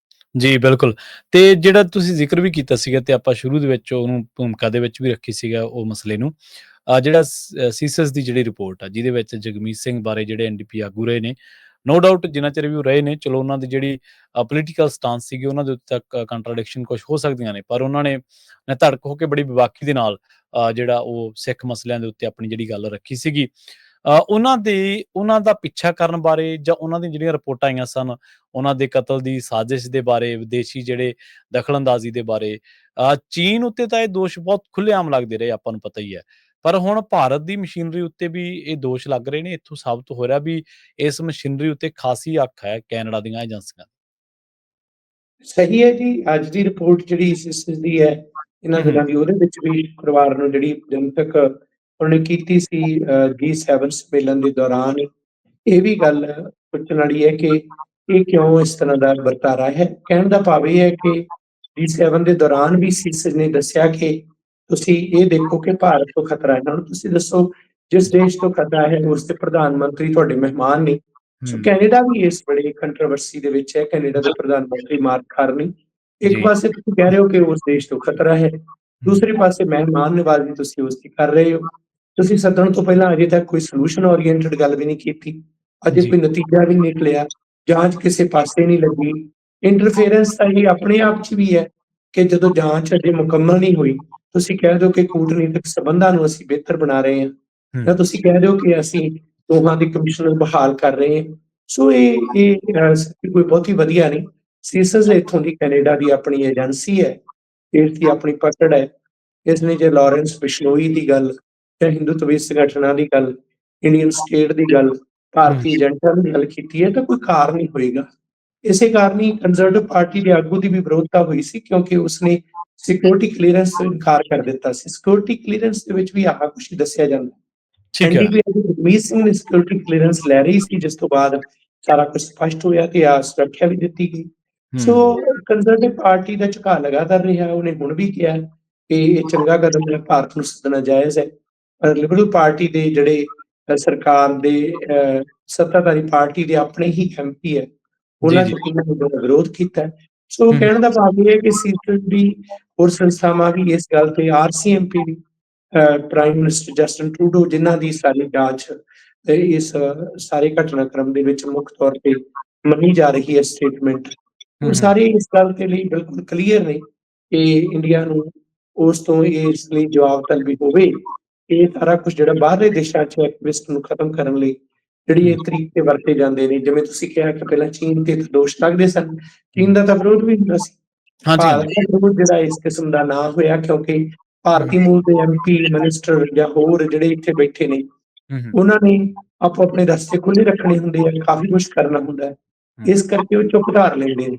ਜੀ, ਬਿਲਕੁਲ। ਤੇ ਜਿਹੜਾ ਤੁਸੀਂ ਜ਼ਿਕਰ ਵੀ ਕੀਤਾ ਸੀਗਾ ਤੇ ਆਪਾਂ ਸ਼ੁਰੂ ਦੇ ਵਿੱਚ ਉਹਨੂੰ ਭੂਮਿਕਾ ਦੇ ਵਿੱਚ ਵੀ ਰੱਖੀ ਸੀਗਾ ਉਹ ਮਸਲੇ ਨੂੰ। ਜਿਹੜਾ ਸੀਸਸ ਦੀ ਜਿਹੜੀ ਰਿਪੋਰਟ ਆ ਜਿਹਦੇ ਵਿੱਚ ਜਗਮੀਤ ਸਿੰਘ ਬਾਰੇ ਜਿਹੜੇ NDP ਆਗੂ ਰਹੇ ਨੇ, ਨੋ ਡਾਊਟ ਜਿੰਨਾ ਚਿਰ ਵੀ ਉਹ ਰਹੇ ਨੇ, ਚਲੋ ਉਹਨਾਂ ਦੀ ਜਿਹੜੀ ਪੋਲੀਟੀਕਲ ਸਟਾਂਸ ਸੀਗੀ ਉਹਨਾਂ ਦੇ ਉੱਤੇ ਤੱਕ ਕੰਟਰਾਡਿਕਸ਼ਨ ਕੁਛ ਹੋ ਸਕਦੀਆਂ ਨੇ, ਪਰ ਉਹਨਾਂ ਨੇ ਨਿਧੜਕ ਹੋ ਕੇ ਬੜੀ ਬੇਬਾਕੀ ਦੇ ਨਾਲ ਜਿਹੜਾ ਉਹ ਸਿੱਖ ਮਸਲਿਆਂ ਦੇ ਉੱਤੇ ਆਪਣੀ ਜਿਹੜੀ ਗੱਲ ਰੱਖੀ ਸੀਗੀ। ਉਹਨਾਂ ਦਾ ਪਿੱਛਾ ਕਰਨ ਬਾਰੇ ਜਾਂ ਉਹਨਾਂ ਦੀਆਂ ਜਿਹੜੀਆਂ ਰਿਪੋਰਟਾਂ ਆਈਆਂ ਸਨ, ਉਹਨਾਂ ਦੇ ਕਤਲ ਦੀ ਸਾਜ਼ਿਸ਼ ਦੇ ਬਾਰੇ, ਵਿਦੇਸ਼ੀ ਜਿਹੜੇ ਦਖਲ-ਅੰਦਾਜ਼ੀ ਦੇ ਬਾਰੇ, ਚੀਨ ਉੱਤੇ ਤਾਂ ਇਹ ਦੋਸ਼ ਬਹੁਤ ਖੁੱਲ੍ਹੇਆਮ ਲੱਗਦੇ ਰਹੇ, ਆਪਾਂ ਨੂੰ ਪਤਾ ਹੀ ਹੈ। ਪਰ ਹੁਣ ਭਾਰਤ ਦੀ ਮਸ਼ੀਨਰੀ ਉੱਤੇ ਵੀ ਇਹ ਦੋਸ਼ ਲੱਗ ਰਹੇ ਨੇ। ਇੱਥੋਂ ਸਾਬਤ ਹੋ ਰਿਹਾ ਵੀ ਇਸ ਮਸ਼ੀਨਰੀ ਉੱਤੇ ਖਾਸੀ ਅੱਖ ਹੈ ਕੈਨੇਡਾ ਦੀਆਂ ਏਜੰਸੀਆਂ ਦੀ। ਸਹੀ ਹੈ ਜੀ। ਅੱਜ ਦੀ ਰਿਪੋਰਟ ਜਿਹੜੀ ISIS ਦੀ ਹੈ, ਇਹਨਾਂ ਹੂੰ, ਹੂੰ, ਦਿਨਾਂ ਦੀ, ਉਹਦੇ ਵਿੱਚ ਵੀ ਪਰਿਵਾਰ ਨੂੰ ਜਿਹੜੀ ਜਨਤਕ ਉਹਨੇ ਕੀਤੀ ਸੀ G7 ਸੰਮੇਲਨ ਦੇ ਦੌਰਾਨ, ਇਹ ਵੀ ਗੱਲ ਪੁੱਛਣ ਵਾਲੀ ਹੈ ਕਿ ਇਹ ਕਿਉਂ ਇਸ ਤਰ੍ਹਾਂ ਦਾ ਵਰਤਾਰਾ ਹੈ। ਕਹਿਣ ਦਾ ਭਾਵ ਇਹ ਹੈ ਕਿ G7 ਦੇ ਦੌਰਾਨ ਵੀ ਸੀਸਸ ਨੇ ਦੱਸਿਆ ਕਿ ਤੁਸੀਂ ਇਹ ਦੇਖੋ ਕਿ ਭਾਰਤ ਤੋਂ ਖਤਰਾ ਹੈ। ਹੁਣ ਤੁਸੀਂ ਦੱਸੋ, ਜਿਸ ਦੇਸ਼ ਤੋਂ ਖਤਰਾ ਹੈ ਉਸ ਦੇ ਪ੍ਰਧਾਨ ਮੰਤਰੀ ਤੁਹਾਡੇ ਮਹਿਮਾਨ ਨੇ। ਸੋ ਕੈਨੇਡਾ ਵੀ ਇਸ ਬੜੀ ਕੰਟਰੋਵਰਸੀ ਦੇ ਵਿੱਚ ਹੈ। ਕੈਨੇਡਾ ਦੇ ਪ੍ਰਧਾਨ ਮੰਤਰੀ ਮਾਰਕ ਕਾਰਨੀ, ਇੱਕ ਜੀ ਪਾਸੇ ਤੁਸੀਂ ਕਹਿ ਰਹੇ ਹੋ ਕਿ ਉਸ ਦੇਸ਼ ਤੋਂ ਖਤਰਾ ਹੈ, ਦੂਸਰੇ ਪਾਸੇ ਮਹਿਮਾਨ ਨਵਾਜ਼ੀ ਤੁਸੀਂ ਉਸ ਦੀ ਕਰ ਰਹੇ ਹੋ। ਤੁਸੀਂ ਸੱਦਣ ਤੋਂ ਪਹਿਲਾਂ ਅਜੇ ਤੱਕ ਕੋਈ ਸੋਲੂਸ਼ਨ ਓਰੀਐਂਟਡ ਗੱਲ ਵੀ ਨਹੀਂ ਕੀਤੀ, ਅਜੇ ਜੀ ਕੋਈ ਨਤੀਜਾ ਵੀ ਨਹੀਂ ਨਿਕਲਿਆ, ਜਾਂਚ ਕਿਸੇ ਪਾਸੇ ਨਹੀਂ ਲੱਗੀ। ਇੰਟਰਫੇਰੈਂਸ ਤਾਂ ਇਹ ਆਪਣੇ ਆਪ 'ਚ ਵੀ ਹੈ ਕਿ ਜਦੋਂ ਜਾਂਚ ਅਜੇ ਮੁਕੰਮਲ ਨਹੀਂ ਹੋਈ, ਤੁਸੀਂ ਕਹਿ ਦਿਓ ਕਿ ਕੂਟਨੀਤਿਕ ਸੰਬੰਧਾਂ ਨੂੰ ਅਸੀਂ ਬਿਹਤਰ ਬਣਾ ਰਹੇ ਹਾਂ, ਜਾਂ ਤੁਸੀਂ ਕਹਿ ਦਿਓ ਕਿ ਅਸੀਂ ਦੋਹਾਂ ਦੀ ਕਮਿਸ਼ਨਰ ਬਹਾਲ ਕਰ ਰਹੇ ਹਾਂ। ਸੋ ਇਹ ਕੋਈ ਬਹੁਤੀ ਵਧੀਆ ਨਹੀਂ। ਸੀਸਸ ਇੱਥੋਂ ਦੀ ਕੈਨੇਡਾ ਦੀ ਆਪਣੀ ਏਜੰਸੀ ਹੈ, ਇਸ ਦੀ ਆਪਣੀ ਪਕੜ ਹੈ। ਇਸ ਨੇ ਜੇ ਲਾਰੈਂਸ ਬਿਸ਼ਨੋਈ ਦੀ ਗੱਲ ਜਾਂ ਹਿੰਦੂਤਵੀ ਸੰਗਠਨਾਂ ਦੀ ਗੱਲ, ਇੰਡੀਅਨ ਸਟੇਟ ਦੀ ਗੱਲ, ਭਾਰਤੀ ਏਜੰਟਾਂ ਦੀ ਗੱਲ ਕੀਤੀ ਹੈ ਤਾਂ ਕੋਈ ਕਾਰਨ ਹੀ ਹੋਏਗਾ। ਇਸੇ ਕਾਰਨ ਹੀ ਕੰਜ਼ਰਵੇਟਿਵ ਪਾਰਟੀ ਦੇ ਆਗੂ ਦੀ ਵੀ ਵਿਰੋਧਤਾ ਹੋਈ ਸੀ, ਕਿਉਂਕਿ ਉਸਨੇ ਸਿਕਿਉਰਿਟੀ ਕਲੀਅਰੈਂਸ ਤੋਂ ਇਨਕਾਰ ਕਰ ਦਿੱਤਾ ਸੀ। ਸਿਕਿਉਰਿਟੀ ਕਲੀਅਰੈਂਸ ਦੇ ਵਿੱਚ ਵੀ ਆਹ ਕੁਛ ਦੱਸਿਆ ਜਾਂਦਾ। ਠੀਕ ਹੈ। ਐਨਡੀਪੀ ਜਗਮੀਤ ਸਿੰਘ ਨੇ ਸਿਕਿਉਰਿਟੀ ਕਲੀਅਰੈਂਸ ਲੈ ਰਹੀ ਸੀ, ਜਿਸ ਤੋਂ ਬਾਅਦ ਸਾਰਾ ਕੁਝ ਸਪਸ਼ਟ ਹੋਇਆ ਤੇ ਆ ਸੁਰੱਖਿਆ ਵੀ ਦਿੱਤੀ ਗਈ। ਸੋ ਕੰਜ਼ਰਵੇਟਿਵ ਪਾਰਟੀ ਦਾ ਝੁਕਾਅ ਲਗਾਤਾਰ ਰਿਹਾ। ਉਹਨੇ ਹੁਣ ਵੀ ਕਿਹਾ ਕਿ ਇਹ ਚੰਗਾ ਕਦਮ ਹੈ, ਭਾਰਤ ਨੂੰ ਸੱਦਣਾ ਜਾਇਜ਼ ਹੈ। ਪਰ ਲਿਬਰਲ ਪਾਰਟੀ ਦੇ ਜਿਹੜੇ ਸਰਕਾਰ ਦੇ ਸੱਤਾਧਾਰੀ ਪਾਰਟੀ ਦੇ ਆਪਣੇ ਹੀ ਐਮਪੀ ਹੈ, ਜੀ ਉਹਨਾਂ ਜੀ ਤੋਂ ਕਿੰਨਾ ਵਿਰੋਧ ਕੀਤਾ ਹੈ। ਸੋ ਕਹਿਣ ਦਾ ਭਾਵ ਇਹ ਹੈ ਕਿ ਸੀਸਸ ਵੀ ਹੋਰ ਸੰਸਥਾਵਾਂ ਵੀ ਇਸ ਗੱਲ ਤੇ, ਆਰਸੀਐਮਪੀ ਵੀ, ਪ੍ਰਾਈਮ ਮਿਨਿਸਟਰ ਜਸਟਿਨ ਟਰੂਡੋ, ਜਿਨ੍ਹਾਂ ਦੀ ਸਾਰੀ ਜਾਂਚ ਇਸ ਸਾਰੇ ਘਟਨਾਕ੍ਰਮ ਦੇ ਵਿੱਚ ਮੁੱਖ ਤੌਰ ਤੇ ਮੰਨੀ ਜਾ ਰਹੀ ਹੈ ਸਟੇਟਮੈਂਟ, ਉਹ ਸਾਰੇ ਇਸ ਗੱਲ ਦੇ ਲਈ ਬਿਲਕੁਲ ਕਲੀਅਰ ਨੇ ਕਿ ਇੰਡੀਆ ਨੂੰ ਉਸ ਤੋਂ ਇਸ ਲਈ ਜਵਾਬ ਤਲਬੀ ਹੋਵੇ। ਇਹ ਸਾਰਾ ਕੁਝ ਜਿਹੜਾ ਬਾਹਰਲੇ ਦੇਸ਼ਾਂ 'ਚ ਐਕਟਿਵਿਸਟ ਨੂੰ ਖਤਮ ਕਰਨ ਲਈ ਜਿਹੜੀ ਇਹ ਤਰੀਕੇ ਵਰਤੇ ਜਾਂਦੇ ਨੇ, ਜਿਵੇਂ ਤੁਸੀਂ ਕਿਹਾ ਕਿ ਪਹਿਲਾਂ ਚੀਨ ਤੇ ਦੋਸ਼ ਲੱਗਦੇ ਸਨ, ਚੀਨ ਦਾ ਤਾਂ ਵਿਰੋਧ ਵੀ ਹੁੰਦਾ ਸੀ। ਹਾਂਜੀ ਭਾਰਤ ਹਾਂਜੀ ਦਾ ਵਿਰੋਧ ਜਿਹੜਾ ਇਸ ਕਿਸਮ ਦਾ ਨਾ ਹੋਇਆ, ਕਿਉਂਕਿ ਭਾਰਤੀ ਮੂਲ ਦੇ ਐਮਪੀ, ਮਿਨਿਸਟਰ ਜਾਂ ਹੋਰ ਜਿਹੜੇ ਇੱਥੇ ਬੈਠੇ ਨੇ, ਉਹਨਾਂ ਨੇ ਆਪੋ ਆਪਣੇ ਰਸਤੇ ਖੁੱਲੇ ਰੱਖਣੇ ਹੁੰਦੇ ਆ, ਕਾਫੀ ਕੁਛ ਕਰਨਾ ਹੁੰਦਾ ਹੈ। ਇਸ ਕਰਕੇ ਉਹ ਚੁੱਪ ਧਾਰ ਲੈਂਦੇ ਨੇ।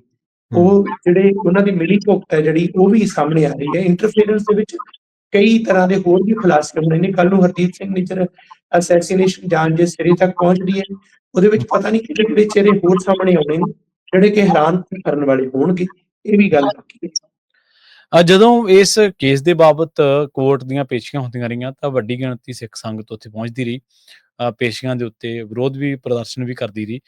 ਉਹ ਜਿਹੜੇ ਉਹਨਾਂ ਦੀ ਮਿਲੀ ਭੁਗਤ ਹੈ ਜਿਹੜੀ, ਉਹ ਵੀ ਸਾਹਮਣੇ ਆ ਰਹੀ ਹੈ। ਇੰਟਰਫੇਰੈਂਸ ਦੇ ਵਿੱਚ ਕਈ ਤਰ੍ਹਾਂ ਦੇ ਹੋਰ ਵੀ ਖੁਲਾਸੇ ਹੋਣੇ ਨੇ। ਕੱਲ ਨੂੰ ਹਰਦੀਪ ਸਿੰਘ ਨਿੱਜਰ ਅਸੈਸੀਨੇਸ਼ਨ ਜਾਂਚ ਜੇ ਸਿਰੇ ਤੱਕ ਪਹੁੰਚਦੀ ਹੈ, ਉਹਦੇ ਵਿੱਚ ਪਤਾ ਨਹੀਂ ਕਿਹੜੇ ਕਿਹੜੇ ਚਿਹਰੇ ਹੋਰ ਸਾਹਮਣੇ ਆਉਣੇ ਨੇ, ਜਿਹੜੇ ਕਿ ਹੈਰਾਨ ਕਰਨ ਵਾਲੇ ਹੋਣਗੇ। ਇਹ ਵੀ ਗੱਲ ਬਾਕੀ ਹੈ। ਜਦੋਂ ਇਸ ਕੇਸ ਦੇ ਬਾਬਤ ਕੋਰਟ ਦੀਆਂ ਪੇਸ਼ੀਆਂ ਹੁੰਦੀਆਂ ਰਹੀਆਂ ਤਾਂ ਵੱਡੀ ਗਿਣਤੀ ਸਿੱਖ ਸੰਗਤ ਉੱਥੇ ਪਹੁੰਚਦੀ ਰਹੀ, ਪੇਸ਼ੀਆਂ ਦੇ ਉੱਤੇ ਵਿਰੋਧ ਵੀ, ਪ੍ਰਦਰਸ਼ਨ ਵੀ ਕਰਦੀ ਰਹੀ।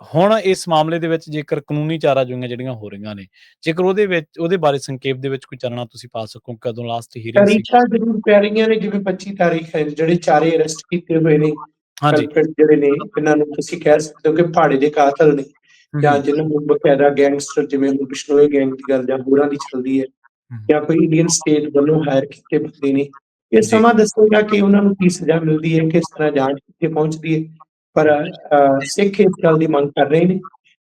ਹੁਣ ਇਸ ਮਾਮਲੇ ਦੇ ਵਿੱਚ ਜੇਕਰ ਕਾਨੂੰਨੀ ਚਾਰਾਜੋਈਆਂ ਜਿਹੜੀਆਂ ਹੋ ਰਹੀਆਂ ਨੇ, ਜੇਕਰ ਉਹਦੇ ਬਾਰੇ ਸੰਖੇਪ ਦੇ ਵਿੱਚ ਕੋਈ ਚਾਨਣਾ ਤੁਸੀਂ ਪਾ ਸਕੋ, ਕਦੋਂ ਲਾਸਟ ਹੀਅਰਿੰਗ ਸੀ? ਤਾਰੀਖਾਂ ਜ਼ਰੂਰ ਪੈ ਰਹੀਆਂ ਨੇ, ਜਿਵੇਂ 25 ਤਾਰੀਖ ਹੈ, ਜਿਹੜੇ ਚਾਰੇ ਅਰੈਸਟ ਕੀਤੇ ਹੋਏ ਨੇ ਹਾਂਜੀ। ਕਲਪ੍ਰਿਟ ਜਿਹੜੇ ਨੇ, ਇਹਨਾਂ ਨੂੰ ਤੁਸੀਂ ਕਹਿ ਸਕਦੇ ਹੋ ਕਿ ਪਹਾੜੇ ਦੇ ਕਾਤਲ ਨੇ, ਜਾਂ ਜਿਹਨਾਂ ਨੂੰ ਬਕਾਇਦਾ ਗੈਂਗਸਟਰ, ਜਿਵੇਂ ਹੁਣ ਬਿਸ਼ਨੋਈ ਗੈਂਗ ਦੀ ਗੱਲ ਜਾਂ ਹੋਰਾਂ ਦੀ ਚੱਲਦੀ ਹੈ, ਜਾਂ ਕੋਈ ਇੰਡੀਅਨ ਸਟੇਟ ਵੱਲੋਂ ਹਾਇਰ ਕੀਤੇ ਬੰਦੇ ਨੇ। ਇਹ ਜੀ ਸਮਾਂ ਦੱਸੇਗਾ ਕਿ ਉਹਨਾਂ ਨੂੰ ਕੀ ਸਜ਼ਾ ਮਿਲਦੀ ਹੈ, ਕਿਸ ਤਰ੍ਹਾਂ ਜਾਂਚ ਕਿੱਥੇ ਪਹੁੰਚਦੀ ਹੈ। ਪਰ ਸਿੱਖ ਇਸ ਗੱਲ ਦੀ ਮੰਗ ਕਰ ਰਹੇ ਨੇ।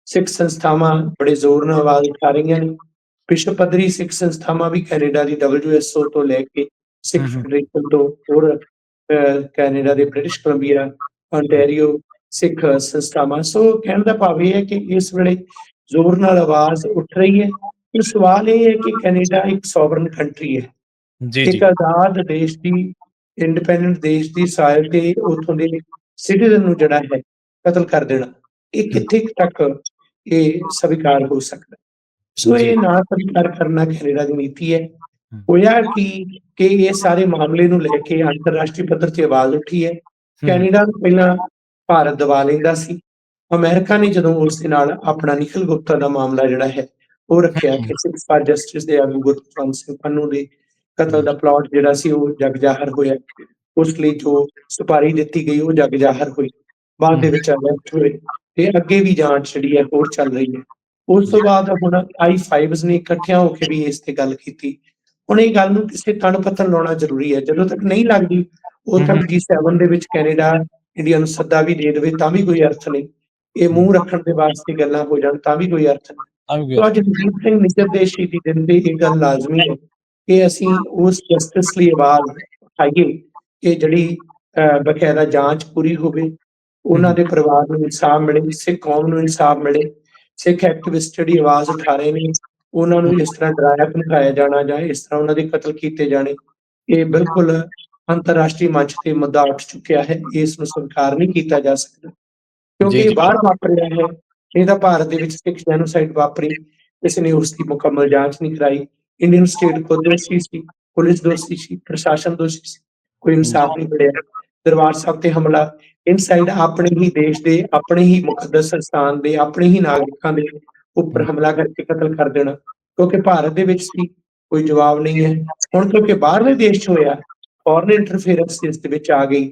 ਸਿੱਖ ਸੰਸਥਾਵਾਂ ਬੜੇ ਜ਼ੋਰ ਨਾਲ ਆਵਾਜ਼ ਉਠਾ ਰਹੀਆਂ ਨੇ। ਵਿਸ਼ਵ ਪੱਧਰੀ ਸਿੱਖ ਸੰਸਥਾਵਾਂ ਵੀ ਕੈਨੇਡਾ ਦੀ WSO ਤੋਂ ਲੈ ਕੇ ਸਿੱਖ ਫੈਡਰੇਸ਼ਨ ਤੋਂ ਹੋਰ ਕੈਨੇਡਾ ਦੇ ਬ੍ਰਿਟਿਸ਼ ਕੋਲੰਬੀਆ, ontario ਸਿੱਖ ਸੰਸਥਾਵਾਂ। ਸੋ ਕਹਿਣ ਦਾ ਭਾਵ ਇਹ ਹੈ ਕਿ ਇਸ ਵੇਲੇ ਜ਼ੋਰ ਨਾਲ ਆਵਾਜ਼ ਉੱਠ ਰਹੀ ਹੈ। ਇਹ ਸਵਾਲ ਇਹ ਹੈ ਕਿ ਕੈਨੇਡਾ ਇੱਕ ਸੋਵਰਨ ਕੰਟਰੀ ਹੈ, ਜੀ ਇੱਕ ਜੀ ਆਜ਼ਾਦ ਦੇਸ਼ ਦੀ, ਇੰਡੀਪੈਂਡੈਂਟ ਦੇਸ਼ ਦੀ ਸਾਇਲ ਤੇ ਉੱਥੋਂ ਦੇ ਸਿਟੀਜ਼ਨ ਨੂੰ ਜਿਹੜਾ ਹੈ ਕਤਲ ਕਰ ਦੇਣਾ, ਇਹ ਕਿੱਥੇ ਤੱਕ ਇਹ ਸਵੀਕਾਰ ਹੋ ਸਕਦਾ। ਸੋ ਜੀ ਇਹ ਨਾ ਸਵੀਕਾਰ ਕਰਨਾ ਕੈਨੇਡਾ ਦੀ ਨੀਤੀ ਹੈ। ਹੋਇਆ ਕਿ ਇਹ ਸਾਰੇ ਮਾਮਲੇ ਨੂੰ ਲੈ ਕੇ ਅੰਤਰਰਾਸ਼ਟਰੀ ਪੱਧਰ ਤੇ ਆਵਾਜ਼ ਉੱਠੀ ਹੈ। ਕੈਨੇਡਾ ਨੂੰ ਪਹਿਲਾਂ ਭਾਰਤ ਦਬਾ ਲੈਂਦਾ ਸੀ। ਅਮਰੀਕਾ ਨੇ ਜਦੋਂ ਉਸ ਦੇ ਨਾਲ ਆਪਣਾ ਨਿਖਿਲ ਗੁਪਤਾ ਦਾ ਮਾਮਲਾ ਜਿਹੜਾ ਹੈ ਉਹ ਰੱਖਿਆ ਕਿ ਸਿੱਖਸ ਫਾਰ ਜਸਟਿਸ ਦੇ ਆਗੂ ਗੁਰਪ੍ਰੀਤ ਸਿੰਘ ਪੰਨੂ ਦੇ ਕਤਲ ਦਾ ਪਲਾਟ ਜਿਹੜਾ ਸੀ ਉਹ ਜਗ ਜ਼ਾਹਰ ਹੋਇਆ। ਉਸ ਲਈ ਜੋ ਸੁਪਾਰੀ ਦਿੱਤੀ ਗਈ ਉਹ ਜਗ ਜ਼ਾਹਰ ਹੋਈ, ਬਾਅਦ ਦੇ ਵਿੱਚ ਅਰੈਸਟ ਹੋਏ ਤੇ ਅੱਗੇ ਵੀ ਜਾਂਚ ਜਿਹੜੀ ਹੈ ਹੋਰ ਚੱਲ ਰਹੀ ਹੈ। ਉਸ ਤੋਂ ਬਾਅਦ ਹੁਣ I5s ਨੇ ਇਕੱਠਿਆਂ ਹੋ ਕੇ ਵੀ ਇਸ ਤੇ ਗੱਲ ਕੀਤੀ। ਹੁਣ ਇਹ ਗੱਲ ਨੂੰ ਕਿਸੇ ਤਣ ਪੱਤਣ ਲਾਉਣਾ ਜ਼ਰੂਰੀ ਹੈ। ਜਦੋਂ ਤੱਕ ਨਹੀਂ ਲੱਗਦੀ ਉਦੋਂ ਤੱਕ G7 ਦੇ ਵਿੱਚ ਕੈਨੇਡਾ ਇੰਡੀਆ ਨੂੰ ਸੱਦਾ ਵੀ ਦੇ ਦੇਵੇ ਤਾਂ ਵੀ ਕੋਈ ਅਰਥ ਨਹੀਂ। ਇਹ ਮੂੰਹ ਰੱਖਣ ਦੇ ਵਾਸਤੇ ਗੱਲਾਂ ਹੋ ਜਾਣ ਤਾਂ ਵੀ ਕੋਈ ਅਰਥ ਨਹੀਂ। ਸੋ ਅੱਜ ਹਰਦੀਪ ਸਿੰਘ ਨਿੱਜਰ ਦੇ ਸ਼ਹੀਦੀ ਦਿਨ ਤੇ ਇਹ ਗੱਲ ਲਾਜ਼ਮੀ ਹੈ ਕਿ ਅਸੀਂ ਉਸ ਜਸਟਿਸ ਲਈ ਆਵਾਜ਼ ਉਠਾਈਏ ਕਿ ਜਿਹੜੀ ਬਕਾਇਦਾ ਜਾਂਚ ਪੂਰੀ ਹੋਵੇ, ਉਹਨਾਂ ਦੇ ਪਰਿਵਾਰ ਨੂੰ ਇਨਸਾਫ ਮਿਲੇ, ਸਿੱਖ ਕੌਮ ਨੂੰ ਇਨਸਾਫ ਮਿਲੇ। ਸਿੱਖ ਐਕਟਿਵਿਸਟ ਜਿਹੜੀ ਆਵਾਜ਼ ਉਠਾ ਰਹੇ ਨੇ, ਉਹਨਾਂ ਨੂੰ ਇਸ ਤਰ੍ਹਾਂ ਡਰਾਇਆ ਧਮਕਾਇਆ ਜਾਣਾ ਜਾਂ ਇਸ ਤਰ੍ਹਾਂ ਉਹਨਾਂ ਦੇ ਕਤਲ ਕੀਤੇ ਜਾਣੇ, ਇਹ ਬਿਲਕੁਲ ਅੰਤਰਰਾਸ਼ਟਰੀ ਮੰਚ ਤੇ ਮੁੱਦਾ ਉੱਠ ਚੁੱਕਿਆ ਹੈ। ਇਸ ਨੂੰ ਸਵੀਕਾਰ ਨਹੀਂ ਕੀਤਾ ਜਾ ਸਕਦਾ, ਕਿਉਂਕਿ ਜੀ ਇਹ ਜੀ ਬਾਹਰ ਵਾਪਰ ਰਿਹਾ ਹੈ। ਇਹ ਤਾਂ ਭਾਰਤ ਦੇ ਵਿੱਚ ਸਿੱਖ ਜੈਨੋਸਾਈਡ ਵਾਪਰੀ, ਕਿਸੇ ਨੇ ਉਸ ਦੀ ਮੁਕੰਮਲ ਜਾਂਚ ਨਹੀਂ ਕਰਾਈ। ਇੰਡੀਅਨ ਸਟੇਟ ਖੁਦ ਦੋਸ਼ੀ ਸੀ, ਪੁਲਿਸ ਦੋਸ਼ੀ ਸੀ, ਪ੍ਰਸ਼ਾਸਨ ਦੋਸ਼ੀ ਸੀ, ਕੋਈ ਇਨਸਾਫ ਜੀ, ਨਹੀਂ ਮਿਲਿਆ। ਦਰਬਾਰ ਸਾਹਿਬ ਤੇ ਹਮਲਾ ਇਨਸਾਈਡ ਆਪਣੇ ਹੀ ਦੇਸ਼ ਦੇ, ਆਪਣੇ ਹੀ ਮੁਕੱਦਸ ਸਥਾਨ ਦੇ, ਆਪਣੇ ਹੀ ਨਾਗਰਿਕਾਂ ਦੇ ਉੱਪਰ ਹੂੰ, ਹਮਲਾ ਕਰਕੇ ਕਤਲ ਕਰ ਦੇਣਾ, ਕਿਉਂਕਿ ਭਾਰਤ ਦੇ ਵਿੱਚ ਸੀ, ਕੋਈ ਜਵਾਬ ਨਹੀਂ ਹੈ। ਹੁਣ ਕਿਉਂਕਿ ਬਾਹਰਲੇ ਦੇਸ਼ 'ਚ ਹੋਇਆ, ਫੋਰਨ ਇੰਟਰਫੇਰੈਂਸ ਇਸ ਦੇ ਵਿੱਚ ਆ ਗਈ।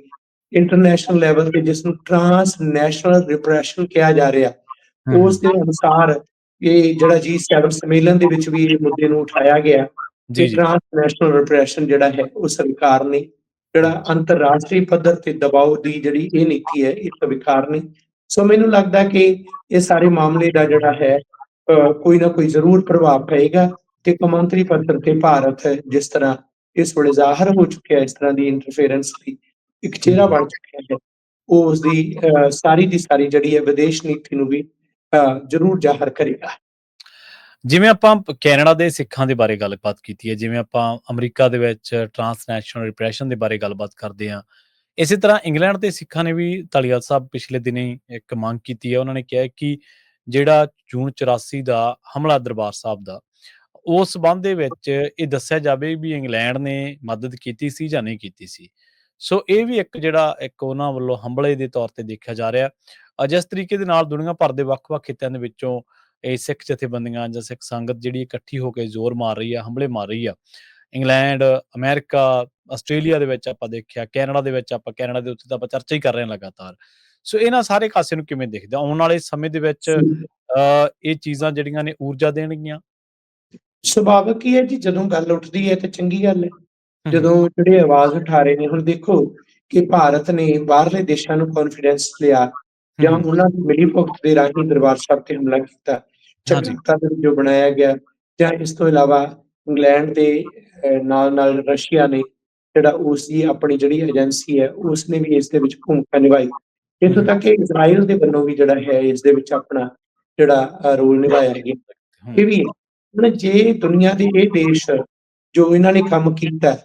ਇੰਟਰਨੈਸ਼ਨਲ ਲੈਵਲ ਤੇ ਜਿਸ ਨੂੰ ਟਰਾਂਸਨੈਸ਼ਨਲ ਰਿਪਰੈਸ਼ਨ ਕਿਹਾ ਜਾ ਰਿਹਾ, ਹੂੰ, ਉਸ ਦੇ ਅਨੁਸਾਰ ਇਹ ਜਿਹੜਾ G7 ਸੰਮੇਲਨ ਦੇ ਵਿੱਚ ਵੀ ਇਹ ਮੁੱਦੇ ਨੂੰ ਉਠਾਇਆ ਗਿਆ ਕਿ ਜੀ, ਜੀ, ਟਰਾਂਸਨੈਸ਼ਨਲ ਰਿਪਰੈਸ਼ਨ ਜਿਹੜਾ ਹੈ ਉਹ ਸਰਕਾਰ ਨੇ, ਜਿਹੜਾ ਅੰਤਰਰਾਸ਼ਟਰੀ ਪੱਧਰ ਤੇ ਦਬਾਅ ਦੀ ਜਿਹੜੀ ਇਹ ਨੀਤੀ ਹੈ, ਇਹ ਸਵੀਕਾਰ ਨਹੀਂ। ਸੋ ਮੈਨੂੰ ਲੱਗਦਾ ਕਿ ਇਹ ਸਾਰੇ ਮਾਮਲੇ ਦਾ ਜਿਹੜਾ ਹੈ ਕੋਈ ਨਾ ਕੋਈ ਜ਼ਰੂਰ ਪ੍ਰਭਾਵ ਪਏਗਾ ਤੇ ਕੌਮਾਂਤਰੀ ਪੱਧਰ ਤੇ ਭਾਰਤ ਜਿਸ ਤਰ੍ਹਾਂ ਇਸ ਵੇਲੇ ਜ਼ਾਹਰ ਹੋ ਚੁੱਕਿਆ ਇਸ ਤਰ੍ਹਾਂ ਦੀ ਇੰਟਰਫੇਰੈਂਸ ਲਈ ਇੱਕ ਚਿਹਰਾ ਹੂੰ। ਬਣ ਚੁੱਕਿਆ ਹੈ, ਉਹ ਉਸਦੀ ਸਾਰੀ ਦੀ ਸਾਰੀ ਜਿਹੜੀ ਹੈ ਵਿਦੇਸ਼ ਨੀਤੀ ਨੂੰ ਵੀ ਜ਼ਰੂਰ ਜ਼ਾਹਰ ਕਰੇਗਾ। ਜਿਵੇਂ ਆਪਾਂ ਕੈਨੇਡਾ ਦੇ ਸਿੱਖਾਂ ਦੇ ਬਾਰੇ ਗੱਲਬਾਤ ਕੀਤੀ ਹੈ, ਜਿਵੇਂ ਆਪਾਂ ਅਮਰੀਕਾ ਦੇ ਵਿੱਚ ਟਰਾਂਸਨੈਸ਼ਨਲ ਰਿਪਰੈਸ਼ਨ ਦੇ ਬਾਰੇ ਗੱਲਬਾਤ ਕਰਦੇ ਹਾਂ, ਇਸੇ ਤਰ੍ਹਾਂ ਇੰਗਲੈਂਡ ਦੇ ਸਿੱਖਾਂ ਨੇ ਵੀ ਧਾਲੀਵਾਲ ਸਾਹਿਬ ਪਿਛਲੇ ਦਿਨੀ ਇੱਕ ਮੰਗ ਕੀਤੀ ਹੈ। ਉਹਨਾਂ ਨੇ ਕਿਹਾ ਕਿ ਜਿਹੜਾ ਜੂਨ 84 ਦਾ ਹਮਲਾ ਦਰਬਾਰ ਸਾਹਿਬ ਦਾ, ਉਸ ਸੰਬੰਧ ਦੇ ਵਿੱਚ ਇਹ ਦੱਸਿਆ ਜਾਵੇ ਵੀ ਇੰਗਲੈਂਡ ਨੇ ਮਦਦ ਕੀਤੀ ਸੀ ਜਾਂ ਨਹੀਂ ਕੀਤੀ ਸੀ। ਸੋ ਇਹ ਵੀ ਇੱਕ ਉਹਨਾਂ ਵੱਲੋਂ ਹਮਲੇ ਦੇ ਤੌਰ ਤੇ ਦੇਖਿਆ ਜਾ ਰਿਹਾ। ਜਿਸ ਤਰੀਕੇ ਦੇ ਨਾਲ ਦੁਨੀਆ ਭਰ ਦੇ ਵੱਖ-ਵੱਖ ਖਿੱਤਿਆਂ ਦੇ ਵਿੱਚੋਂ ਇਹ ਸਿੱਖ ਜਥੇਬੰਦੀਆਂ ਜਾਂ ਸਿੱਖ ਸੰਗਤ ਜਿਹੜੀ ਇਕੱਠੀ ਹੋ ਕੇ ਜ਼ੋਰ ਮਾਰ ਰਹੀ ਆ, ਹਮਲੇ ਮਾਰ ਰਹੀ ਆ। ਇੰਗਲੈਂਡ, ਅਮਰੀਕਾ, ਆਸਟ੍ਰੇਲੀਆ ਦੇ ਵਿੱਚ ਆਪਾਂ ਦੇਖਿਆ, ਕੈਨੇਡਾ ਦੇ ਵਿੱਚ ਆਪਾਂ ਕੈਨੇਡਾ ਦੇ ਉੱਤੇ ਤਾਂ ਆਪਾਂ ਚਰਚਾ ਹੀ ਕਰ ਰਹੇ ਹਾਂ ਲਗਾਤਾਰ। ਸੋ ਇਹਨਾਂ ਸਾਰੇ ਕਾਸੇ ਨੂੰ ਕਿਵੇਂ ਦੇਖਦੇ ਹੋ? ਆਉਣ ਵਾਲੇ ਸਮੇਂ ਦੇ ਵਿੱਚ ਇਹ ਚੀਜ਼ਾਂ ਜਿਹੜੀਆਂ ਨੇ ਊਰਜਾ ਦੇਣਗੀਆਂ? ਸੁਭਾਵਿਕ ਹੀ ਹੈ ਜੀ, ਜਦੋਂ ਗੱਲ ਉੱਠਦੀ ਹੈ ਤੇ ਚੰਗੀ ਗੱਲ ਹੈ। ਹੂੰ, ਹੂੰ, ਜਦੋਂ ਜਿਹੜੇ ਆਵਾਜ਼ ਉਠਾ ਰਹੇ ਨੇ, ਹੁਣ ਦੇਖੋ ਕਿ ਭਾਰਤ ਨੇ ਬਾਹਰਲੇ ਦੇਸ਼ਾਂ ਨੂੰ ਕੌਨਫੀਡੈਂਸ ਲਿਆ ਹੂੰ, ਜਾਂ ਹੂੰ। ਉਹਨਾਂ ਦੀ ਮਿਲੀਭੁਗਤ ਦੇ ਰਾਹੀਂ ਦਰਬਾਰ ਸਾਹਿਬ ਤੇ ਹਮਲਾ ਕੀਤਾ, ਹਾਂਜੀ। ਝਟਕਾ ਜੋ ਬਣਾਇਆ ਗਿਆ, ਜਾਂ ਇਸ ਤੋਂ ਇਲਾਵਾ ਇੰਗਲੈਂਡ ਦੇ ਨਾਲ-ਨਾਲ ਰਸ਼ੀਆ ਨੇ ਜਿਹੜਾ ਉਸਦੀ ਆਪਣੀ ਜਿਹੜੀ ਏਜੰਸੀ ਹੈ, ਉਸਨੇ ਵੀ ਇਸ ਦੇ ਵਿੱਚ ਭੂਮਿਕਾ ਨਿਭਾਈ। ਹੂੰ, ਇੱਥੋਂ ਹੂੰ। ਤੱਕ ਕਿ ਇਜ਼ਰਾਈਲ ਦੇ ਵੱਲੋਂ ਵੀ ਜਿਹੜਾ ਹੈ ਇਸ ਦੇ ਵਿੱਚ ਆਪਣਾ ਜਿਹੜਾ ਰੋਲ ਨਿਭਾਇਆ ਗਿਆ। ਹੂੰ, ਇਹ ਵੀ ਹੈ। ਹੁਣ ਜੇ ਦੁਨੀਆ ਦੇ ਇਹ ਦੇਸ਼ ਜੋ ਇਹਨਾਂ ਨੇ ਕੰਮ ਕੀਤਾ,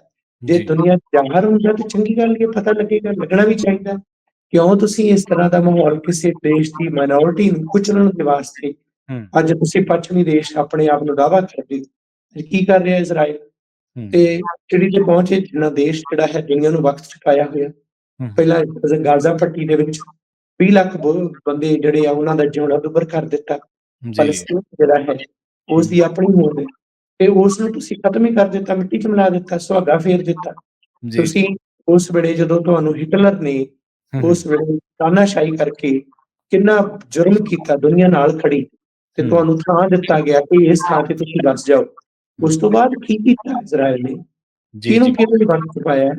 ਜੇ ਜੀ। ਦੁਨੀਆ 'ਚ ਜ਼ਾਹਰ ਹੁੰਦਾ ਤਾਂ ਚੰਗੀ ਗੱਲ ਇਹ ਪਤਾ ਲੱਗੇਗਾ, ਲੱਗਣਾ ਵੀ ਚਾਹੀਦਾ। ਕਿਉਂ ਤੁਸੀਂ ਇਸ ਤਰ੍ਹਾਂ ਦਾ ਮਾਹੌਲ ਕਿਸੇ ਦੇਸ਼ ਦੀ ਮਾਈਨੋਰਿਟੀ ਨੂੰ ਕੁਚਲਣ ਦੇ ਵਾਸਤੇ ਹੂੰ, ਅੱਜ ਤੁਸੀਂ ਪੱਛਮੀ ਦੇਸ਼ ਆਪਣੇ ਆਪ ਨੂੰ ਦਾਅਵਾ ਕਰਦੇ ਹੋ। ਤੇ ਕੀ ਕਰ ਰਿਹਾ ਇਜ਼ਰਾਈਲ? ਹੂੰ, ਤੇ ਚਿੜੀ ਤੇ ਪਹੁੰਚੇ ਜਿੰਨਾ ਦੇਸ਼ ਜਿਹੜਾ ਹੈ ਦੁਨੀਆ ਨੂੰ ਵਕਤ ਚੁਕਾਇਆ ਹੋਇਆ। ਹੂੰ, ਪਹਿਲਾਂ ਗਾਜ਼ਾ ਪੱਟੀ ਦੇ ਵਿੱਚ 20 ਲੱਖ ਬੰਦੇ ਜਿਹੜੇ ਆ ਉਹਨਾਂ ਦਾ ਜਿਉਣਾ ਦੁੱਭਰ ਕਰ ਦਿੱਤਾ। ਜੀ। ਫਲਸਤੀਨ ਜਿਹੜਾ ਹੈ ਉਸ ਹੂੰ, ਦੀ ਆਪਣੀ ਹੋਂਦ ਹੈ ਤੇ ਉਸ ਨੂੰ ਤੁਸੀਂ ਖਤਮ ਹੀ ਕਰ ਦਿੱਤਾ, ਮਿੱਟੀ 'ਚ ਮਿਲਾ ਦਿੱਤਾ, ਸੁਹਾਗਾ ਫੇਰ ਦਿੱਤਾ। ਜੀ, ਤੁਸੀਂ ਉਸ ਵੇਲੇ ਜਦੋਂ ਤੁਹਾਨੂੰ ਹਿਟਲਰ ਨੇ ਹੂੰ, ਹੂੰ, ਉਸ ਵੇਲੇ ਤਾਨਾਸ਼ਾਹੀ ਕਰਕੇ ਕਿੰਨਾ ਜ਼ੁਲਮ ਕੀਤਾ, ਦੁਨੀਆ ਨਾਲ ਖੜੀ ਤੇ ਹੂੰ, ਤੁਹਾਨੂੰ ਥਾਂ ਦਿੱਤਾ ਗਿਆ ਕਿ ਇਸ ਥਾਂ ਤੇ ਤੁਸੀਂ ਬਸ ਜਾਓ। ਉਸ ਤੋਂ ਬਾਅਦ ਕੀ ਕੀਤਾ ਇਜ਼ਰਾਈਲ ਨੇ? ਜੀ, ਕਿਹਨੂੰ ਜੀ। ਕਿਹਦੇ ਵਕਤ 'ਚ ਪਾਇਆ?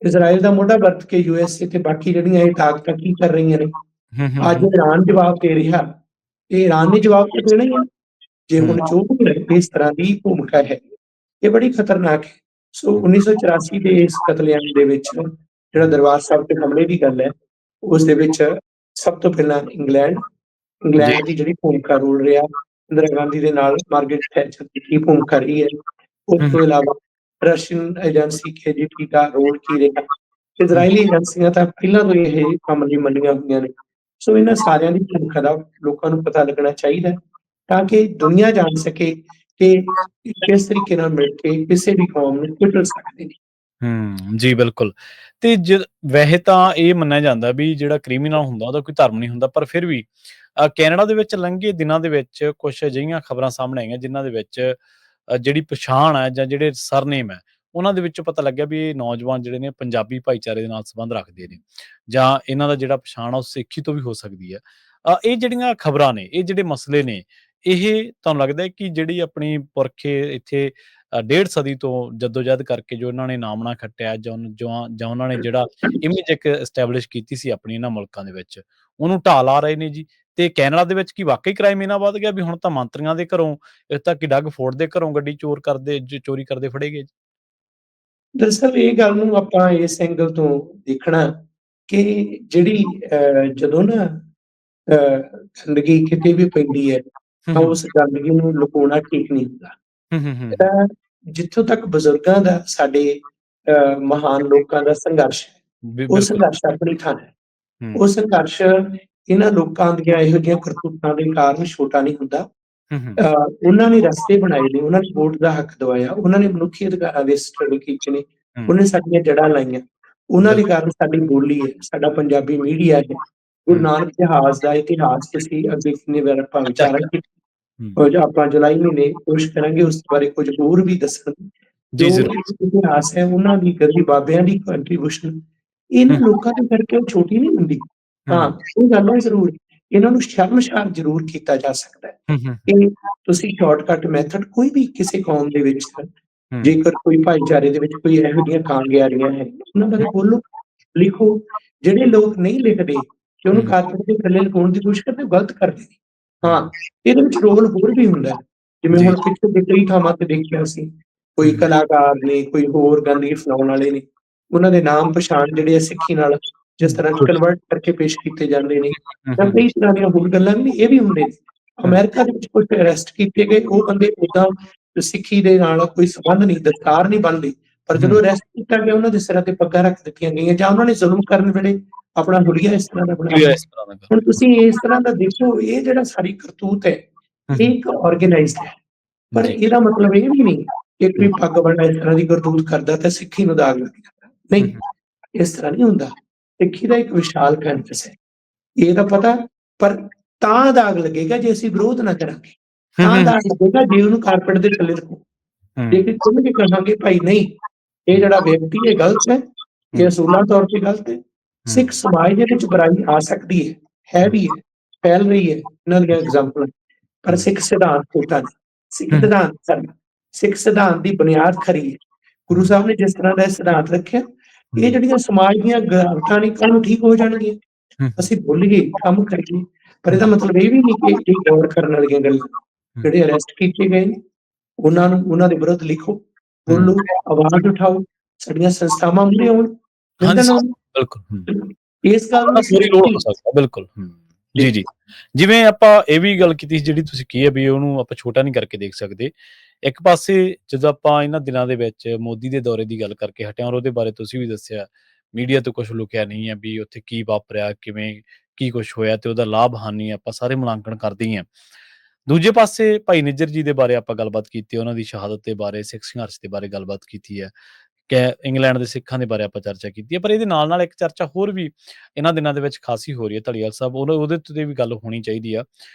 ਇਜ਼ਰਾਈਲ ਦਾ ਮੋਢਾ ਵਰਤ ਕੇ USA ਤੇ ਬਾਕੀ ਜਿਹੜੀਆਂ ਇਹ ਤਾਕਤਾਂ ਕੀ ਕਰ ਰਹੀਆਂ ਨੇ? ਹੂੰ, ਹੂੰ, ਅੱਜ ਹੂੰ, ਈਰਾਨ ਜਵਾਬ ਦੇ ਰਿਹਾ, ਤੇ ਈਰਾਨ ਨੇ ਜਵਾਬ ਤਾਂ ਦੇਣਾ ਹੀ ਹੈ। ਜੇ ਹੂੰ, ਹੁਣ ਜੋ ਵੀ ਇਸ ਤਰ੍ਹਾਂ ਦੀ ਭੂਮਿਕਾ ਹੈ, ਇਹ ਬੜੀ ਖਤਰਨਾਕ ਹੈ। ਸੋ 1984 ਦੇ ਇਸ ਕਤਲੇਆਮ ਦੇ ਵਿੱਚ ਜਿਹੜਾ ਹੂੰ, ਦਰਬਾਰ ਸਾਹਿਬ ਤੇ ਹਮਲੇ ਦੀ ਗੱਲ ਹੈ, ਉਸ ਦੇ ਵਿੱਚ ਸਭ ਤੋਂ ਪਹਿਲਾਂ ਜੀ, ਇੰਗਲੈਂਡ ਦੀ ਜਿਹੜੀ ਭੂਮਿਕਾ ਰੋਲ ਰਿਹਾ, ਇੰਦਰਾ ਗਾਂਧੀ ਦੇ ਨਾਲ ਮਾਰਗਰੇਟ ਥੈਚਰ ਦੀ ਕੀ ਭੂਮਿਕਾ ਰਹੀ ਹੈ। ਉਸ ਹੂੰ, ਤੋਂ ਇਲਾਵਾ ਰਸ਼ੀਅਨ ਏਜੰਸੀ KGB ਦਾ ਰੋਲ ਕੀ ਰਿਹਾ। ਹੂੰ, ਇਜ਼ਰਾਈਲੀ ਏਜੰਸੀਆਂ ਤਾਂ ਪਹਿਲਾਂ ਤੋਂ ਹੀ ਇਹ ਕੰਮ ਲਈ ਮੰਨੀਆਂ ਹੋਈਆਂ ਨੇ। ਸੋ ਇਹਨਾਂ ਸਾਰਿਆਂ ਦੀ ਭੂਮਿਕਾ ਦਾ ਲੋਕਾਂ ਨੂੰ ਪਤਾ ਲੱਗਣਾ ਚਾਹੀਦਾ ਹੈ, ਤਾਂ ਕਿ ਦੁਨੀਆ ਜਾਣ ਸਕੇ ਕਿ ਇਹ ਕਿਸ ਤਰੀਕੇ ਨਾਲ ਮਿਲ ਕੇ ਕਿਸੇ ਵੀ ਕੌਮ ਨੂੰ ਕੁਚਲ ਸਕਦੇ ਨੇ। ਜੀ, ਬਿਲਕੁਲ। ਤੇ ਵੈਸੇ ਤਾਂ ਇਹ ਮੰਨਿਆ ਜਾਂਦਾ ਵੀ ਜਿਹੜਾ ਕ੍ਰਿਮੀਨਲ ਹੁੰਦਾ ਉਹਦਾ ਕੋਈ ਧਰਮ ਨਹੀਂ ਹੁੰਦਾ, ਪਰ ਫਿਰ ਵੀ ਕੈਨੇਡਾ ਦੇ ਵਿੱਚ ਲੰਘੇ ਦਿਨਾਂ ਦੇ ਵਿੱਚ ਕੁਛ ਅਜਿਹੀਆਂ ਖਬਰਾਂ ਸਾਹਮਣੇ ਆਈਆਂ ਜਿਨ੍ਹਾਂ ਦੇ ਵਿੱਚ ਜਿਹੜੀ ਪਛਾਣ ਹੈ ਜਾਂ ਜਿਹੜੇ ਸਰਨੇਮ ਹੈ, ਉਹਨਾਂ ਦੇ ਵਿੱਚੋਂ ਪਤਾ ਲੱਗਿਆ ਵੀ ਇਹ ਨੌਜਵਾਨ ਜਿਹੜੇ ਨੇ ਪੰਜਾਬੀ ਭਾਈਚਾਰੇ ਦੇ ਨਾਲ ਸੰਬੰਧ ਰੱਖਦੇ ਨੇ, ਜਾਂ ਇਹਨਾਂ ਦਾ ਜਿਹੜਾ ਪਛਾਣ ਆ ਉਹ ਸਿੱਖੀ ਤੋਂ ਵੀ ਹੋ ਸਕਦੀ ਹੈ। ਇਹ ਜਿਹੜੀਆਂ ਖਬਰਾਂ ਨੇ, ਇਹ ਜਿਹੜੇ ਮਸਲੇ ਨੇ, ਇਹ ਤੁਹਾਨੂੰ ਲੱਗਦਾ ਹੈ ਕਿ ਜਿਹੜੀ ਆਪਣੀ ਪੁਰਖੇ ਇੱਥੇ 1.5 ਸਦੀ ਤੋਂ ਜੱਦੋ-ਜਹਿਦ ਕਰਕੇ ਜੋ ਇਹਨਾਂ ਨੇ ਨਾਮਣਾ ਖੱਟਿਆ, ਜਾਂ ਉਹਨਾਂ ਨੇ ਜਿਹੜਾ ਇਮੇਜ ਇੱਕ ਐਸਟੈਬਲਿਸ਼ ਕੀਤੀ ਸੀ ਆਪਣੀ ਇਹਨਾਂ ਮੁਲਕਾਂ ਦੇ ਵਿੱਚ, ਉਹਨੂੰ ਢਾਹ ਲਾ ਰਹੇ ਨੇ ਜੀ। ਤੇ ਕੈਨੇਡਾ ਦੇ ਵਿੱਚ ਕੀ ਵਾਕਈ ਕ੍ਰਾਈਮ ਇੰਨਾ ਵੱਧ ਗਿਆ ਵੀ ਹੁਣ ਤਾਂ ਮੰਤਰੀਆਂ ਦੇ ਘਰੋਂ, ਇੱਥੇ ਤੱਕ ਕਿ ਡੱਗ ਫੋਰਡ ਦੇ ਘਰੋਂ ਗੱਡੀ ਚੋਰੀ ਕਰਦੇ ਫੜੇ ਗਏ ਜੀ? ਦਰਅਸਲ ਇਹ ਗੱਲ ਨੂੰ ਆਪਾਂ ਇਸ ਐਂਗਲ ਤੋਂ ਦੇਖਣਾ ਕਿ ਜਿਹੜੀ ਜਦੋਂ ਨਾ ਗੰਦਗੀ ਕਿਤੇ ਵੀ ਪੈਂਦੀ ਹੈ, ਹੂੰ, ਤਾਂ ਹੂੰ। ਉਸ ਗੰਦਗੀ ਨੂੰ ਲੁਕਾਉਣਾ ਠੀਕ ਨਹੀਂ ਹੁੰਦਾ। ਹੂੰ, ਹੂੰ, ਹੂੰ। ਤਾਂ ਜਿੱਥੋਂ ਤੱਕ ਬਜ਼ੁਰਗਾਂ ਦਾ, ਸਾਡੇ ਮਹਾਨ ਲੋਕਾਂ ਦਾ ਸੰਘਰਸ਼ ਹੈ, ਉਹ ਬਿਲਕੁਲ। ਸੰਘਰਸ਼ ਆਪਣੀ ਥਾਂ ਹੈ। ਹੂੰ, ਉਹ ਸੰਘਰਸ਼ ਇਹਨਾਂ ਲੋਕਾਂ ਦੀਆਂ ਇਹੋ ਜਿਹੀਆਂ ਕਰਤੂਤਾਂ ਦੇ ਕਾਰਨ ਛੋਟਾ ਨਹੀਂ ਹੁੰਦਾ। ਹੂੰ, ਹੂੰ, ਉਹਨਾਂ ਨੇ ਰਸਤੇ ਬਣਾਏ ਨੇ, ਉਹਨਾਂ ਨੇ ਵੋਟ ਦਾ ਹੱਕ ਦਵਾਇਆ, ਉਹਨਾਂ ਨੇ ਮਨੁੱਖੀ ਅਧਿਕਾਰਾਂ ਦੇ ਸਟਰਗਲ ਕੀਤੇ ਨੇ, ਹੂੰ, ਉਹਨੇ ਸਾਡੀਆਂ ਜੜ੍ਹਾਂ ਲਾਈਆਂ। ਉਹਨਾਂ ਦੇ ਬਿਲਕੁਲ, ਕਾਰਨ ਸਾਡੀ ਬੋਲੀ ਹੈ, ਸਾਡਾ ਪੰਜਾਬੀ ਮੀਡੀਆ ਹੈ। ਗੁਰੂ ਹੂੰ, ਨਾਨਕ ਇਤਿਹਾਸ ਦਾ ਇਤਿਹਾਸ ਤੁਸੀਂ ਅੱਗੇ ਕਿੰਨੇ ਵਾਰ ਆਪਾਂ ਅੱਛਾ ਵਿਚਾਰਾਂ ਕਿਆ, ਕੀਤੀ। ਹੂੰ, ਕੁਝ ਆਪਾਂ ਜੁਲਾਈ ਮਹੀਨੇ ਕੋਸ਼ਿਸ਼ ਕਰਾਂਗੇ ਉਸ ਬਾਰੇ ਕੁਝ ਹੋਰ ਵੀ ਦੱਸਣ ਦੀ। ਜੀ ਜੋ ਜ਼ਰੂਰ, ਇਤਿਹਾਸ ਹੈ, ਉਹਨਾਂ ਦੀ ਗਦੀ ਬਾਬਿਆਂ ਦੀ ਕੰਟਰੀਬਿਊਸ਼ਨ ਹੂੰ, ਇਹਨਾਂ ਲੋਕਾਂ ਦੇ ਕਰਕੇ ਉਹ ਛੋਟੀ ਨਹੀਂ ਹੁੰਦੀ। ਹਾਂ, ਹੂੰ, ਇਹ ਗੱਲ ਹੈ ਜ਼ਰੂਰ, ਇਹਨਾਂ ਨੂੰ ਸ਼ਰਮਸ਼ਾਰ ਜ਼ਰੂਰ ਕੀਤਾ ਜਾ ਸਕਦਾ ਹੈ। ਹੂੰ, ਹੂੰ, ਕਿ ਤੁਸੀਂ ਸ਼ਾਰਟਕਟ ਮੈਥਡ ਕੋਈ ਵੀ ਕਿਸੇ ਕੌਮ ਦੇ ਵਿੱਚ ਹੂੰ, ਜੇਕਰ ਕੋਈ ਭਾਈਚਾਰੇ ਦੇ ਵਿੱਚ ਕੋਈ ਇਹੋ ਜਿਹੀਆਂ ਕਾਮਯਾਬੀਆਂ ਹੈ, ਉਹਨਾਂ ਬਾਰੇ ਬੋਲੋ, ਲਿਖੋ। ਜਿਹੜੇ ਲੋਕ ਨਹੀਂ ਲਿਖਦੇ ਕਿ ਉਹਨੂੰ ਹੂੰ, ਕਾਰਪਟ ਦੇ ਥੱਲੇ ਲਗਾਉਣ ਦੀ ਕੋਸ਼ਿਸ਼ ਕਰਦੇ, ਉਹ ਗਲਤ ਕਰਦੇ ਨੇ। ਹਾਂ, ਹੂੰ, ਇਹਦੇ ਵਿੱਚ ਰੋਲ ਹੋਰ ਵੀ ਹੁੰਦਾ ਹੈ। ਜਿਵੇਂ ਜੀ, ਹੁਣ ਪਿੱਛੇ ਦੇ ਕਈ ਥਾਵਾਂ ਤੇ ਦੇਖਿਆ ਸੀ, ਕੋਈ ਹੂੰ, ਕਲਾਕਾਰ ਨੇ, ਕੋਈ ਹੋਰ ਗੰਦਗੀ ਫੈਲਾਉਣ ਵਾਲੇ ਨੇ, ਉਹਨਾਂ ਦੇ ਨਾਮ ਪਛਾਣ ਜਿਹੜੇ ਆ ਸਿੱਖੀ ਨਾਲ ਜਿਸ ਤਰ੍ਹਾਂ ਕਨਵਰਟ ਕਰਕੇ ਪੇਸ਼ ਕੀਤੇ ਜਾਂਦੇ ਨੇ, ਹੂੰ, ਜਾਂ ਹੂੰ, ਕਈ ਤਰ੍ਹਾਂ ਦੀਆਂ ਹੋਰ ਗੱਲਾਂ ਵੀ ਇਹ ਵੀ ਹੁੰਦੇ ਨੇ। ਹੂੰ, ਅਮਰੀਕਾ ਦੇ ਵਿੱਚ ਕੁਝ ਅਰੈਸਟ ਕੀਤੇ ਗਏ, ਉਹ ਬੰਦੇ ਓਦਾਂ ਸਿੱਖੀ ਦੇ ਨਾਲ ਕੋਈ ਸੰਬੰਧ ਨਹੀਂ, ਦਸਤਾਰ ਨਹੀਂ ਬੰਨ੍ਹਦੇ, ਪਰ ਹੂੰ, ਜਦੋਂ ਅਰੈਸਟ ਕੀਤਾ ਗਿਆ ਉਹਨਾਂ ਦੇ ਸਿਰਾਂ ਤੇ ਪੱਗਾਂ ਰੱਖ ਦਿੱਤੀਆਂ ਗਈਆਂ, ਜਾਂ ਉਹਨਾਂ ਨੇ ਜ਼ੁਲਮ ਕਰਨ ਵੇਲੇ ਆਪਣਾ ਹੁਲੀਆ ਇਸ ਤਰ੍ਹਾਂ ਦਾ ਬਣਾ ਵੀ ਲਿਆ। ਇਸ ਤਰ੍ਹਾਂ ਦਾ ਹੁਣ ਗੱਲ, ਤੁਸੀਂ ਇਸ ਤਰ੍ਹਾਂ ਦਾ ਦੇਖੋ, ਇਹ ਜਿਹੜਾ ਸਾਰੀ ਕਰਤੂਤ ਹੈ, ਹੂੰ, ਇਹ ਹੂੰ, ਇੱਕ ਆਰਗੇਨਾਈਜ਼ਡ ਹੈ। ਪਰ ਜੀ, ਇਹਦਾ ਮਤਲਬ ਇਹ ਵੀ ਨਹੀਂ ਕਿ ਕੋਈ ਹੂੰ, ਪੱਗ ਵਾਲਾ ਇਸ ਤਰ੍ਹਾਂ ਦੀ ਕਰਤੂਤ ਕਰਦਾ ਤਾਂ ਸਿੱਖੀ ਨੂੰ ਦਾਗ ਲੱਗ ਜਾਂਦਾ। ਹੂੰ, ਨਹੀਂ, ਹੂੰ, ਇਸ ਤਰ੍ਹਾਂ ਨਹੀਂ ਹੁੰਦਾ। ਸਿੱਖੀ ਦਾ ਇੱਕ ਵਿਸ਼ਾਲ ਕੈਂਪਸ ਹੈ, ਇਹ ਤਾਂ ਪਤਾ। ਪਰ ਤਾਂ ਦਾਗ ਲੱਗੇਗਾ ਜੇ ਅਸੀਂ ਵਿਰੋਧ ਨਾ ਕਰਾਂਗੇ, ਹੂੰ, ਤਾਂ ਹੂੰ, ਦਾਗ ਲੱਗੇਗਾ ਜੇ ਉਹਨੂੰ ਕਾਰਪਟ ਦੇ ਥੱਲੇ ਰੱਖੋ। ਜੇ ਹੂੰ, ਕਿ ਖੁੱਲ੍ਹ ਕੇ ਕਹਾਂਗੇ ਭਾਈ ਨਹੀਂ, ਇਹ ਹੂੰ, ਜਿਹੜਾ ਵਿਅਕਤੀ ਇਹ ਗਲਤ ਹੈ, ਇਹ ਹੂੰ, ਅਸੂਲਾਂ ਤੌਰ ਤੇ ਗਲਤ ਹੈ। ਹੂੰ, ਸਿੱਖ ਸਮਾਜ ਦੇ ਵਿੱਚ ਬੁਰਾਈ ਆ ਸਕਦੀ ਹੈ ਵੀ ਹੈ, ਫੈਲ ਰਹੀ ਹੈ, ਇਹਨਾਂ ਦੀਆਂ ਐਗਜ਼ਾਮਪਲਾਂ। ਪਰ ਹੂੰ, ਸਿੱਖ ਸਿਧਾਂਤ ਖੋਟਾ ਨਹੀਂ, ਸਿੱਖ ਹੂੰ, ਸਿਧਾਂਤ ਸਨ, ਸਿੱਖ ਸਿਧਾਂਤ ਦੀ ਬੁਨਿਆਦ ਖਰੀ ਹੈ। ਗੁਰੂ ਹੂੰ, ਸਾਹਿਬ ਨੇ ਜਿਸ ਤਰ੍ਹਾਂ ਦਾ ਇਹ ਸਿਧਾਂਤ ਰੱਖਿਆ, ਇਹ ਹੂੰ, ਜਿਹੜੀਆਂ ਸਮਾਜ ਦੀਆਂ ਗਿਰਾਵਟਾਂ ਨੇ ਕੱਲ੍ਹ ਨੂੰ ਠੀਕ ਹੋ ਜਾਣਗੀਆਂ। ਹੂੰ, ਅਸੀਂ ਬੋਲੀਏ, ਕੰਮ ਕਰੀਏ, ਪਰ ਹੂੰ, ਇਹਦਾ ਮਤਲਬ ਇਹ ਵੀ ਨਹੀਂ ਕਿ ਇਹ ਗੌਰ ਕਰਨ ਵਾਲੀਆਂ ਗੱਲਾਂ। ਹੂੰ, ਜਿਹੜੇ ਅਰੈਸਟ ਕੀਤੇ ਗਏ ਨੇ, ਉਹਨਾਂ ਨੂੰ, ਉਹਨਾਂ ਦੇ ਵਿਰੁੱਧ ਲਿਖੋ, ਹੂੰ, ਬੋਲੋ, ਆਵਾਜ਼ ਉਠਾਓ, ਸਾਡੀਆਂ ਸੰਸਥਾਵਾਂ ਮੂਹਰੇ ਆਉਣ, ਹਾਂਜੀ, ਨਿੰਦਣ ਆਉਣ। ਬਿਲਕੁਲ, ਹੂੰ। ਇਸ ਗੱਲ ਨੂੰ ਤਾਂ ਅਸੀਂ ਪੂਰੀ ਲੋੜ ਸੱਚੀ ਹੋ ਸਕਦਾ, ਬਿਲਕੁਲ, ਹੂੰ, ਜੀ, ਜੀ, ਜੀ। ਜਿਵੇਂ ਆਪਾਂ ਇਹ ਵੀ ਗੱਲ ਕੀਤੀ ਸੀ ਜਿਹੜੀ ਤੁਸੀਂ ਕੀ ਹੈ ਵੀ ਉਹਨੂੰ ਆਪਾਂ ਛੋਟਾ ਨਹੀਂ ਕਰਕੇ ਦੇਖ ਸਕਦੇ। ਇੱਕ ਪਾਸੇ ਜਦੋਂ ਆਪਾਂ ਇਹਨਾਂ ਦਿਨਾਂ ਦੇ ਵਿੱਚ ਮੋਦੀ ਦੇ ਦੌਰੇ ਦੀ ਗੱਲ ਕਰਕੇ ਹਟੇ ਹਾਂ, ਔਰ ਉਹਦੇ ਬਾਰੇ ਤੁਸੀਂ ਵੀ ਦੱਸਿਆ, ਮੀਡੀਆ ਤੋਂ ਕੁਛ ਲੁਕਿਆ ਨਹੀਂ ਹੈ ਵੀ ਉੱਥੇ ਕੀ ਵਾਪਰਿਆ, ਕਿਵੇਂ ਕੀ ਕੁਛ ਹੋਇਆ ਤੇ ਉਹਦਾ ਲਾਭ ਹਾਨੀ ਆਪਾਂ ਸਾਰੇ ਮੁਲਾਂਕਣ ਕਰਦੇ ਹੀ ਹਾਂ। ਦੂਜੇ ਪਾਸੇ ਭਾਈ ਨਿੱਜਰ ਜੀ ਦੇ ਬਾਰੇ ਆਪਾਂ ਗੱਲਬਾਤ ਕੀਤੀ, ਉਹਨਾਂ ਦੀ ਸ਼ਹਾਦਤ ਦੇ ਬਾਰੇ, ਸਿੱਖ ਸੰਘਰਸ਼ ਦੇ ਬਾਰੇ ਗੱਲਬਾਤ ਕੀਤੀ ਹੈ। ਇੰਗਲੈਂਡ ਦੇ ਸਿੱਖਾਂ ਦੇ ਬਾਰੇ ਆਪਾਂ ਚਰਚਾ ਕੀਤੀ ਹੈ, ਪਰ ਇਹਦੇ ਨਾਲ-ਨਾਲ ਇੱਕ ਚਰਚਾ ਹੋਰ ਵੀ ਇਹਨਾਂ ਦਿਨਾਂ ਦੇ ਵਿੱਚ ਖਾਸੀ ਹੋ ਰਹੀ ਹੈ, ਧਲੀਵਾਲ ਸਾਹਿਬ, ਉਹਦੇ ਤੇ ਵੀ ਗੱਲ ਹੋਣੀ ਚਾਹੀਦੀ ਆ,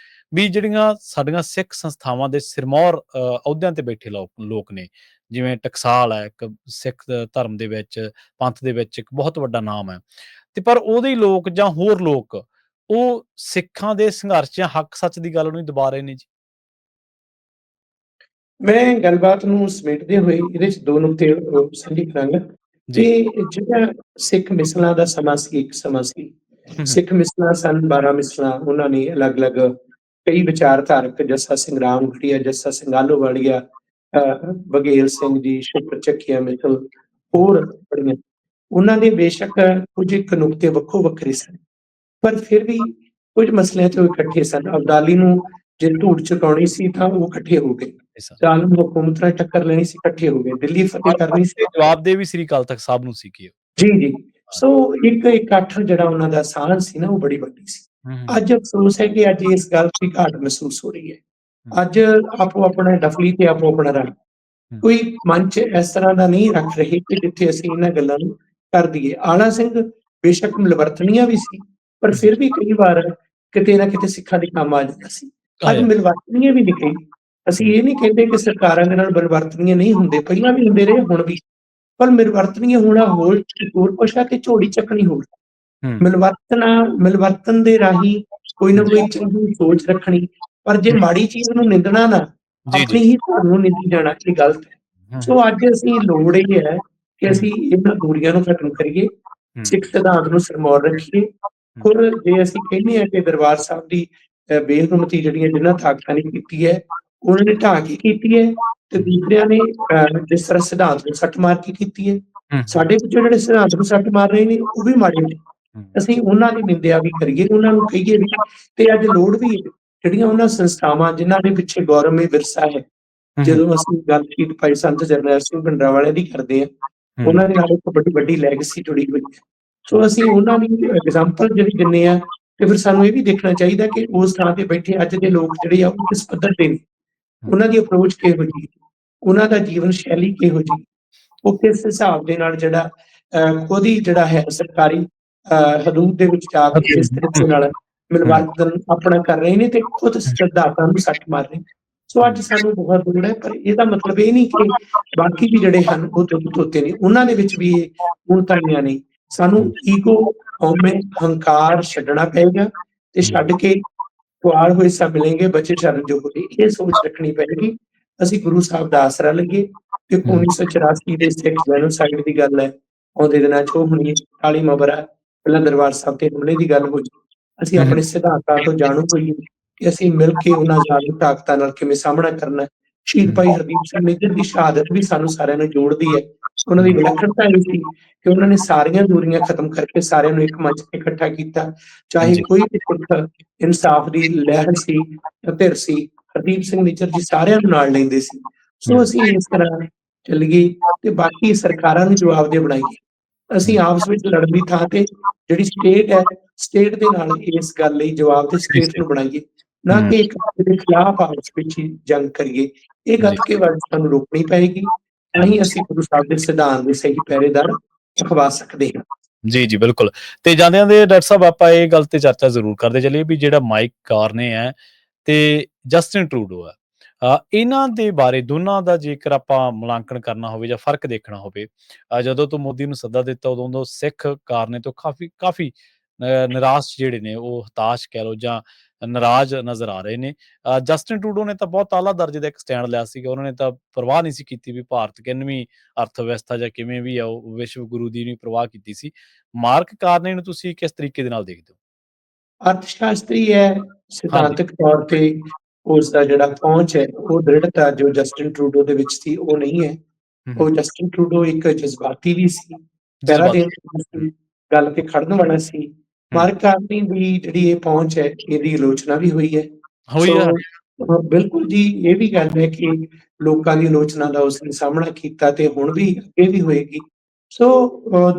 ਵੀ ਜਿਹੜੀਆਂ ਸਾਡੀਆਂ ਸਿੱਖ ਸੰਸਥਾਵਾਂ ਦੇ ਸਿਰਮੌਰ ਅਹੁਦਿਆਂ ਤੇ ਬੈਠੇ ਲੋਕ ਨੇ, ਜਿਵੇਂ ਟਕਸਾਲ ਹੈ, ਇੱਕ ਸਿੱਖ ਧਰਮ ਦੇ ਵਿੱਚ, ਪੰਥ ਦੇ ਵਿੱਚ ਇੱਕ ਬਹੁਤ ਵੱਡਾ ਨਾਮ ਹੈ, ਤੇ ਪਰ ਉਹਦੇ ਹੀ ਲੋਕ ਜਾਂ ਹੋਰ ਲੋਕ, ਉਹ ਸਿੱਖਾਂ ਦੇ ਸੰਘਰਸ਼ ਜਾਂ ਹੱਕ ਸੱਚ ਦੀ ਗੱਲ ਨੂੰ ਹੀ ਦਬਾ ਰਹੇ ਨੇ ਜੀ। ਮੈਂ ਗੱਲਬਾਤ ਨੂੰ ਸਮੇਟਦੇ ਹੋਏ ਇਹਦੇ 'ਚ 2 ਨੁਕਤੇ ਸਾਂਝੇ ਕਰਾਂਗਾ ਜੀ। ਕਿ ਜਿਹੜਾ ਸਿੱਖ ਮਿਸਲਾਂ ਦਾ ਸਮਾਂ ਸੀ, ਇੱਕ ਸਮਾਂ ਸੀ। ਹੂੰ, ਹੂੰ, ਸਿੱਖ ਮਿਸਲਾਂ ਸਨ, 12 ਮਿਸਲਾਂ, ਉਹਨਾਂ ਨੇ ਅਲੱਗ-ਅਲੱਗ ਕਈ ਵਿਚਾਰਧਾਰਕ, ਜੱਸਾ ਸਿੰਘ ਰਾਮਗੜ੍ਹੀਆ, ਜੱਸਾ ਸਿੰਘ ਆਹਲੂਵਾਲੀਆ, ਬਘੇਲ ਸਿੰਘ ਜੀ, ਸ਼ੁਕਰ ਚੱਕੀਆ ਮਿਸਲ, ਹੂੰ, ਹੋਰ ਬੜੀਆਂ। ਉਹਨਾਂ ਦੇ ਬੇਸ਼ੱਕ ਕੁਝ ਇੱਕ ਨੁਕਤੇ ਵੱਖੋ ਵੱਖਰੇ ਸਨ, ਪਰ ਫਿਰ ਵੀ ਕੁਝ ਮਸਲਿਆਂ 'ਚ ਉਹ ਇਕੱਠੇ ਸਨ। ਅਬਦਾਲੀ ਨੂੰ ਜੇ ਧੂੜ ਚੁਕਾਉਣੀ ਸੀ ਤਾਂ ਉਹ ਇਕੱਠੇ ਹੋ ਗਏ। ਇਹ ਸਨ। ਜ਼ਾਲਮ ਹਕੂਮਤ ਨਾਲ ਟੱਕਰ ਲੈਣੀ ਸੀ, ਇਕੱਠੇ ਹੋ ਗਏ। ਦਿੱਲੀ ਫਤਿਹ ਕਰਨੀ ਸੀ। ਤੇ ਜਵਾਬਦੇਹ ਵੀ ਸ੍ਰੀ ਅਕਾਲ ਤਖ਼ਤ ਸਾਹਿਬ ਨੂੰ ਸੀ ਕਿ ਜੀ, ਜੀ। ਹਾਂ। ਸੋ ਇੱਕ ਇਕੱਠ ਜਿਹੜਾ ਉਹਨਾਂ ਦਾ ਸਾਂਝ ਸੀ ਨਾ, ਉਹ ਬੜੀ ਵੱਡੀ ਸੀ। ਹੂੰ, ਹੂੰ, ਅੱਜ ਅਫ਼ਸੋਸ ਹੈ ਕਿ ਅੱਜ ਇਸ ਗੱਲ ਦੀ ਘਾਟ ਮਹਿਸੂਸ ਹੋ ਰਹੀ ਹੈ। ਹੂੰ, ਅੱਜ ਆਪੋ ਆਪਣਾ ਡਫਲੀ ਤੇ ਆਪੋ ਆਪਣਾ ਰੰਗ, ਹੂੰ, ਕੋਈ ਮੰਚ ਇਸ ਤਰ੍ਹਾਂ ਦਾ ਨਹੀਂ ਰੱਖ ਰਹੇ ਕਿ ਜਿੱਥੇ ਅਸੀਂ ਇਹਨਾਂ ਗੱਲਾਂ ਨੂੰ ਕਰ ਦਈਏ। ਆਲਾ ਸਿੰਘ ਬੇਸ਼ੱਕ ਮਿਲਵਰਤਨੀਆ ਵੀ ਸੀ, ਪਰ ਜੀ, ਫਿਰ ਵੀ ਕਈ ਵਾਰ ਕਿਤੇ ਨਾ ਕਿਤੇ ਸਿੱਖਾਂ ਦੇ ਕੰਮ ਆ ਜਾਂਦਾ ਸੀ। ਅੱਜ ਆਇਆ। ਮਿਲਵਰਤਨੀਆ ਵੀ ਨਹੀਂ ਕਹੀ। ਅਸੀਂ ਹੂੰ, ਇਹ ਨਹੀਂ ਕਹਿੰਦੇ ਕਿ ਸਰਕਾਰਾਂ ਦੇ ਨਾਲ ਮਿਲਵਰਤਨੀਏ ਨਹੀਂ ਹੁੰਦੇ, ਪਹਿਲਾਂ ਵੀ ਹੁੰਦੇ ਰਹੇ, ਹੁਣ ਵੀ। ਪਰ ਮਿਲਵਰਤਨੀਏ ਹੋਣਾ ਹੋਰ ਕੁਛ ਆ ਕਿ ਝੋਲੀ ਚੱਕਣੀ ਹੋਰ। ਹੂੰ, ਮਿਲਵਰਤਨ ਦੇ ਰਾਹੀਂ ਕੋਈ ਨਾ ਕੋਈ ਚੰਗੀ ਸੋਚ ਰੱਖਣੀ, ਪਰ ਜੇ ਮਾੜੀ ਚੀਜ਼ ਨੂੰ ਨਿੰਦਣਾ ਨਾ, ਜੀ, ਜੀ। ਆਪਣੀ ਹੀ ਧੌਣ ਨੂੰ ਨਿੰਦੀ ਜਾਣਾ, ਇਹ ਗਲਤ ਹੈ। ਹੂੰ, ਹੂੰ, ਸੋ ਅੱਜ ਅਸੀਂ ਲੋੜ ਇਹ ਹੈ ਕਿ ਹੂੰ, ਅਸੀਂ ਇਹਨਾਂ ਦੂਰੀਆਂ ਨੂੰ ਖਤਮ ਕਰੀਏ, ਹੂੰ, ਸਿੱਖ ਸਿਧਾਂਤ ਨੂੰ ਸਿਰਮੌਰ ਰੱਖੀਏ। ਹੂੰ, ਔਰ ਜੇ ਅਸੀਂ ਕਹਿੰਦੇ ਹਾਂ ਕਿ ਦਰਬਾਰ ਸਾਹਿਬ ਦੀ ਬੇਹਰਮਤੀ ਜਿਹੜੀਆਂ ਜਿਨ੍ਹਾਂ ਤਾਕਤਾਂ ਨੇ ਕੀਤੀ ਹੈ, ਉਹਨਾਂ ਨੇ ਢਾਹ ਕੇ ਕੀਤੀ ਹੈ, ਤੇ ਹੂੰ, ਦੂਸਰਿਆਂ ਨੇ ਜਿਸ ਤਰ੍ਹਾਂ ਸਿਧਾਂਤ ਨੂੰ ਸੱਟ ਮਾਰ ਕੇ ਕੀਤੀ ਹੈ। ਹੂੰ, ਸਾਡੇ ਵਿੱਚੋਂ ਜਿਹੜੇ ਸਿਧਾਂਤ ਨੂੰ ਸੱਟ ਮਾਰ ਰਹੇ ਨੇ, ਉਹ ਵੀ ਮਾੜੇ ਨੇ। ਹੂੰ, ਅਸੀਂ ਉਹਨਾਂ ਦੀ ਨਿੰਦਿਆ ਵੀ ਕਰੀਏ, ਉਹਨਾਂ ਨੂੰ ਕਹੀਏ ਵੀ, ਤੇ ਅੱਜ ਲੋੜ ਵੀ ਹੈ ਜਿਹੜੀਆਂ ਉਹਨਾਂ ਸੰਸਥਾਵਾਂ ਜਿਨ੍ਹਾਂ ਦੇ ਪਿੱਛੇ ਗੌਰਵਮਈ ਵਿਰਸਾ ਹੈ। ਹੂੰ, ਜਦੋਂ ਅਸੀਂ ਗੱਲ ਸ਼ਹੀਦ ਭਾਈ ਸੰਤ ਜਰਨੈਲ ਸਿੰਘ ਭਿੰਡਰਾਂਵਾਲੇ ਦੀ ਕਰਦੇ ਹਾਂ, ਹੂੰ, ਉਹਨਾਂ ਦੇ ਨਾਲ ਇੱਕ ਵੱਡੀ ਵੱਡੀ ਲੈਗੇਸੀ ਜੁੜੀ ਹੋਈ ਹੈ। ਸੋ ਅਸੀਂ ਉਹਨਾਂ ਦੀ ਐਗਜ਼ਾਮਪਲ ਜਿਹੜੀ ਦਿੰਦੇ ਹਾਂ, ਤੇ ਫਿਰ ਸਾਨੂੰ ਇਹ ਵੀ ਦੇਖਣਾ ਚਾਹੀਦਾ ਕਿ ਉਸ ਥਾਂ ਤੇ ਬੈਠੇ ਅੱਜ ਦੇ ਲੋਕ ਜਿਹੜੇ ਆ ਉਹ ਕਿਸ ਪੱਧਰ ਦੇ ਨੇ, ਹੂੰ, ਉਹਨਾਂ ਦੀ ਅਪਰੋਚ ਕਿਹੋ ਜਿਹੀ, ਉਹਨਾਂ ਦਾ ਜੀਵਨ ਸ਼ੈਲੀ ਕਿਹੋ ਜਿਹੀ, ਉਹ ਕਿਸ ਹਿਸਾਬ ਦੇ ਨਾਲ ਜਿਹੜਾ ਖੁਦ ਹੀ ਜਿਹੜਾ ਹੈ ਸਰਕਾਰੀ ਹਦੂਦ ਦੇ ਵਿੱਚ ਜਾ ਕੇ ਕਿਸ ਤਰੀਕੇ ਨਾਲ ਹੂੰ, ਮਿਲਵਰਤਨ ਆਪਣਾ ਕਰ ਰਹੇ ਨੇ ਤੇ ਖੁਦ ਸਿਧਾਂਤਾਂ ਨੂੰ ਸੱਟ ਮਾਰ ਰਹੇ ਨੇ। ਸੋ ਅੱਜ ਸਾਨੂੰ ਬਹੁਤ ਲੋੜ ਹੈ, ਪਰ ਇਹਦਾ ਮਤਲਬ ਇਹ ਨਹੀਂ ਕਿ ਬਾਕੀ ਵੀ ਜਿਹੜੇ ਹਨ ਉਹ ਦੁੱਧ ਧੋਤੇ ਨੇ, ਉਹਨਾਂ ਦੇ ਵਿੱਚ ਵੀ ਇਹ ਗੁਣਤਾਈਆਂ ਨੇ। ਸਾਨੂੰ ਹੂੰ, ਈਗੋ, ਹਉਮੈ, ਹੰਕਾਰ ਛੱਡਣਾ ਪਏਗਾ ਤੇ ਹੂੰ, ਛੱਡ ਕੇ "ਕੁਆੜ ਹੋਏ ਸਭ ਮਿਲेंगे, ਬਚੇ ਸ਼ਰਨ ਜੋ ਹੋਏ", ਇਹ ਸੋਚ ਰੱਖਣੀ ਪਏਗੀ। ਅਸੀਂ ਗੁਰੂ ਸਾਹਿਬ ਦਾ ਆਸਰਾ ਲਈਏ। ਦੇਖੋ ਹੂੰ, 1984 ਦੇ ਸਿੱਖ ਜੈਨੋਸਾਈਡ ਦੀ ਗੱਲ ਹੈ, ਆਉਂਦੇ ਦਿਨਾਂ 'ਚ ਉਹ ਹੋਣੀ ਹੈ 40ਵਾਂ ਮਬਰਾ, ਪਹਿਲਾਂ ਦਰਬਾਰ ਸਾਹਿਬ ਤੇ ਹਮਲੇ ਦੀ ਗੱਲ ਹੋਈ। ਅਸੀਂ ਹੂੰ, ਆਪਣੇ ਸਿਧਾਂਤਾਂ ਤੋਂ ਜਾਣੂ ਹੋਈਏ ਕਿ ਅਸੀਂ ਮਿਲ ਕੇ ਉਹਨਾਂ ਜ਼ਾਲਮ ਤਾਕਤਾਂ ਨਾਲ ਕਿਵੇਂ ਸਾਹਮਣਾ ਕਰਨਾ ਹੈ। ਸ਼ਹੀਦ ਭਾਈ ਹਰਦੀਪ ਸਿੰਘ ਨਿੱਜਰ ਦੀ ਸ਼ਹਾਦਤ ਵੀ ਸਾਨੂੰ ਸਾਰਿਆਂ ਨੂੰ ਜੋੜਦੀ ਹੈ। ਉਹਨਾਂ ਦੀ ਵਿਲੱਖਣਤਾ ਇਹ ਸੀ ਕਿ ਉਹਨਾਂ ਨੇ ਸਾਰੀਆਂ ਦੂਰੀਆਂ ਖਤਮ ਕਰਕੇ ਸਾਰਿਆਂ ਨੂੰ ਇੱਕ ਮੰਚ ਤੇ ਇਕੱਠਾ ਕੀਤਾ। ਚਾਹੇ ਜੀ, ਕੋਈ ਵੀ ਪੁਰਖ ਇਨਸਾਫ ਦੀ ਲਹਿਰ ਸੀ ਜਾਂ ਧਿਰ ਸੀ, ਹਰਦੀਪ ਸਿੰਘ ਨਿੱਜਰ ਜੀ ਸਾਰਿਆਂ ਨੂੰ ਨਾਲ ਲੈਂਦੇ ਸੀ। ਸੋ ਹੂੰ, ਅਸੀਂ ਇਸ ਤਰ੍ਹਾਂ ਚੱਲੀਏ ਤੇ ਬਾਕੀ ਸਰਕਾਰਾਂ ਨੂੰ ਜਵਾਬਦੇਹ ਬਣਾਈਏ। ਅਸੀਂ ਹੂੰ, ਆਪਸ ਵਿੱਚ ਲੜਨ ਦੀ ਥਾਂ ਤੇ ਜਿਹੜੀ ਸਟੇਟ ਹੈ, ਸਟੇਟ ਦੇ ਨਾਲ ਇਸ ਗੱਲ ਲਈ ਜਵਾਬਦੇਹ ਸਹੀ, ਸਟੇਟ ਸਹੀ, ਨੂੰ ਬਣਾਈਏ, ਨਾ ਹੂੰ, ਕਿ ਇੱਕ ਦੂਜੇ ਦੇ ਖਿਲਾਫ ਆਪਸ ਵਿੱਚ ਹੀ ਜੰਗ ਕਰੀਏ। ਇਹ ਜੀ। ਗੱਤਕੇਬਾਜ਼ੀ ਸਾਨੂੰ ਰੋਕਣੀ ਪਏਗੀ, ਤਾਂ ਹੀ ਅਸੀਂ ਗੁਰੂ ਸਾਹਿਬ ਦੇ ਸਿਧਾਂਤ ਦੇ ਸਹੀ ਪਹਿਰੇਦਾਰ ਅਖਵਾ ਸਕਦੇ ਹਾਂ। ਜੀ, ਜੀ, ਬਿਲਕੁਲ। ਤੇ ਜਾਂਦੇ-ਜਾਂਦੇ ਡਾਕਟਰ ਸਾਹਿਬ ਆਪਾਂ ਇਹ ਗੱਲ ਤੇ ਚਰਚਾ ਜ਼ਰੂਰ ਕਰਦੇ ਚੱਲੀਏ ਵੀ ਜਿਹੜਾ ਮਾਈਕ ਕਾਰਨੇ ਹੈ ਤੇ ਜਸਟਿਨ ਟਰੂਡੋ ਹੈ, ਇਹਨਾਂ ਦੇ ਬਾਰੇ ਦੋਨਾਂ ਦਾ ਜੇਕਰ ਆਪਾਂ ਮੁਲਾਂਕਣ ਕਰਨਾ ਹੋਵੇ ਜਾਂ ਫ਼ਰਕ ਦੇਖਣਾ ਹੋਵੇ, ਜਦੋਂ ਤੋਂ ਮੋਦੀ ਨੂੰ ਸੱਦਾ ਦਿੱਤਾ ਉਦੋਂ ਤੋਂ ਸਿੱਖ ਕਾਰਨੇ ਤੋਂ ਕਾਫ਼ੀ ਨਿਰਾਸ਼ ਜਿਹੜੇ ਨੇ ਉਹ ਹਤਾਸ਼ ਕਹਿ ਲਓ ਜਾਂ ਨਾਰਾਜ਼ ਨਜ਼ਰ ਆ ਰਹੇ ਨੇ। ਜਸਟਿਨ ਟਰੂਡੋ ਨੇ ਤਾਂ ਬਹੁਤ ਆਲਾ ਦਰਜੇ ਦਾ ਇੱਕ ਸਟੈਂਡ ਲਿਆ ਸੀਗਾ, ਉਹਨਾਂ ਨੇ ਤਾਂ ਪਰਵਾਹ ਨਹੀਂ ਸੀ ਕੀਤੀ ਵੀ ਭਾਰਤ ਕਿੰਨਵੀਂ ਅਰਥ ਵਿਵਸਥਾ ਜਾਂ ਕਿਵੇਂ ਵੀ ਆ ਉਹ ਵਿਸ਼ਵ ਗੁਰੂ ਦੀ ਨਹੀਂ ਪਰਵਾਹ ਕੀਤੀ ਸੀ। ਮਾਰਕ ਕਾਰਨੇ ਨੂੰ ਤੁਸੀਂ ਕਿਸ ਤਰੀਕੇ ਦੇ ਨਾਲ ਦੇਖਦੇ ਹੋ? ਅਰਥ ਸ਼ਾਸਤਰੀ ਹੈ, ਹਾਂਜੀ। ਸਿਧਾਂਤਕ ਤੌਰ ਤੇ ਉਸ ਦਾ ਜਿਹੜਾ ਪਹੁੰਚ ਹੈ, ਉਹ ਦ੍ਰਿੜਤਾ ਜੋ ਜਸਟਿਨ ਟਰੂਡੋ ਦੇ ਵਿੱਚ ਸੀ, ਉਹ ਨਹੀਂ ਹੈ। ਹੂੰ, ਉਹ ਹੂੰ। ਜਸਟਿਨ ਟਰੂਡੋ ਇੱਕ ਜਜ਼ਬਾਤੀ ਵੀ ਸੀ, ਪਹਿਰਾ ਦੇਣ ਜਜ਼ਬਾਤੀ। ਵਾਲਾ ਹੂੰ, ਸੀ, ਗੱਲ ਤੇ ਖੜਨ ਵਾਲਾ ਸੀ। ਹੂੰ। ਮਾਰਕ ਕਾਰਨੀ ਦੀ ਜਿਹੜੀ ਇਹ ਪਹੁੰਚ ਹੈ, ਇਹਦੀ ਆਲੋਚਨਾ ਵੀ ਹੋਈ ਹੈ। ਹੋਈ ਸੋ ਆ। ਬਿਲਕੁਲ ਜੀ, ਇਹ ਵੀ ਗੱਲ ਹੈ ਕਿ ਲੋਕਾਂ ਦੀ ਆਲੋਚਨਾ ਦਾ ਉਸਨੇ ਸਾਹਮਣਾ ਕੀਤਾ ਤੇ ਹੁਣ ਵੀ ਅੱਗੇ ਵੀ ਹੋਏਗੀ। ਸੋ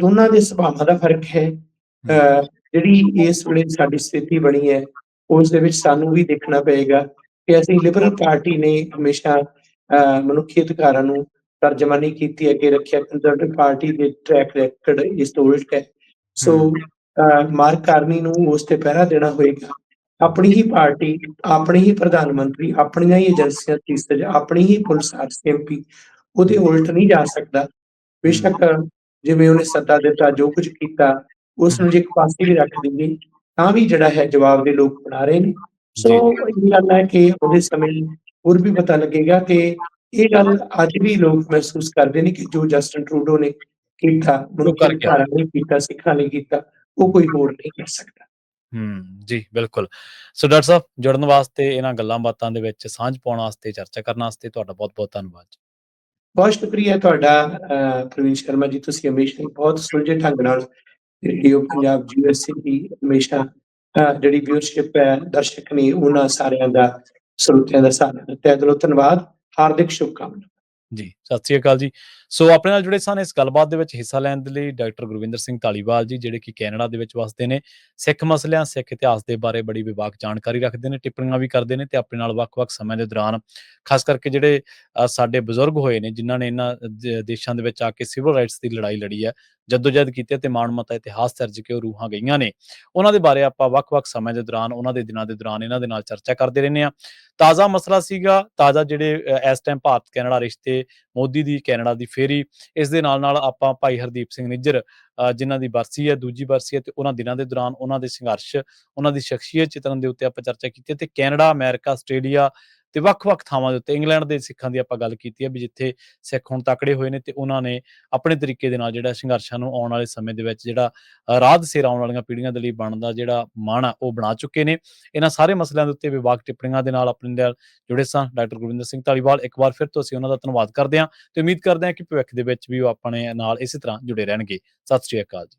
ਦੋਨਾਂ ਦੇ ਸੁਭਾਵਾਂ ਦਾ ਫ਼ਰਕ ਹੈ। ਹੂੰ, ਜਿਹੜੀ ਇਸ ਵੇਲੇ ਸਾਡੀ ਸਥਿਤੀ ਬਣੀ ਹੈ, ਉਸ ਦੇ ਵਿੱਚ ਸਾਨੂੰ ਵੀ ਦੇਖਣਾ ਪਏਗਾ ਕਿ ਅਸੀਂ ਲਿਬਰਲ ਪਾਰਟੀ ਨੇ ਹਮੇਸ਼ਾ ਮਨੁੱਖੀ ਅਧਿਕਾਰਾਂ ਨੂੰ ਤਰਜਮਾਨੀ ਕੀਤੀ, ਅੱਗੇ ਰੱਖਿਆ। ਕੰਜ਼ਰਵੇਟਿਵ ਪਾਰਟੀ ਦੇ ਟਰੈਕ ਰੈਕਡ ਇਸ ਤੋਂ ਉਲਟ ਹੈ। ਸੋ ਹੂੰ। ਮਾਰਕ ਕਾਰਨੀ ਨੂੰ ਉਸ ਤੇ ਪਹਿਰਾ ਦੇਣਾ ਹੋਏਗਾ। ਆਪਣੀ ਹੀ ਪਾਰਟੀ, ਆਪਣੇ ਹੀ ਪ੍ਰਧਾਨ ਮੰਤਰੀ, ਆਪਣੀਆਂ ਹੀ ਏਜੰਸੀਆਂ ਤੀਸਰੇ, ਆਪਣੀ ਹੀ ਪੁਲਿਸ ਐਮਪੀ ਉਹਦੇ ਹੂੰ, ਉਲਟ ਨਹੀਂ ਜਾ ਸਕਦਾ। ਹੂੰ, ਬੇਸ਼ੱਕ ਜਿਵੇਂ ਉਹਨੇ ਸੱਦਾ ਦਿੱਤਾ, ਜੋ ਕੁਝ ਕੀਤਾ, ਉਸ ਹੂੰ। ਨੂੰ ਜੇ ਇੱਕ ਪਾਸੇ ਵੀ ਰੱਖ ਦਈਏ, ਤਾਂ ਵੀ ਜਿਹੜਾ ਹੈ ਜਵਾਬ ਦੇ ਲੋਕ ਬਣਾ ਰਹੇ ਨੇ। ਸੋ ਜੀ, ਜੀ। ਇਹ ਗੱਲ ਹੈ ਕਿ ਉਹਦੇ ਸਮੇਂ ਹੋਰ ਵੀ ਪਤਾ ਲੱਗੇਗਾ ਕਿ ਇਹ ਗੱਲ ਅੱਜ ਵੀ ਲੋਕ ਮਹਿਸੂਸ ਕਰਦੇ ਨੇ ਕਿ ਜੋ ਜਸਟਿਨ ਟਰੂਡੋ ਨੇ ਕੀਤਾ, ਉਹ ਮਨੁੱਖੀ ਕਰ ਗਿਆ। ਅਧਿਕਾਰਾਂ ਲਈ ਕੀਤਾ, ਸਿੱਖਾਂ ਲਈ ਕੀਤਾ, ਉਹ ਕੋਈ ਹੋਰ ਨਹੀਂ ਕਰ ਸਕਦਾ। ਜੀ, ਬਿਲਕੁਲ। ਸੋ ਡਾਕਟਰ ਸਾਹਿਬ ਜੁੜਨ ਵਾਸਤੇ, ਇਹਨਾਂ ਗੱਲਾਂ ਬਾਤਾਂ ਦੇ ਵਿੱਚ ਸਾਂਝ ਪਾਉਣ ਵਾਸਤੇ, ਚਰਚਾ ਕਰਨ ਵਾਸਤੇ ਤੁਹਾਡਾ ਬਹੁਤ-ਬਹੁਤ ਧੰਨਵਾਦ ਜੀ। ਬਹੁਤ ਸ਼ੁਕਰੀਆ ਤੁਹਾਡਾ ਪ੍ਰਵੀਨ ਸ਼ਰਮਾ ਜੀ, ਤੁਸੀਂ ਹਮੇਸ਼ਾ ਹੀ ਬਹੁਤ ਸੁਲਝੇ ਢੰਗ ਨਾਲ ਰੇਡੀਓ ਪੰਜਾਬ ਯੂਐਸਏ ਦੀ ਹਮੇਸ਼ਾ ਜਿਹੜੀ ਵਿਊਅਰਸ਼ਿਪ ਹੈ, ਦਰਸ਼ਕ ਨੇ ਉਹਨਾਂ ਸਾਰਿਆਂ ਦਾ, ਸਰੋਤਿਆਂ ਦਾ ਸਹਾਰਾ ਦਿੱਤਾ। ਦਿਲੋਂ ਧੰਨਵਾਦ, ਹਾਰਦਿਕ ਸ਼ੁਭਕਾਮਨਾਵਾਂ। ਜੀ, ਸਤਿ ਸ੍ਰੀ ਅਕਾਲ ਜੀ। ਸੋ ਆਪਣੇ ਨਾਲ ਜੁੜੇ ਸਨ ਇਸ ਗੱਲਬਾਤ ਦੇ ਵਿੱਚ ਹਿੱਸਾ ਲੈਣ ਦੇ ਲਈ ਡਾਕਟਰ ਗੁਰਵਿੰਦਰ ਸਿੰਘ ਧਾਲੀਵਾਲ ਜੀ, ਜਿਹੜੇ ਕਿ ਕੈਨੇਡਾ ਦੇ ਵਿੱਚ ਵਸਦੇ ਨੇ। ਸਿੱਖ ਮਸਲਿਆਂ, ਸਿੱਖ ਇਤਿਹਾਸ ਦੇ ਬਾਰੇ ਬੜੀ ਵਿਭਾਗ ਜਾਣਕਾਰੀ ਰੱਖਦੇ ਨੇ, ਟਿੱਪਣੀਆਂ ਵੀ ਕਰਦੇ ਨੇ ਤੇ ਆਪਣੇ ਨਾਲ ਵੱਖ-ਵੱਖ ਸਮੇਂ ਦੇ ਦੌਰਾਨ ਖਾਸ ਕਰਕੇ ਜਿਹੜੇ ਸਾਡੇ ਬਜ਼ੁਰਗ ਹੋਏ ਨੇ, ਜਿਨ੍ਹਾਂ ਨੇ ਇਹਨਾਂ ਦੇਸ਼ਾਂ ਦੇ ਵਿੱਚ ਆ ਕੇ ਸਿਵਲ ਰਾਈਟਸ ਦੀ ਲੜਾਈ ਲੜੀ ਹੈ, ਜੱਦੋ-ਜਹਿਦ ਕੀਤੀ ਹੈ ਤੇ ਮਾਣ-ਮੱਤਾ ਇਤਿਹਾਸ ਸਿਰਜ ਕੇ ਉਹ ਰੂਹਾਂ ਗਈਆਂ ਨੇ। ਉਹਨਾਂ ਦੇ ਬਾਰੇ ਆਪਾਂ ਵੱਖ-ਵੱਖ ਸਮੇਂ ਦੇ ਦੌਰਾਨ, ਉਹਨਾਂ ਦੇ ਦਿਨਾਂ ਦੇ ਦੌਰਾਨ ਇਹਨਾਂ ਦੇ ਨਾਲ ਚਰਚਾ ਕਰਦੇ ਰਹਿੰਦੇ ਹਾਂ। ਤਾਜ਼ਾ ਮਸਲਾ ਸੀਗਾ, ਤਾਜ਼ਾ ਜਿਹੜੇ ਇਸ ਟਾਈਮ ਭਾਰਤ ਕੈਨੇਡਾ ਰਿਸ਼ਤੇ, ਮੋਦੀ ਦੀ ਕੈਨੇਡਾ ਦੀ ਫੇਰੀ, ਇਸ ਦੇ ਨਾਲ-ਨਾਲ ਆਪਾਂ ਭਾਈ ਹਰਦੀਪ ਸਿੰਘ ਨਿੱਜਰ ਜਿਨ੍ਹਾਂ ਦੀ ਬਰਸੀ ਹੈ, ਦੂਜੀ ਬਰਸੀ ਹੈ ਤੇ ਉਹਨਾਂ ਦਿਨਾਂ ਦੇ ਦੌਰਾਨ ਉਹਨਾਂ ਦੇ ਸੰਘਰਸ਼, ਉਹਨਾਂ ਦੀ ਸ਼ਖਸੀਅਤ ਚਿਤਰਨ ਦੇ ਉੱਤੇ ਆਪਾਂ ਚਰਚਾ ਕੀਤੀ ਹੈ ਤੇ ਕੈਨੇਡਾ, ਅਮਰੀਕਾ, ਆਸਟ੍ਰੇਲੀਆ ਤੇ ਵੱਖ-ਵੱਖ ਥਾਵਾਂ ਦੇ ਉੱਤੇ, ਇੰਗਲੈਂਡ ਦੇ ਸਿੱਖਾਂ ਦੀ ਆਪਾਂ ਗੱਲ ਕੀਤੀ ਹੈ ਵੀ ਜਿੱਥੇ ਸਿੱਖ ਹੁਣ ਤਕੜੇ ਹੋਏ ਨੇ ਤੇ ਉਹਨਾਂ ਨੇ ਆਪਣੇ ਤਰੀਕੇ ਦੇ ਨਾਲ ਜਿਹੜਾ ਸੰਘਰਸ਼ਾਂ ਨੂੰ ਆਉਣ ਵਾਲੇ ਸਮੇਂ ਦੇ ਵਿੱਚ ਜਿਹੜਾ ਰਾਹ ਦਸੇਰਾ ਆਉਣ ਵਾਲੀਆਂ ਪੀੜ੍ਹੀਆਂ ਦੇ ਲਈ ਬਣਦਾ ਜਿਹੜਾ ਮਨ ਆ, ਉਹ ਬਣਾ ਚੁੱਕੇ ਨੇ। ਇਹਨਾਂ ਸਾਰੇ ਮਸਲਿਆਂ ਦੇ ਉੱਤੇ ਵਿਭਾਗ ਟਿੱਪਣੀਆਂ ਦੇ ਨਾਲ ਆਪਣੇ ਨਾਲ ਜੁੜੇ ਸਨ ਡਾਕਟਰ ਗੁਰਵਿੰਦਰ ਸਿੰਘ ਧਾਲੀਵਾਲ। ਇੱਕ ਵਾਰ ਫਿਰ ਤੋਂ ਅਸੀਂ ਉਹਨਾਂ ਦਾ ਧੰਨਵਾਦ ਕਰਦੇ ਹਾਂ ਤੇ ਉਮੀਦ ਕਰਦੇ ਹਾਂ ਕਿ ਭਵਿੱਖ ਦੇ ਵਿੱਚ ਵੀ ਉਹ ਆਪਣੇ ਨਾਲ ਇਸੇ ਤਰ੍ਹਾਂ ਜੁੜੇ ਰਹਿਣਗੇ। ਸਤਿ ਸ੍ਰੀ ਅਕਾਲ ਜੀ।